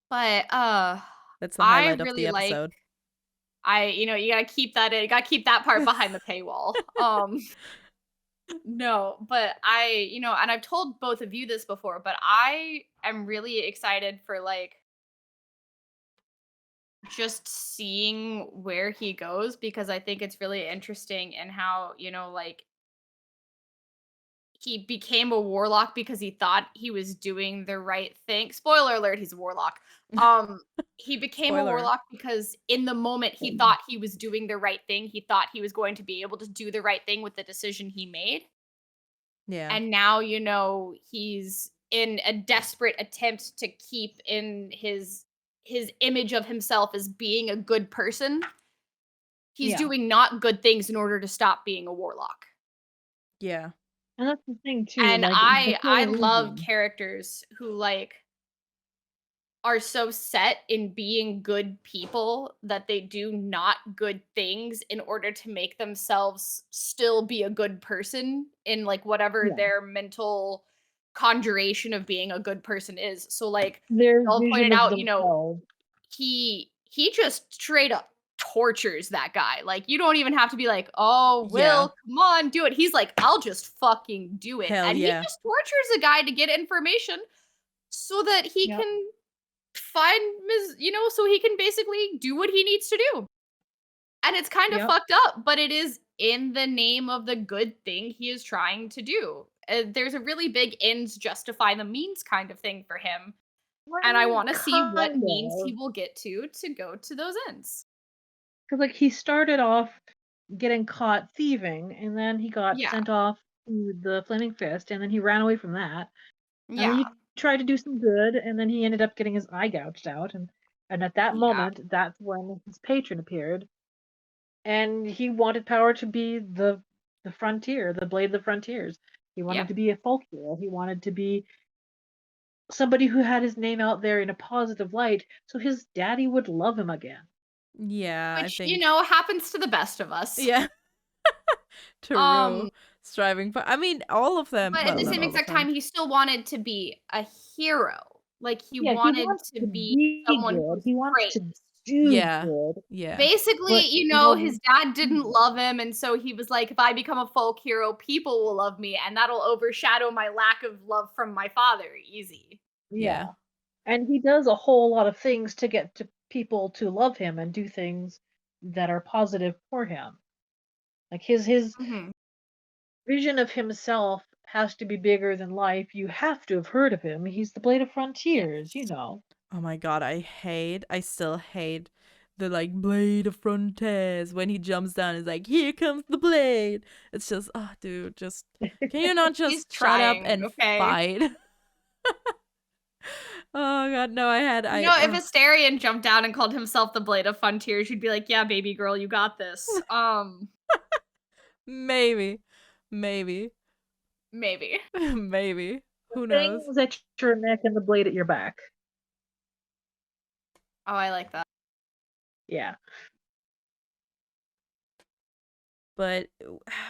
But that's the highlight I of the really episode. you gotta keep that in. You gotta keep that part behind the paywall. No, but and I've told both of you this before, but I am really excited for just seeing where he goes, because I think it's really interesting in how, he became a warlock because he thought he was doing the right thing. Spoiler alert, he's a warlock. He became a warlock because in the moment he thought he was doing the right thing. He thought he was going to be able to do the right thing with the decision he made. Yeah. And now, he's in a desperate attempt to keep in his image of himself as being a good person. He's doing not good things in order to stop being a warlock. Yeah. And that's the thing too. And the I whole love reason- characters who are so set in being good people that they do not good things in order to make themselves still be a good person in whatever their mental conjuration of being a good person is. So Their I'll point vision it of out, themselves. he just straight up tortures that guy. You don't even have to be like, oh, Will, come on, do it. He's like, I'll just fucking do it. Hell and yeah. he just tortures a guy to get information so that he can find so he can basically do what he needs to do. And it's kind of fucked up, but it is in the name of the good thing he is trying to do. There's a really big ends justify the means kind of thing for him. And I want to see what means he will get to go to those ends. Because he started off getting caught thieving, and then he got sent off to the Flaming Fist, and then he ran away from that. And then he tried to do some good, and then he ended up getting his eye gouged out. And at that moment, that's when his patron appeared. And he wanted power to be the frontier, the blade of the frontiers. He wanted to be a folk hero. He wanted to be somebody who had his name out there in a positive light, so his daddy would love him again. Yeah, which I think happens to the best of us. Yeah. True. Striving for all of them. But at the same exact time, he still wanted to be a hero. Like, he Yeah, he wanted wants to to be be someone good. who's He wants to praised. do Yeah. good. Yeah. Basically, But you know, his dad didn't love him, and so he was like, if I become a folk hero, people will love me, and that'll overshadow my lack of love from my father. Easy. Yeah. Yeah. And he does a whole lot of things to get to people to love him and do things that are positive for him. Like his Mhm. vision of himself has to be bigger than life. You have to have heard of him. He's the Blade of Frontiers, you Yes. know. Oh my god, I still hate the like blade of frontiers when he jumps down. It's like, here comes the blade. It's just, oh, dude, just can you not He's just shut up trying, and okay? fight? Oh god, no, You know, if Astarion jumped down and called himself the Blade of Frontiers, you'd be like, yeah, baby girl, you got this. maybe, maybe, Maybe. maybe. The Who knows? things at your neck and the blade at your back. Oh, I like that. Yeah. But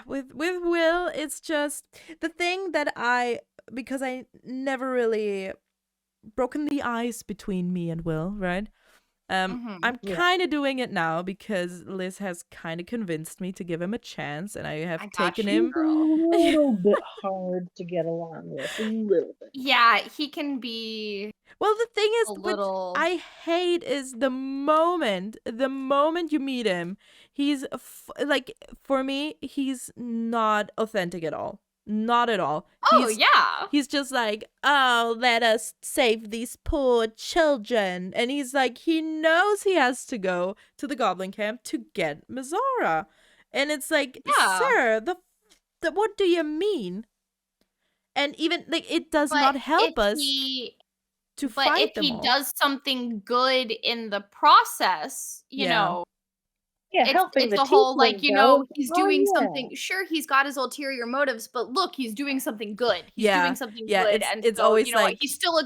with Wyll, it's just the thing that because I never really broken the ice between me and Wyll, right? Mhm. I'm Yeah. kind of doing it now because Liz has kind of convinced me to give him a chance, and I have I got taken you, him. He's a girl. little bit hard to get along with. A little bit. Yeah, he can be Well, the thing a is, what little. I hate is the moment you meet him, he's like, for me, he's not authentic at all. Not at all. Oh, yeah. He's just like, oh, let us save these poor children. And he's like, he knows he has to go to the goblin camp to get Mizora. And it's like, Yeah. sir, what do you mean? And even, like, it does But not help us to But fight if them he all. does something good in the process, you Yeah. know, Yeah, helping it's the the whole, like, tieflings you know, out. he's Oh, doing yeah. something. Sure, he's got his ulterior motives, but look, he's doing something good. He's Yeah, doing something yeah, good, it's- and it's so, always you know, like- he's still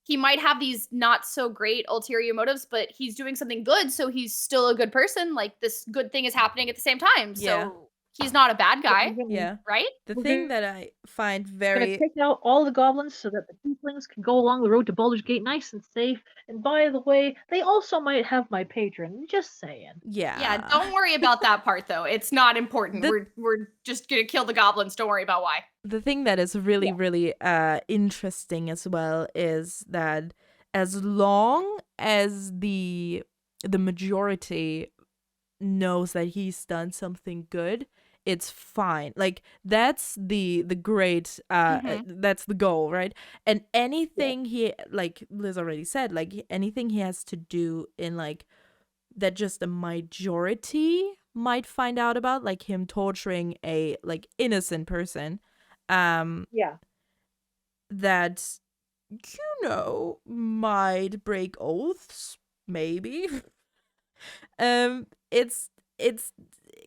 he might have these not so great ulterior motives, but he's doing something good, so he's still a good person. Like, this good thing is happening at the same time, Yeah. so he's not a bad But guy, we're gonna- Yeah. right? The We're thing gonna- that I find gonna very take out all the goblins so that the tieflings can go along the road to Baldur's Gate nice and safe. And by the way, they also might have my patron. Just saying. Yeah, don't worry about that part though. It's not important. The- We're just gonna kill the goblins. Don't worry about why. The thing that is really, Yeah. really interesting as well is that as long as the majority knows that he's done something good, it's fine. Like, that's the great that's the goal, right? And anything he, like Liz already said, like anything he has to do in like that just a majority might find out about, like him torturing a like innocent person, Yeah. that, you know, might break oaths, maybe. It's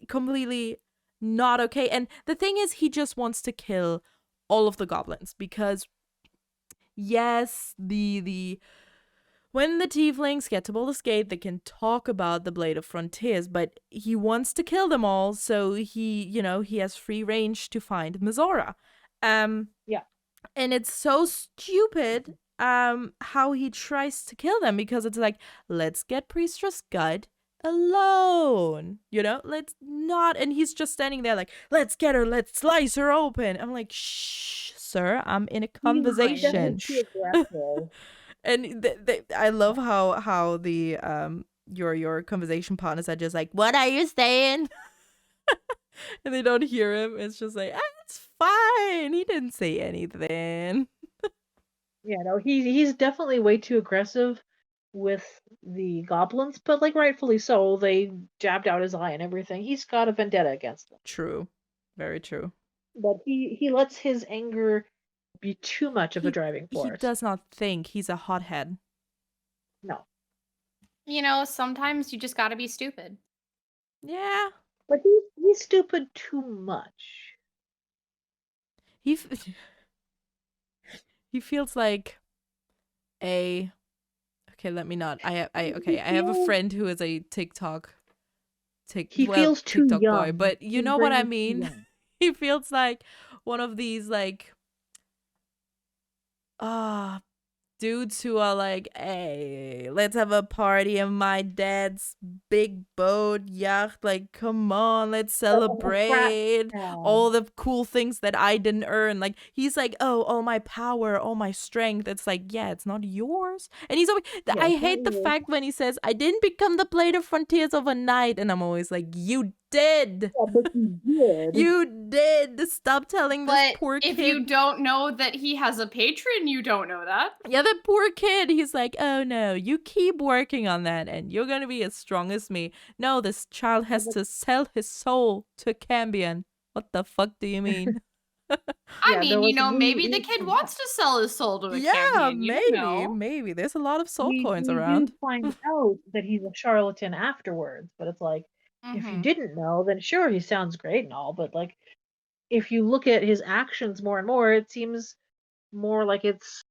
completely not okay. And the thing is, he just wants to kill all of the goblins because, yes, the when the tieflings get to Baldur's Gate, they can talk about the Blade of Frontiers, but he wants to kill them all, so he, you know, he has free range to find Mizora. Yeah. And it's so stupid how he tries to kill them, because it's like, let's get Priestess Gut alone, you know, let's not. And he's just standing there like, let's get her, let's slice her open. I'm like, shh, sir, I'm in a conversation. He's aggressive. And I love how the your conversation partners are just like, what are you saying? And they don't hear him. It's just like, it's fine, he didn't say anything. Yeah, no, he's definitely way too aggressive with the goblins, but like rightfully so. They jabbed out his eye and everything. He's got a vendetta against them. True, very true. But he lets his anger be too much of a driving He force. does not think. He's a hothead. No. You know, sometimes you just gotta be stupid. Yeah. But he's stupid too much. He feels like a, okay, let me not. I have a friend who is a TikTok Feels too TikTok young. boy, but you His know what brain I is too mean? young. He feels like one of these like dudes who are like, hey, let's have a party in my dad's big boat yacht. Like, come on, let's celebrate all the cool things that I didn't earn. Like, he's like, oh, all my power, all my strength. It's like, yeah, it's not yours. And he's always, I hate the fact when he says, I didn't become the Blade of Frontiers overnight. And I'm always like, you did. Yeah, but you did. You did. Stop telling this poor kid. If you don't know that he has a patron, you don't know that. Yeah, that poor kid. He's like, oh no, you keep working on that and you're gonna be as strong as me. No, this child has to sell his soul to Cambion. What the fuck do you mean? I mean, maybe the kid wants to sell his soul to a Cambion. Maybe. There's a lot of soul coins we around. do find out that he's a charlatan afterwards, but it's like, if you didn't know, then sure, he sounds great and all, but like, if you look at his actions more and more, it seems more like it's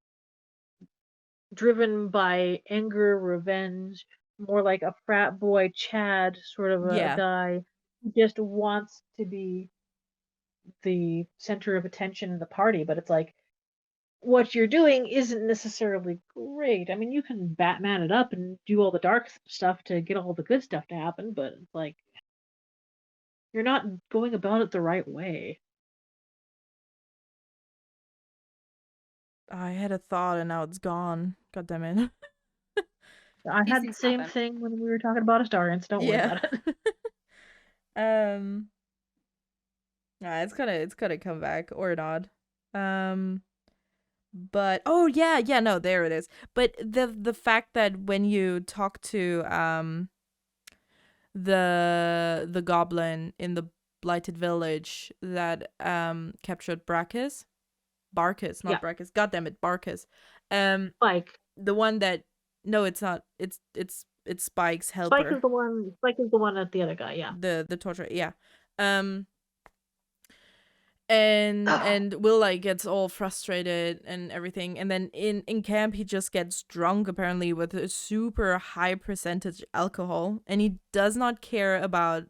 driven by anger, revenge, more like a frat boy Chad sort of a guy who just wants to be the center of attention in the party, but it's like, what you're doing isn't necessarily great. I mean, you can Batman it up and do all the dark stuff to get all the good stuff to happen, but it's like, you're not going about it the right way. I had a thought and now it's gone. God damn it. I had the same thing when we were talking about Astarion, so don't worry about it. It's gonna come back or not. But no, there it is. But the fact that when you talk to the goblin in the blighted village that captured Barkus, not Brachus. God damn it, Barkus. Spike. The one that it's not. It's Spike's helper. Spike is the one at the other guy, yeah. The torturer, yeah. And Wyll like gets all frustrated and everything, and then in camp he just gets drunk apparently with a super high percentage alcohol, and he does not care about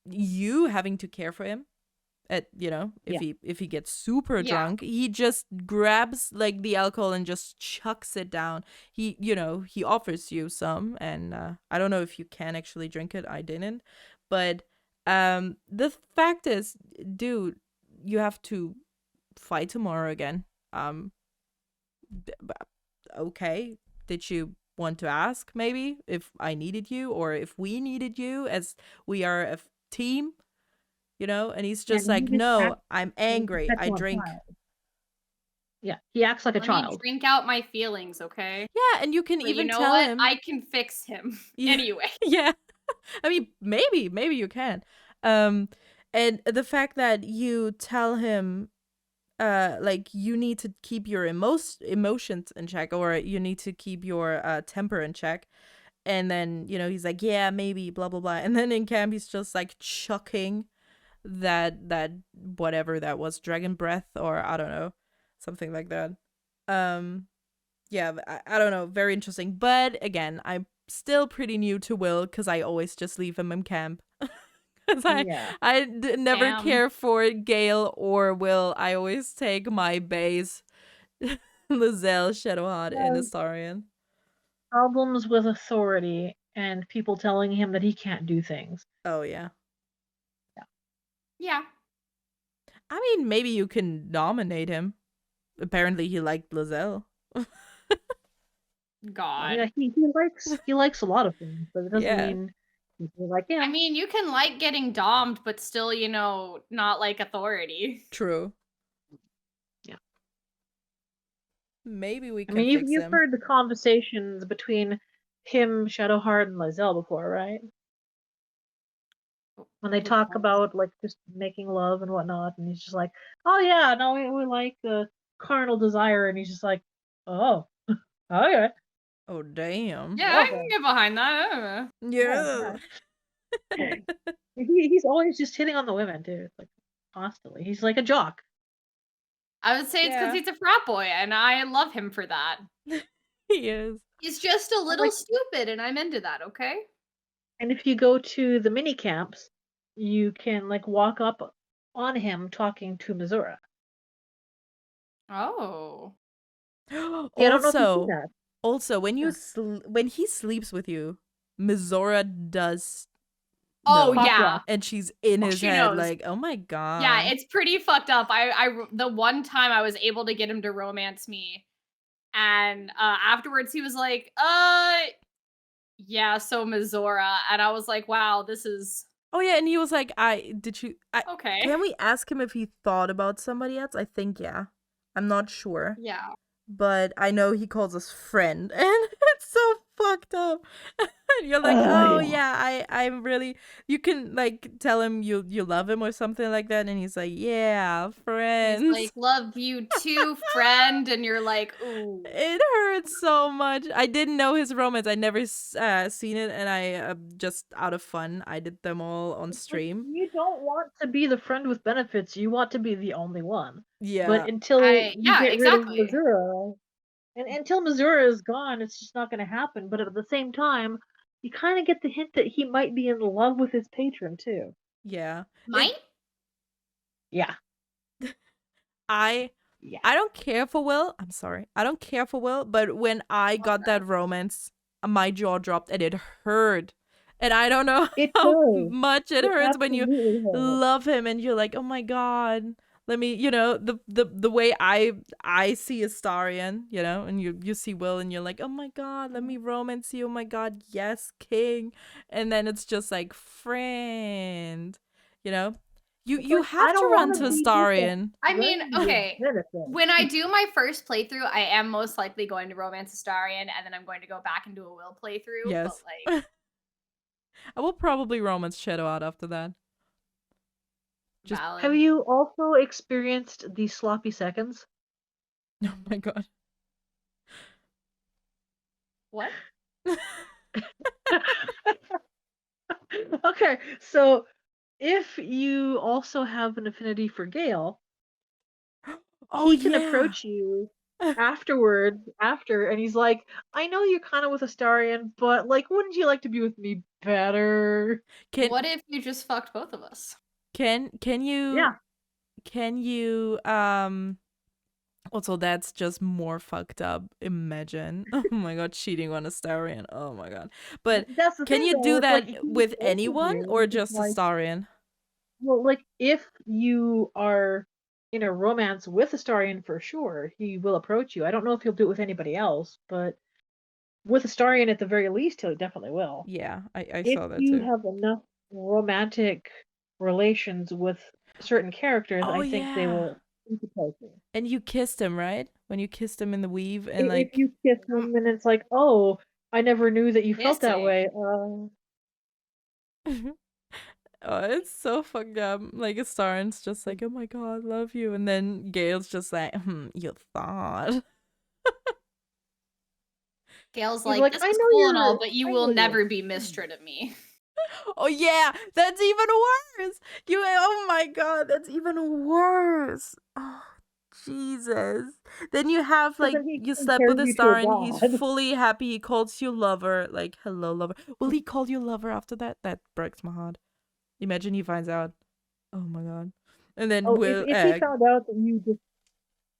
you having to care for him. If he gets super drunk, he just grabs like the alcohol and just chucks it down. He offers you some, and I don't know if you can actually drink it. I didn't, but the fact is, dude, you have to fight tomorrow again. Okay, did you want to ask maybe if I needed you or if we needed you, as we are a team? And he's just like, no, I'm angry. I drink. Yeah, he acts like a child. Let me drink out my feelings, okay? Yeah, and you can even tell him. I can fix him anyway. Yeah, I mean, maybe you can. And the fact that you tell him, like, you need to keep your emotions in check, or you need to keep your temper in check. And then, he's like, yeah, maybe, blah, blah, blah. And then in camp, he's just like chucking that whatever that was, dragon breath, or I don't know, something like that. Yeah, I don't know, very interesting. But again, I'm still pretty new to Wyll because I always just leave him in camp. Because I never care for Gale or Wyll. I always take my base, Lae'zel, Shadowheart, and Astarion. Problems with authority and people telling him that he can't do things. Oh, yeah. Yeah. I mean, maybe you can nominate him. Apparently, he liked Lae'zel. God. Yeah, he likes a lot of things, but it doesn't mean people like him. I mean, you can like getting domed, but still, not like authority. True. Yeah. Maybe we can. I mean, you've heard the conversations between him, Shadowheart, and Lae'zel before, right? When they talk about like just making love and whatnot, and he's just like, "Oh yeah, no, we like the carnal desire," and he's just like, "Oh, okay." Oh damn. Yeah, I can get behind that. Yeah. He's always just hitting on the women too, like constantly. He's like a jock. I would say it's because he's a frat boy, and I love him for that. He is. He's just a little stupid, and I'm into that. Okay. And if you go to the mini camps, you can like walk up on him talking to Missouri. Oh. Yeah, I don't know if you've seen that. Also, when you Yeah. when he sleeps with you, Mizora does Oh know. yeah. And she's in his She head knows. like, oh my god. Yeah, it's pretty fucked up. The one time I was able to get him to romance me, and afterwards he was like, yeah, so Mizora, and I was like, wow, this is Oh yeah, and he was like, okay. can we ask him if he thought about somebody else? I think yeah. I'm not sure. Yeah. But I know he calls us friend, and it's so fucked up. And you're like, oh yeah, I'm really. You can like tell him you love him or something like that, and he's like, yeah, friends. He's like, love you too, friend, and you're like, ooh. It hurts so much. I didn't know his romance. I never seen it, and I just out of fun, I did them all on stream. You don't want to be the friend with benefits. You want to be the only one. Yeah, But until you get exactly. rid of Mizura, and until Mizura is gone, it's just not going to happen. But at the same time, you kind of get the hint that he might be in love with his patron too. yeah. Might? Yeah. I don't care for Wyll. I'm sorry. I don't care for Wyll, but when I got that romance, my jaw dropped and it hurt. And I don't know how much it hurts when you love him and you're like, oh my god, let me, the way I see Astarion, and you see Wyll and you're like, oh my god, let me romance you. Oh my god, yes, king. And then it's just like, friend, You have to run to Astarion. I mean, okay. When I do my first playthrough, I am most likely going to romance Astarion, and then I'm going to go back and do a Wyll playthrough. Yes. But like, I will probably romance Shadowheart after that. Have you also experienced the sloppy seconds? Oh my god. What? Okay, so if you also have an affinity for Gale, he can approach you after, and he's like, I know you're kind of with Astarion, but like, wouldn't you like to be with me better? What if you just fucked both of us? Can you? Yeah. Can you? Also, that's just more fucked up. Imagine. Oh my god, cheating on Astarion. Oh my god. But can you do that with anyone or just Astarion? Well, like, if you are in a romance with Astarion for sure, he will approach you. I don't know if he'll do it with anybody else, but with Astarion at the very least, he definitely will. Yeah, I saw that If you too. have enough romantic relations with certain characters, I think they will approach you. And you kissed him, right? When you kissed him in the weave, and if you kiss him and it's like, oh, I never knew that you felt that way. Oh, it's so fucked up. Like, Astarion's just like, oh my god, love you. And then Gale's just like, you thought. Gale's like, this is cool and all, but you will never be Mistra to me. Oh yeah, that's even worse. Oh my god, that's even worse. Oh, Jesus. Then you have, like, you slept with Astarion, he's fully happy, he calls you lover, like, hello, lover. Will he call you lover after that? That breaks my heart. Imagine he finds out. Oh my god. And then if he found out that you just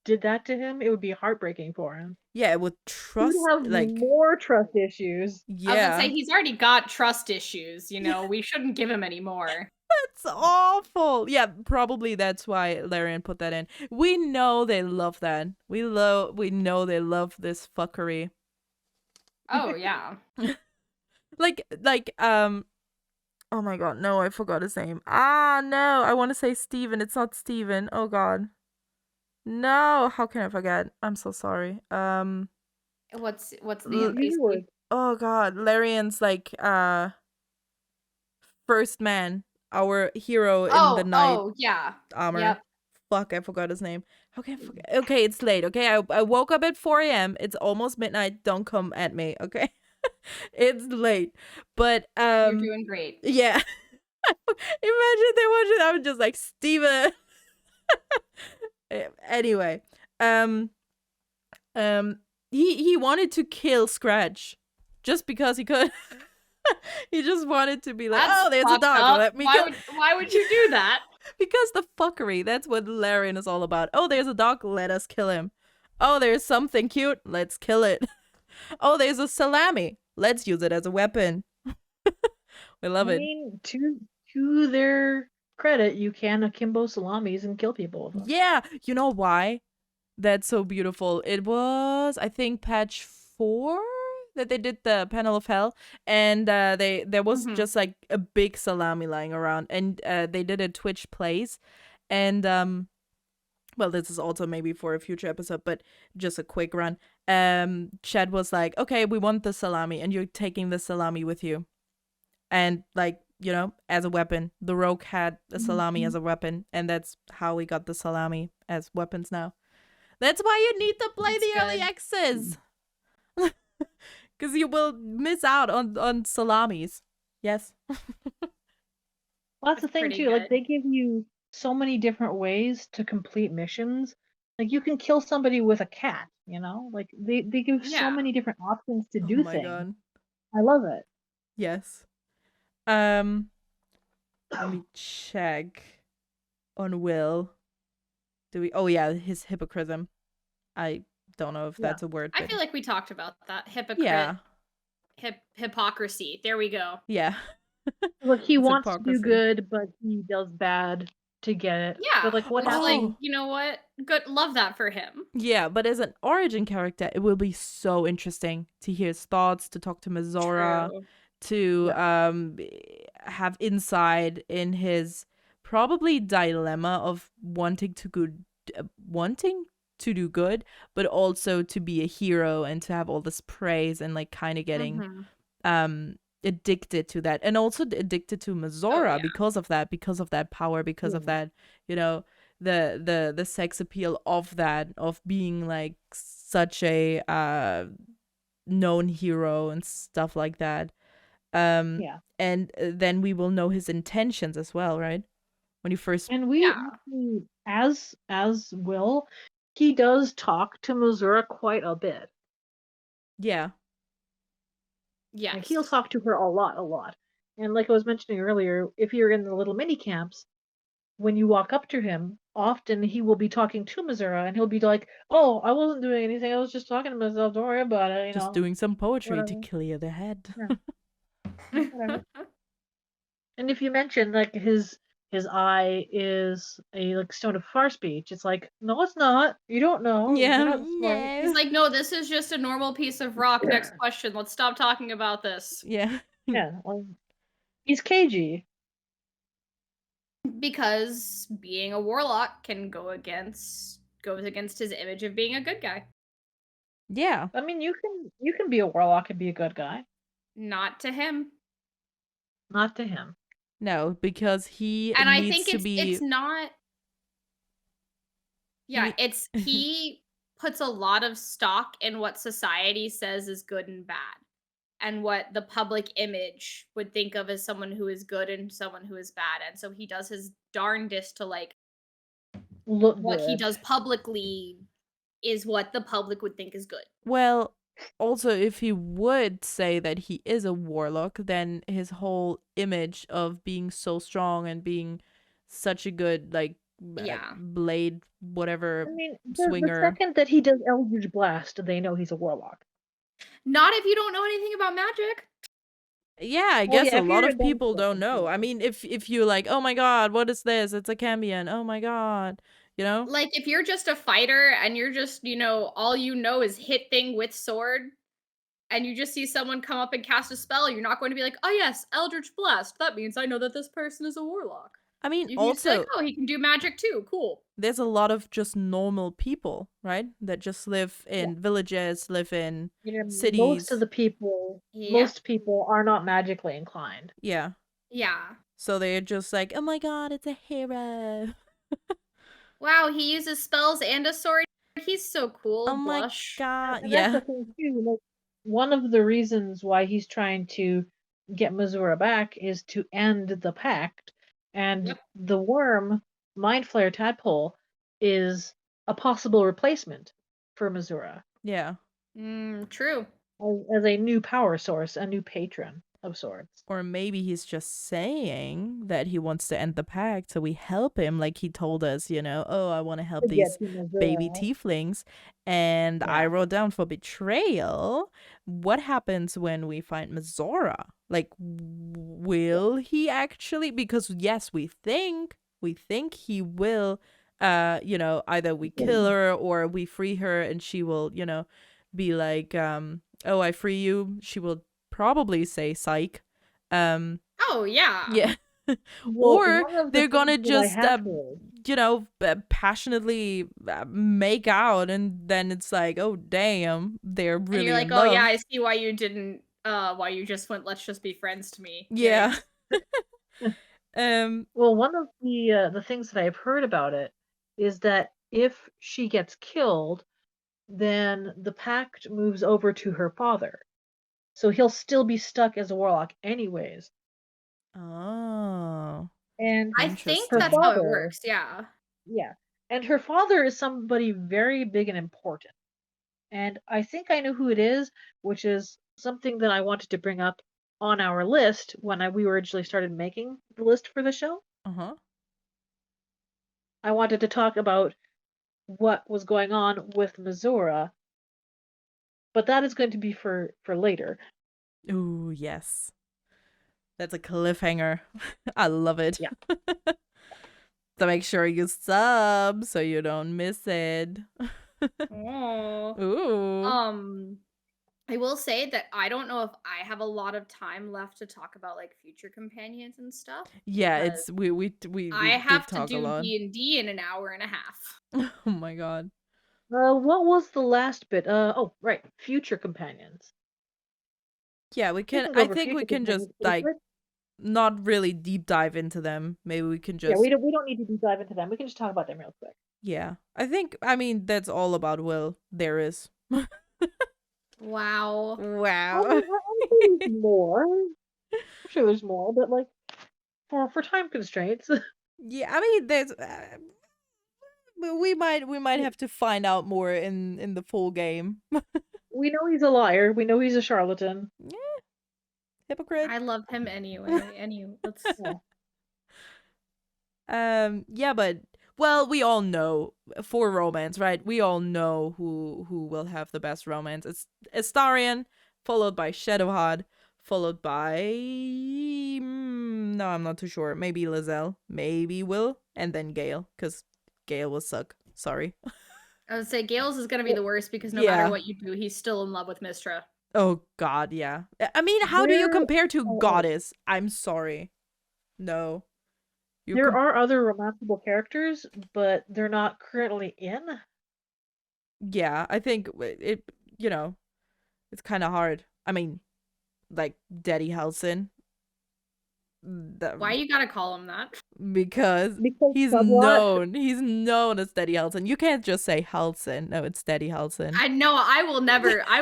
did that to him, it would be heartbreaking for him. Yeah, with trust. He'd have like more trust issues. Yeah. I was gonna say he's already got trust issues, we shouldn't give him any more. That's awful. Yeah, probably that's why Larian put that in. We know they love that. We know they love this fuckery. Oh yeah. like oh my god, no, I forgot his name. No, I want to say Steven. It's not Steven. Oh god. No, how can I forget? I'm so sorry. What's the word? Oh god, Larian's like first man, our hero in the night armor. Yep. Fuck, I forgot his name. How can I forget? Okay, it's late, okay? I woke up at 4 a.m. It's almost midnight. Don't come at me, okay? It's late. But you're doing great. Yeah. Imagine they watch it. I'm just like, Steven. Anyway, he wanted to kill Scratch just because he could. He just wanted to be like, oh, there's a dog. Let me Why would you do that? Because the fuckery, that's what Larian is all about. Oh, there's a dog, let us kill him. Oh, there's something cute, let's kill it. Oh, there's a salami, let's use it as a weapon. We love I it. mean, to their credit, you can akimbo salamis and kill people with them. Yeah, you know why? That's so beautiful. It was, I think, patch 4 that they did the Panel of Hell, and there was just like a big salami lying around, and they did a Twitch plays, and well, this is also maybe for a future episode, but just a quick run. Chad was like, okay, we want the salami, and you're taking the salami with you, and like, you know, as a weapon. The rogue had a salami as a weapon, and that's how we got the salami as weapons now. That's why you need to play That's the early good. access. Because you will miss out on salamis. Yes. Well, that's the thing pretty too. Like, good. they give you so many different ways to complete missions. Like, you can kill somebody with a cat, you know? Like, they give so Yeah. many different options to Oh do my things. god. I love it. Yes. Let me check on Wyll. Do we? Oh yeah, his hypocrism. I don't know if Yeah. that's a word. I But feel like we talked about that. Hypocrite. yeah, Hypocrisy. There we go. yeah. Look, he It's wants to hypocrisy. do good, but he does bad to get it. Yeah. But, like, what Which, like, happens? you know what? Good. Love that for him. Yeah, but as an origin character, it will be so interesting to hear his thoughts, to talk to Mizora, True. to have insight in his probably dilemma of wanting to do good, but also to be a hero and to have all this praise and like kind of getting addicted to that, and also addicted to Mizora because of that power, because of that, you know, the sex appeal of that, of being like such a known hero and stuff like that. And then we will know his intentions as well, right? When you first, And we actually, as Wyll, he does talk to Mizora quite a bit. yeah, Yes. Like, he'll talk to her a lot. And like I was mentioning earlier, if you're in the little mini camps, when you walk up to him, often he will be talking to Mizora, and he'll be like, "Oh, I wasn't doing anything. I was just talking to myself. Don't worry about it. You just know, doing some poetry to whatever." clear the head. Yeah. Whatever. And if you mention like his eye is a like stone of far speech, it's like, no, it's not. You don't know. Yeah, You're not smart. no. He's like, no, this is just a normal piece of rock. Next question. Let's stop talking about this. Yeah. Yeah, well, he's cagey. Because being a warlock can goes against his image of being a good guy. Yeah. I mean, you can be a warlock and be a good guy. Not to him. Not to him. No, because he And needs I think to be. it's not. Yeah, he puts a lot of stock in what society says is good and bad, and what the public image would think of as someone who is good and someone who is bad. And so he does his darndest to like look what good. he does publicly is what the public would think is good. Well, also, if he would say that he is a warlock, then his whole image of being so strong and being such a good, like, blade, whatever, I mean, swinger. the second that he does Eldritch Blast, they know he's a warlock. Not if you don't know anything about magic. Yeah, I guess a lot of people don't know. I mean, if you're like, oh my god, what is this? It's a Cambion. Oh my god. You know? Like, if you're just a fighter and you're just, you know, all you know is hit thing with sword, and you just see someone come up and cast a spell, you're not going to be like, oh yes, Eldritch Blast. That means I know that this person is a warlock. I mean, you can just be also, like, oh, he can do magic too. Cool. there's a lot of just normal people, right? That just live in villages, live in cities. Most of the people, most people are not magically inclined. Yeah. Yeah. So they're just like, oh my god, it's a hero. Wow, he uses spells and a sword. He's so cool. Oh Blush. my god, And yeah. that's the thing too. Like, one of the reasons why he's trying to get Mizora back is to end the pact, and the worm, Mind Flare Tadpole, is a possible replacement for Mizora. Yeah. True. As a new power source, a new patron. of sorts. Or maybe he's just saying that he wants to end the pact, so we help him, like he told us, oh, I want to help To get these to Missouri. baby tieflings. And I Yeah. wrote down for betrayal, what happens when we find Mizora? Like, will he actually? Because yes, we think he will, either we kill her or we free her and she will, be like, oh, I free you. She will probably say psych. Oh yeah. Yeah. Well, Or one of the they're gonna things that I just have heard- passionately make out, and then it's like, oh damn, they're And really you're like, in oh love. yeah, I see why you didn't why you just went, let's just be friends to me. Yeah. Well, one of the things that I've heard about it is that if she gets killed, then the pact moves over to her father. So he'll still be stuck as a warlock anyways. Oh. And I think her that's how it father, works, yeah. yeah. And her father is somebody very big and important. And I think I know who it is, which is something that I wanted to bring up on our list when we originally started making the list for the show. Uh-huh. I wanted to talk about what was going on with Mizora, but that is going to be for later. Ooh, yes. That's a cliffhanger. I love it. Yeah. So make sure you sub so you don't miss it. Oh. Ooh. I will say that I don't know if I have a lot of time left to talk about like future companions and stuff. Yeah, because it's we I did have to talk a do lot. D&D in an hour and a half. Oh my god. What was the last bit? Oh, right, future companions. Yeah, We can go I over think we future can just companions, but not really deep dive into them. Maybe we can just yeah, we don't need to deep dive into them. We can just talk about them real quick. Yeah. I mean that's all about Wyll there is. Wow. Wow. I'm sure there's more. I'm sure there's more, but like for time constraints. Yeah, I mean there's we might have to find out more in the full game. We know he's a liar. We know he's a charlatan. Yeah. Hypocrite. I love him anyway. Let's Yeah, but well, we all know for romance, right? We all know who will have the best romance. It's Astarion, followed by Shadowheart, followed by no, I'm not too sure. Maybe Lae'zel, maybe Wyll, and then Gale, because Gale will suck. Sorry. I would say Gale's is gonna be the worst because no Yeah. matter what you do, he's still in love with Mistra. Oh God, yeah. I mean, how do you There- compare to oh. Goddess? I'm sorry. No. There are other romanceable characters, but they're not currently in. Yeah, I think it. It's kind of hard. I mean, like Daddy Halson. Why you gotta call him that? Because he's somewhat. known as Daddy Halson. You can't just say Halson. No, it's Daddy Halson. I know I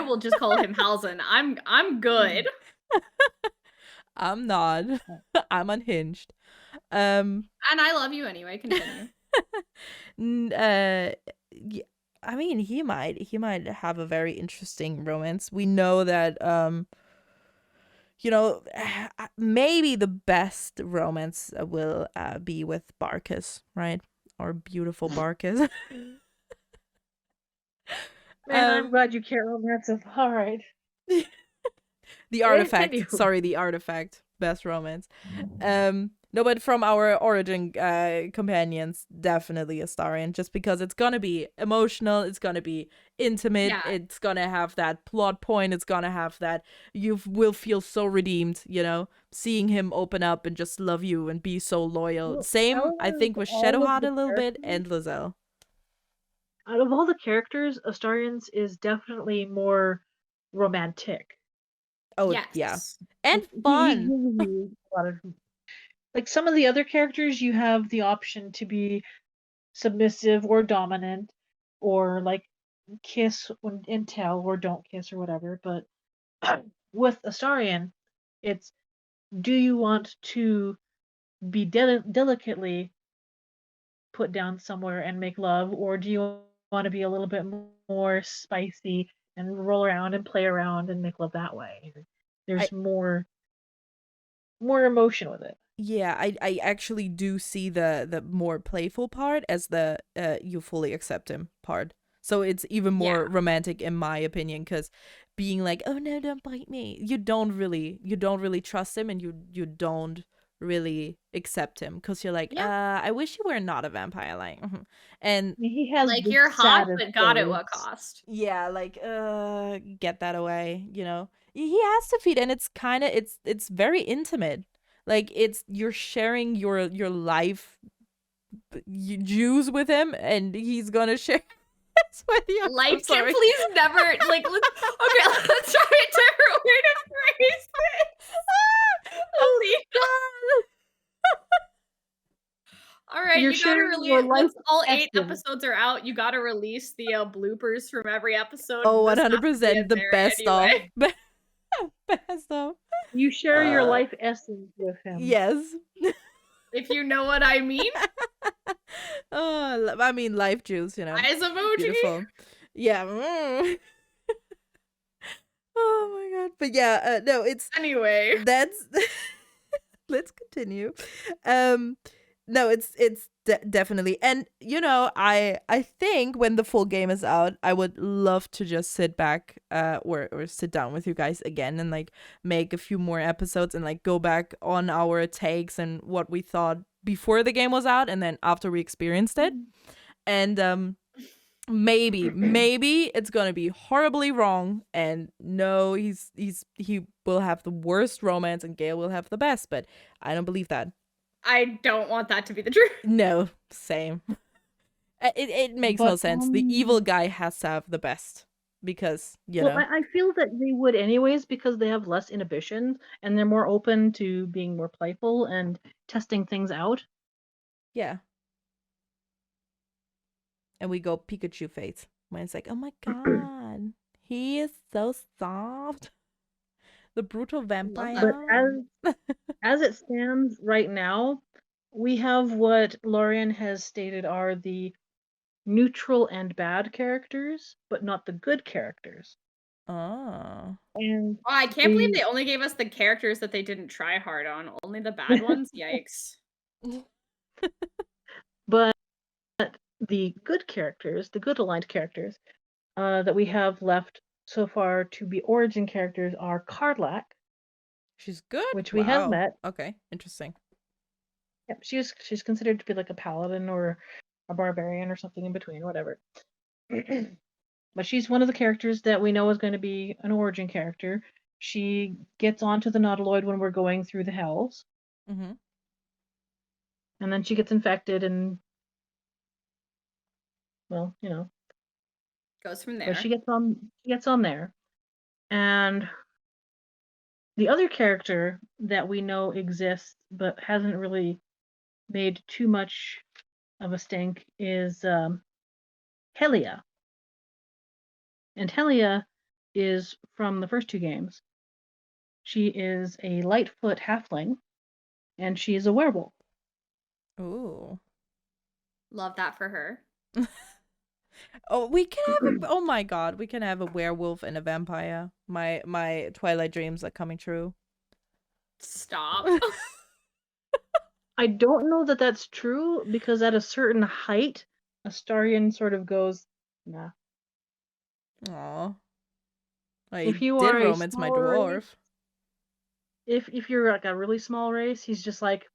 will just call him Halson. I'm good. I'm not. I'm unhinged. And I love you anyway. Continue. Yeah, I mean, he might have a very interesting romance. We know that maybe the best romance will be with Barkus, right? Our beautiful Barkus. Man, I'm glad you can't romance him. All right. The artifact. Continue. Sorry, the artifact. Best romance. No, but from our origin companions, definitely Astarion, just because it's gonna be emotional, it's gonna be intimate, Yeah. it's gonna have that plot point, it's gonna have that you will feel so redeemed, seeing him open up and just love you and be so loyal. Well, Same, I think, with Shadowheart a little bit characters- and Lae'zel. Out of all the characters, Astarion's is definitely more romantic. Oh, Yes. yeah. And He fun. gives you a lot of like some of the other characters, you have the option to be submissive or dominant, or like kiss and tell, or don't kiss or whatever. But with Astarion, it's do you want to be delicately put down somewhere and make love, or do you want to be a little bit more spicy and roll around and play around and make love that way? There's more more emotion with it. Yeah, I actually do see the more playful part as the you fully accept him part. So it's even more romantic in my opinion, because being like, oh no, don't bite me. You don't really trust him, and you don't really accept him, because you're like, I wish you were not a vampire, like, and He has like the you're hot, saddest but God, at what face. cost? yeah, like, get that away, you know. He has to feed, and it's very intimate. Like, you're sharing your life juice with him, and he's gonna share this with you. I'm Like, can sorry. please never like let's try a different way to phrase this. Alina. All right, You're you gotta sharing release your life once all 8 essence. episodes are out, you gotta release the bloopers from every episode. Oh, This has to be 100%, in the there best anyway. of. Best of. You share your life essence with him. Yes. If you know what I mean. I mean, life juice, you know. Eyes emoji. Beautiful. Yeah. Oh my god. But yeah, no, it's Anyway. that's let's continue. No, it's definitely, and you know, I think when the full game is out, I would love to just sit back or sit down with you guys again and like make a few more episodes and like go back on our takes and what we thought before the game was out and then after we experienced it. And maybe it's gonna be horribly wrong, and no, he will have the worst romance and Gale will have the best, but I don't believe that. I don't want that to be the truth. No, same. It makes no sense. The evil guy has to have the best, because you know. I feel that they would anyways, because they have less inhibitions and they're more open to being more playful and testing things out. Yeah. And we go Pikachu face when it's like, oh my god, he is so soft. The brutal vampire. But as it stands right now, we have what Lorian has stated are the neutral and bad characters, but not the good characters. Oh. And I can't believe they only gave us the characters that they didn't try hard on. Only the bad ones? Yikes. But the good characters, the good aligned characters that we have left so far to be origin characters are Karlach. She's good? Which we have met. Okay, interesting. Yep, she's considered to be like a paladin or a barbarian or something in between, whatever. But she's one of the characters that we know is going to be an origin character. She gets onto the Nautiloid when we're going through the Hells. Mm-hmm. And then she gets infected and, well, you know. Goes from there. But she gets on there. And the other character that we know exists but hasn't really made too much of a stink is Helia. And Helia is from the first 2 games. She is a Lightfoot halfling, and she is a werewolf. Ooh. Love that for her. Oh, we can have oh my god, we can have a werewolf and a vampire. My Twilight dreams are coming true. Stop. I don't know that that's true, because at a certain height, Astarion sort of goes, nah. Aw. If you are romance my dwarf. If you're like a really small race, he's just like,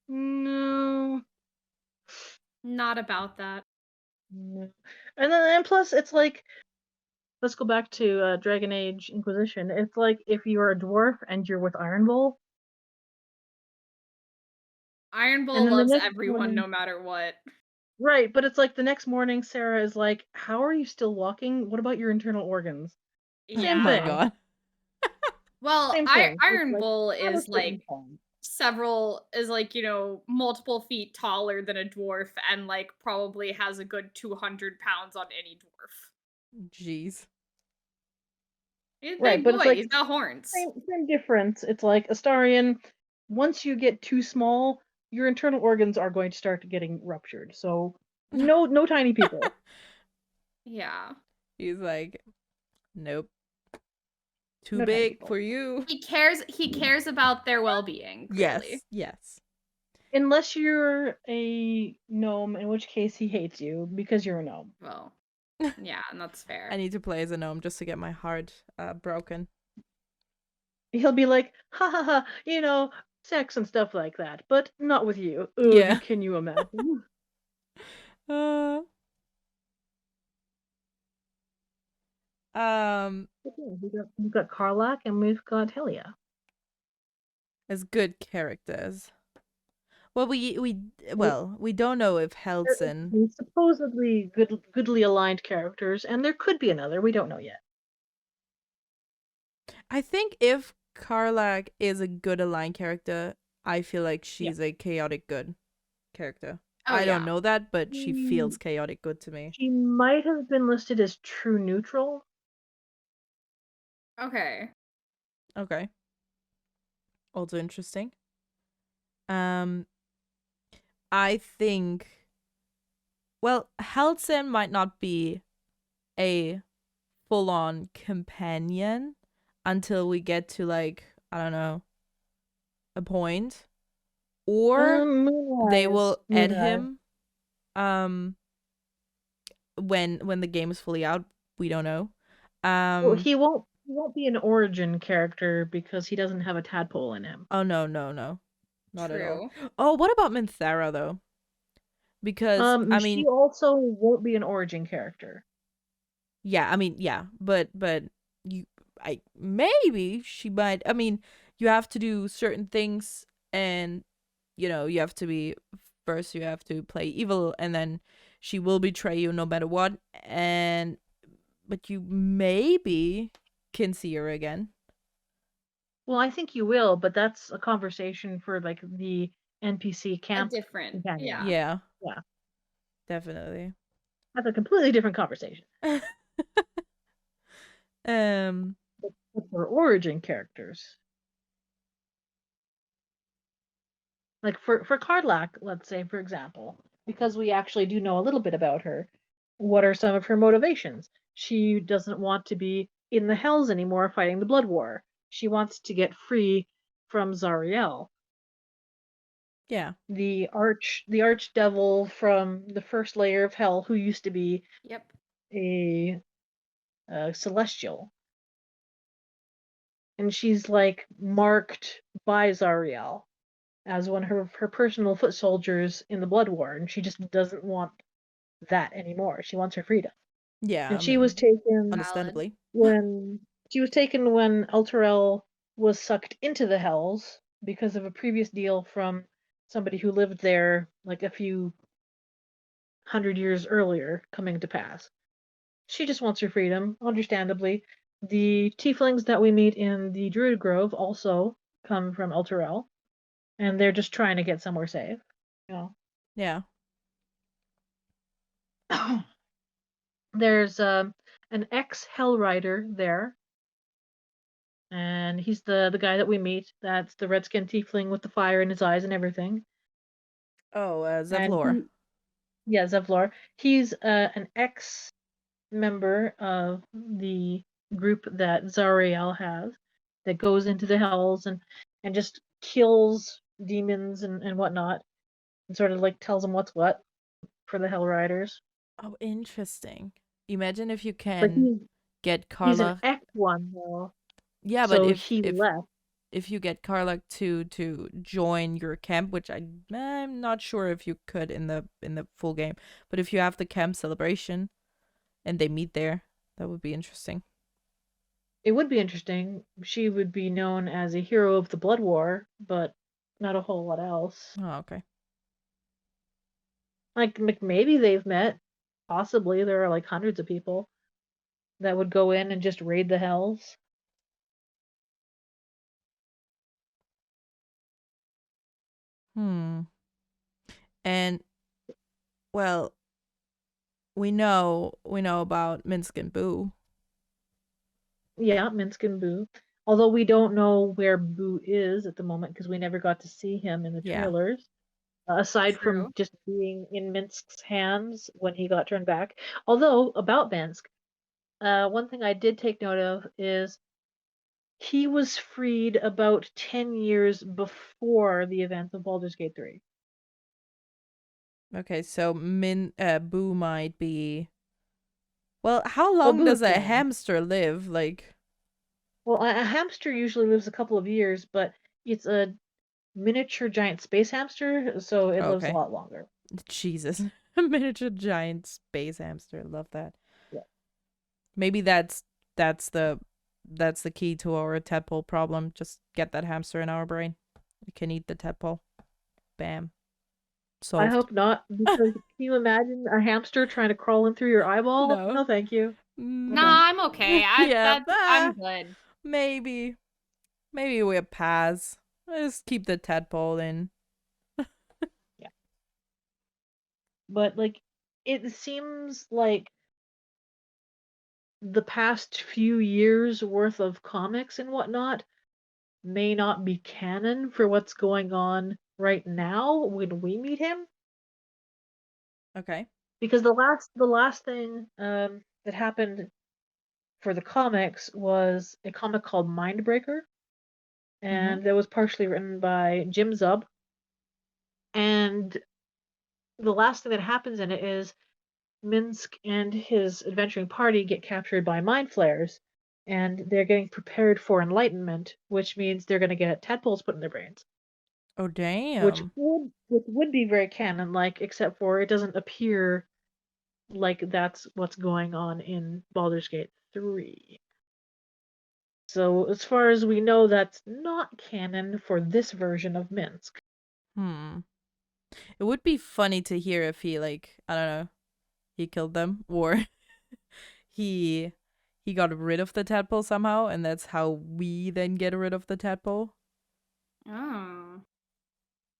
no. Not about that. No. And plus, it's like, let's go back to Dragon Age Inquisition. It's like if you're a dwarf and you're with Iron Bull. Iron Bull loves everyone no matter what. Right, but it's like the next morning, Sarah is like, how are you still walking? What about your internal organs? Yeah. Oh my god. Well, Iron like, Bull is like you know, multiple feet taller than a dwarf and like probably has a good 200 pounds on any dwarf. Jeez. He's a big boy, like, he's got horns. Same difference. It's like Astarion, once you get too small, your internal organs are going to start getting ruptured. So no tiny people. Yeah. He's like, nope. Too No tiny big people. for you. He cares about their well-being, clearly. Yes. Unless you're a gnome, in which case he hates you because you're a gnome. Well, yeah, and that's fair. I need to play as a gnome just to get my heart broken. He'll be like, ha ha ha, sex and stuff like that, but not with you. Ugh, Yeah. can you imagine? Uh, um, But yeah, we've got Karlach and we've got Helia. as good characters. Well, we don't know if Helson. They're supposedly goodly aligned characters, and there could be another. We don't know yet. I think if Karlach is a good aligned character, I feel like she's a chaotic good character. Oh, I yeah. don't know that, but she feels chaotic good to me. She might have been listed as true neutral. Okay. Okay. Also interesting. I think, well, Helson might not be a full-on companion until we get to, like, I don't know, a point. Or they will add him when the game is fully out. We don't know. Well, he won't be an origin character because he doesn't have a tadpole in him. Oh no. Not at all. True. Oh, what about Minthara though? Because I mean, she also won't be an origin character. yeah, but maybe she might. I mean, you have to do certain things, and you have to be first. You have to play evil, and then she will betray you no matter what. But you maybe can see her again. Well, I think you will, but that's a conversation for like the NPC camp. A different, companion. Yeah. Yeah. Definitely. That's a completely different conversation. But for origin characters, like for Karlach, let's say, for example, because we actually do know a little bit about her, what are some of her motivations? She doesn't want to be in the Hells anymore fighting the Blood War. She wants to get free from Zariel. Yeah. The archdevil from the first layer of Hell, who used to be a celestial. And she's like marked by Zariel as one of her personal foot soldiers in the Blood War, and she just doesn't want that anymore. She wants her freedom. Yeah. And she was taken understandably when Elturel was sucked into the Hells because of a previous deal from somebody who lived there like a few 100 years earlier coming to pass. She just wants her freedom, understandably. The tieflings that we meet in the Druid Grove also come from Elturel, and they're just trying to get somewhere safe. Yeah. There's an ex-Hell Rider there, and he's the guy that we meet. That's the redskin tiefling with the fire in his eyes and everything. Oh, Zevlor. Zevlor. He's an ex-member of the group that Zariel has that goes into the Hells and just kills demons and whatnot, and sort of like tells them what's what for the Hell Riders. Oh, interesting. Imagine if you can get Karlach. He's an ep.1 though. Yeah, so but if he left. If you get Karlach to join your camp, which I'm not sure if you could in the full game, but if you have the camp celebration and they meet there, that would be interesting. It would be interesting. She would be known as a hero of the Blood War, but not a whole lot else. Oh, okay. Like maybe they've met. Possibly there are like hundreds of people that would go in and just raid the Hells. And well, we know about Minsk and Boo. Yeah, Minsk and Boo. Although we don't know where Boo is at the moment because we never got to see him in the trailers. Aside from just being in Minsk's hands when he got turned back. Although, about Minsk, one thing I did take note of is He was freed about 10 years before the events of Baldur's Gate 3. Okay, so Boo might be. Well, how Well, long Boo's does a dead. hamster live? Like, Well, a hamster usually lives a couple of years, but it's a miniature giant space hamster, so it lives a okay, lot longer. Jesus, a miniature giant space hamster. Love that. Yeah. Maybe that's the that's the key to our tadpole problem. Just get that hamster in our brain. We can eat the tadpole. Bam. I Solved. hope not, because can you imagine a hamster trying to crawl in through your eyeball? No. No, thank you. Nah, I'm okay. Yeah, I'm good. maybe we pass. Just keep the tadpole in. Yeah. But like, it seems like the past few years worth of comics and whatnot may not be canon for what's going on right now when we meet him. Okay. Because the last thing that happened for the comics was a comic called Mindbreaker, Mm-hmm. and that was partially written by Jim Zub. And the last thing that happens in it is Minsk and his adventuring party get captured by mind flayers, and they're getting prepared for enlightenment, which means they're going to get tadpoles put in their brains, Oh which damn. would be very canon-like, except for it doesn't appear like that's what's going on in Baldur's Gate 3. So as far as we know, that's not canon for this version of Minsk. Hmm. It would be funny to hear if he like I don't know, he killed them or he he got rid of the tadpole somehow and that's how we then get rid of the tadpole. Oh.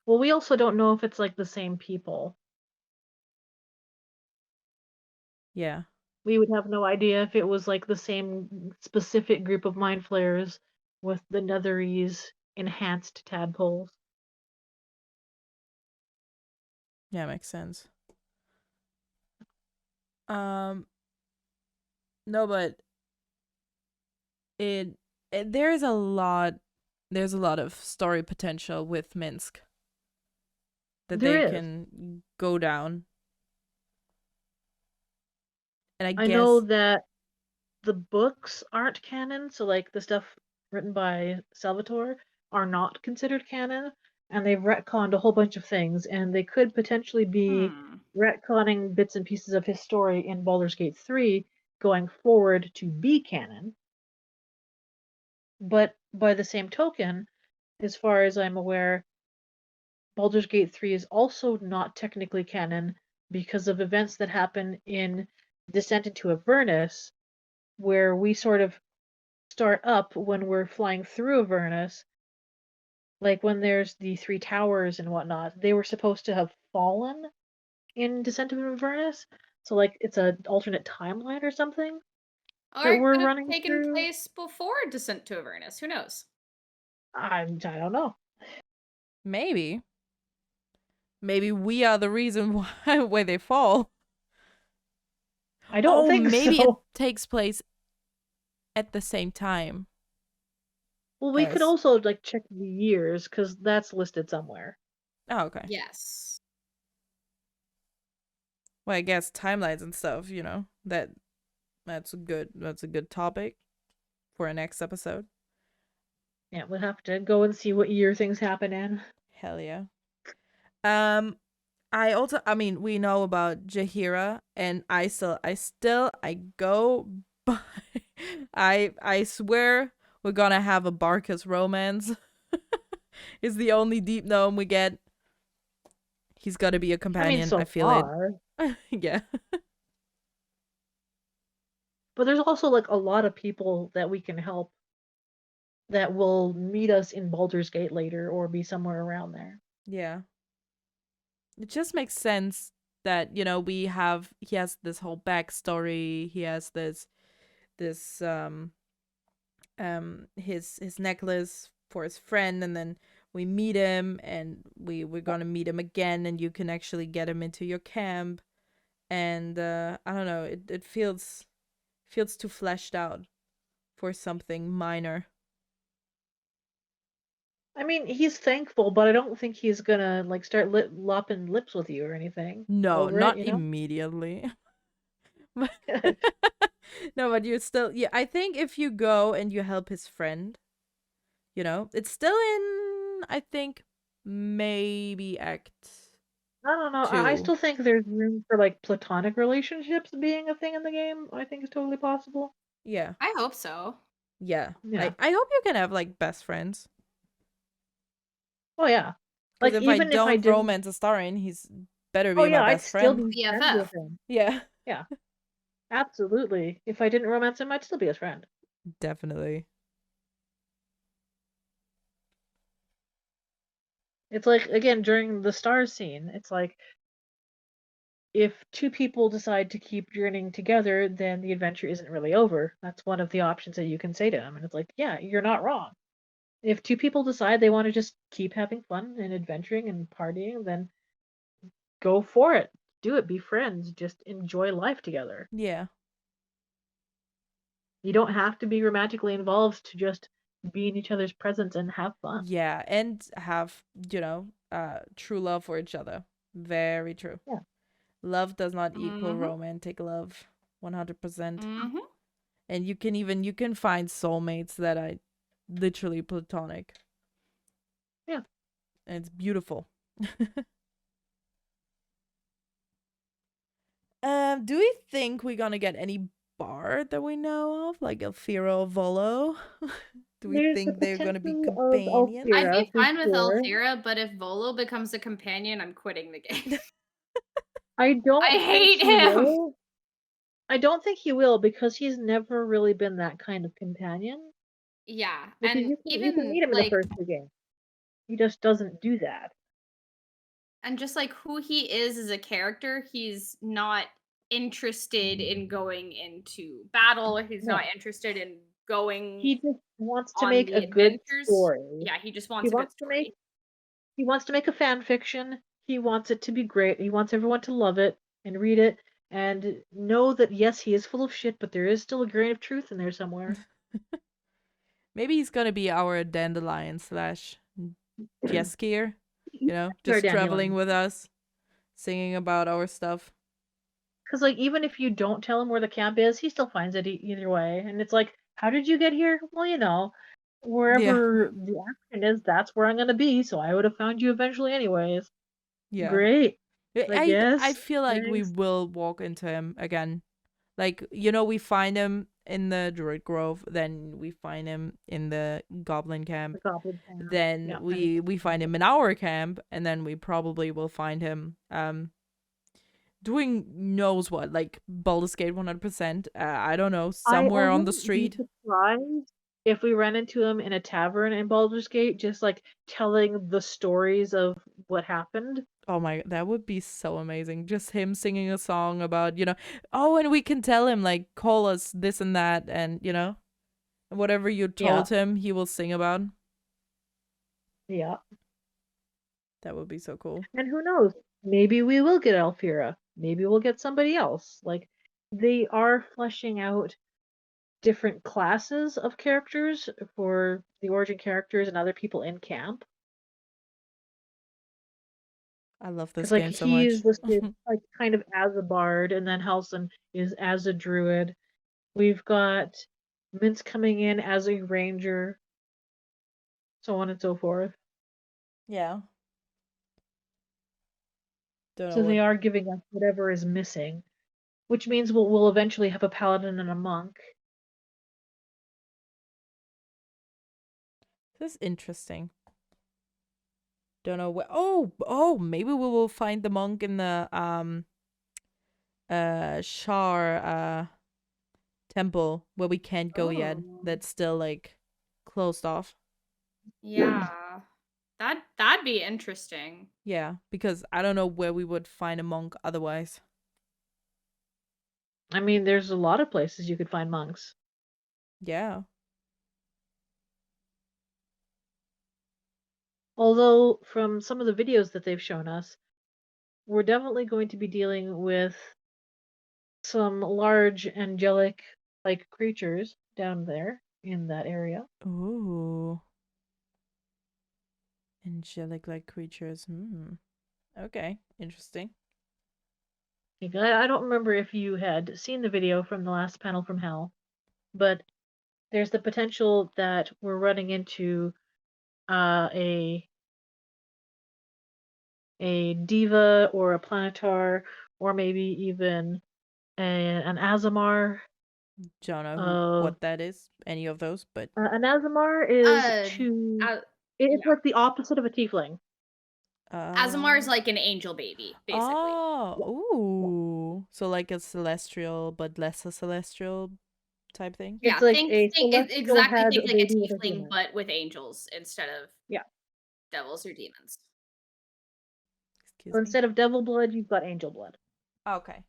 Well, we also don't know if it's like the same people. Yeah. We would have no idea if it was like the same specific group of mind flayers with the Netherese enhanced tadpoles. Yeah, makes sense. Um no, but it, there's a lot of story potential with Minsk that There they is. can go down. And I I know guess that the books aren't canon, so like the stuff written by Salvatore are not considered canon, and they've retconned a whole bunch of things, and they could potentially be Hmm. retconning bits and pieces of his story in Baldur's Gate 3 going forward to be canon. But by the same token, as far as I'm aware, Baldur's Gate 3 is also not technically canon because of events that happen in Descent into Avernus, where we sort of start up when we're flying through Avernus. Like when there's the three towers and whatnot, they were supposed to have fallen in Descent into Avernus. So like it's an alternate timeline or something Or that it we're could have running taken through. place before Descent to Avernus. Who knows? I don't know. maybe we are the reason why they fall. I don't Oh, think maybe it so. takes place at the same time Well, we could as. also like check the years because that's listed somewhere. Oh, okay. Yes. Well, I guess timelines and stuff, that's a good topic for our next episode. Yeah, we'll have to go and see what year things happen in. Hell yeah. I mean, we know about Jaheira, and I go by. I swear we're gonna have a Barcus romance. Is the only deep gnome we get. He's gotta be a I mean, companion. I so feel it. far. Yeah. But there's also like a lot of people that we can help that will meet us in Baldur's Gate later or be somewhere around there. Yeah. It just makes sense that, he has this whole backstory. He has this his necklace for his friend, and then we meet him, and we're gonna meet him again, and you can actually get him into your camp. And I don't know, it feels too fleshed out for something minor. I mean, he's thankful, but I don't think he's gonna like start lopping lips with you or anything No, over it, not you know? immediately. No, but you're still, yeah, I think if you go and you help his friend, it's still in, I think, maybe act I don't know. I 2. still think there's room for like platonic relationships being a thing in the game. I think it's totally possible. Yeah. I hope so. Yeah. Yeah. I hope you can have like best friends. Oh yeah. Because Like if I even if I don't didn't, romance Astarion, he's better oh be my yeah, I'd best still friend. be friends BFF. with him. Yeah. Yeah, absolutely. If I didn't romance him, I'd still be his friend. Definitely. It's like again during the stars scene, it's like if two people decide to keep journeying together, then the adventure isn't really over. That's one of the options that you can say to them, and it's like, yeah, you're not wrong. If two people decide they want to just keep having fun and adventuring and partying, then go for it. Do it. Be friends. Just enjoy life together. Yeah. You don't have to be romantically involved to just be in each other's presence and have fun. Yeah. And have, true love for each other. Very true. Yeah. Love does not equal Mm-hmm. romantic love. 100%. Mm-hmm. And you can find soulmates that are literally platonic. Yeah. And it's beautiful. Do we think we're gonna get any bard that we know of, like Elfira or Volo? Do we There's the think they're gonna be potential of companions? I'd Alfira be for fine with sure. Althera, but if Volo becomes a companion, I'm quitting the game. I don't I think hate he him. will. I don't think he will because he's never really been that kind of companion. Yeah, Because and you can even meet him in the like, first two games. He just doesn't do that. and just like who he is as a character, he's not interested in going into battle. He's not No. interested in going He just wants to on make the a good adventures. story. Yeah, he just He wants a good wants to make story. he wants to make a fan fiction. He wants it to be great. He wants everyone to love it and read it and know that yes, he is full of shit, but there is still a grain of truth in there somewhere. Maybe he's gonna be our dandelion slash Jeskier, He's our just traveling dandelion. with us, singing about our stuff. Because like even if you don't tell him where the camp is, he still finds it either way. And it's like, how did you get here? Well, Yeah, wherever the action is, that's where I'm gonna be. So I would have found you eventually, anyways. yeah. Great. Like I yes, feel like we thanks. will walk into him again. Like, we find him in the Druid Grove, then we find him in the Goblin The camp, goblin camp. then Yeah, and we find him in our camp, and then we probably will find him doing knows what, like Baldur's Gate 100%. I don't know, I somewhere on the wouldn't be street. surprised if we ran into him in a tavern in Baldur's Gate, just like telling the stories of what happened. Oh my, that would be so amazing. Just him singing a song about, oh, and we can tell him, like, call us this and that, and, whatever you Yeah, told him, he will sing about. yeah. That would be so cool. And who knows? Maybe we will get Alfira. Maybe we'll get somebody else. Like they are fleshing out different classes of characters for the origin characters and other people in camp. I love this Because like game so he's much. listed like kind of as a bard, and then Halson is as a druid. We've got Mince coming in as a ranger, so on and so forth. Yeah. Don't know So what. they are giving us whatever is missing, which means we'll eventually have a paladin and a monk. This is interesting. Don't know where. Oh, maybe we will find the monk in the Shar temple where we can't go yet. Oh, That's still like closed off. yeah. That'd be interesting. Yeah, because I don't know where we would find a monk otherwise. I mean, there's a lot of places you could find monks. Yeah. Although, from some of the videos that they've shown us, we're definitely going to be dealing with some large angelic like creatures down there in that area. Ooh. Angelic-like creatures. Okay, interesting. I don't remember if you had seen the video from the last panel from Hell, but there's the potential that we're running into a diva or a planetar or maybe even an Azamar. Don't know what that is, any of those, but An Azamar is it's yeah. like the opposite of a tiefling. Azamar is like an angel baby, basically. ooh. So like a celestial, but less a celestial type thing? It's like a celestial exactly had think a like a baby with a tiefling, human. but with angels instead of Yeah. devils or demons. Excuse So me. instead of devil blood, you've got angel blood. Okay.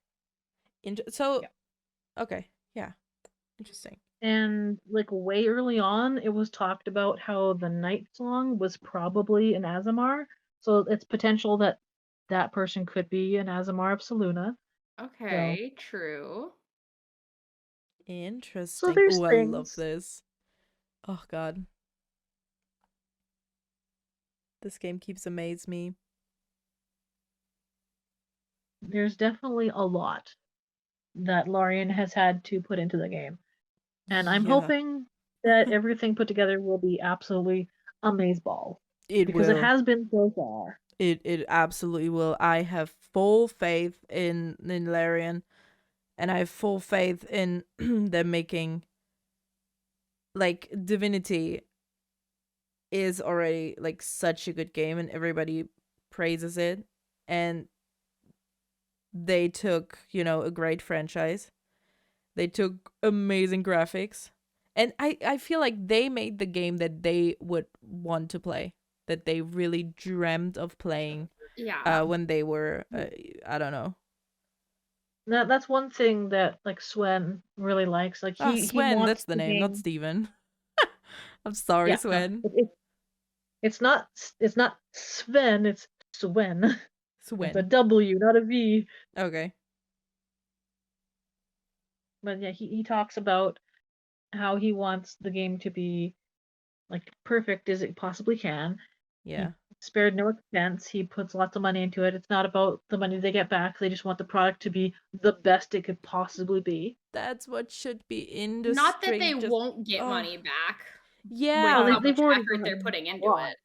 So, Yeah. okay, yeah, interesting. And like way early on, it was talked about how the Night Song was probably an Azamar. So it's potential that that person could be an Azamar of Saluna. Okay, true. Interesting. there's Oh, I love things. this. Oh god. This game keeps amaze me. There's definitely a lot that Lorien has had to put into the game. And I'm Yeah. hoping that everything put together will be absolutely amazeball. Because it will. has been so far. It absolutely will. I have full faith in Larian, and I have full faith in them making, like, Divinity is already like such a good game and everybody praises it, and they took, a great franchise. They took amazing graphics, and I feel like they made the game that they would want to play, that they really dreamt of playing when they were I don't know. That's one thing that like Swen really likes. Like he Swen, wants that's the name, game. not Steven. I'm sorry, Swen. No, it's not Sven, it's Swen. Swen. It's a W, not a V. Okay. But yeah, he talks about how he wants the game to be like perfect as it possibly can. Yeah. He spared no expense. He puts lots of money into it. It's not about the money they get back. They just want the product to be the best it could possibly be. That's what should be industry. Not that they won't get money back. Yeah. With how much effort they're putting into it.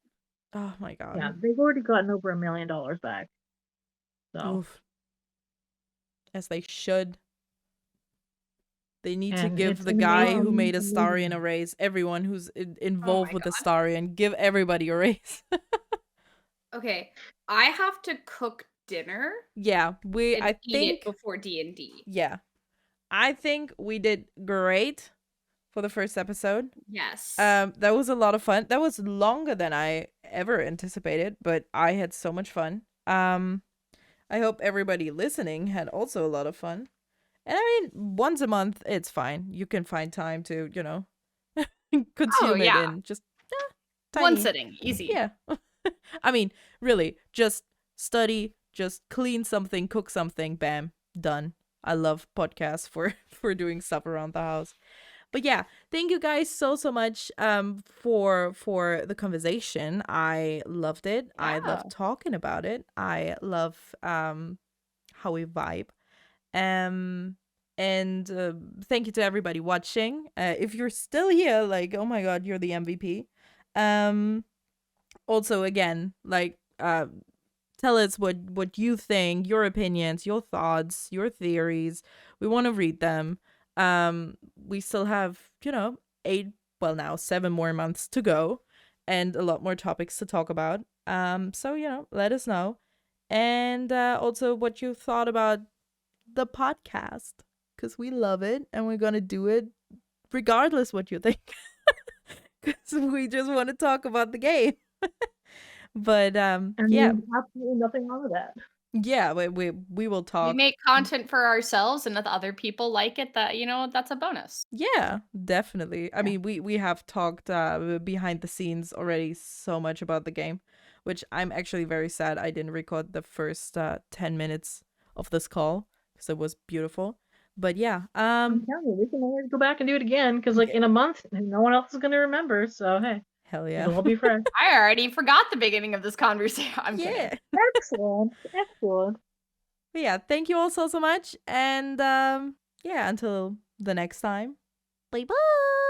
Oh my god. Yeah, they've already gotten over $1 million back. So. Oof. As they should. They need to give the guy who made Astarion a raise. Everyone who's involved with Astarion, give everybody a raise. Okay, I have to cook dinner. Yeah, I think it before D&D. Yeah, I think we did great for the first episode. Yes. That was a lot of fun. That was longer than I ever anticipated, but I had so much fun. I hope everybody listening had also a lot of fun. And I mean, once a month, it's fine. You can find time to, consume it in just tiny. One sitting, easy. Yeah. I mean, really, just study, just clean something, cook something, bam, done. I love podcasts for doing stuff around the house. But yeah, thank you guys so much for the conversation. I loved it. Yeah. I love talking about it. I love how we vibe. And thank you to everybody watching. If you're still here, like, oh my god, you're the MVP. Also, again, like, tell us what you think, your opinions, your thoughts, your theories. We want to read them. We still have, 7 more months to go and a lot more topics to talk about. So, let us know. And also what you thought about the podcast, because we love it and we're gonna do it regardless what you think, because we just want to talk about the game. But and there's absolutely nothing wrong with that. Yeah, we will talk. We make content for ourselves, and if other people like it, that that's a bonus. Yeah, definitely. I mean, we have talked behind the scenes already so much about the game, which I'm actually very sad I didn't record the first 10 minutes of this call, because it was beautiful. But yeah, I'm telling you, we can always go back and do it again, because like in a month, no one else is gonna remember. So hey, Hell yeah. It'll all be fresh. I already forgot the beginning of this conversation. I'm Yeah. kidding. Excellent. Excellent. But yeah, thank you all so much. And yeah, until the next time. Bye bye.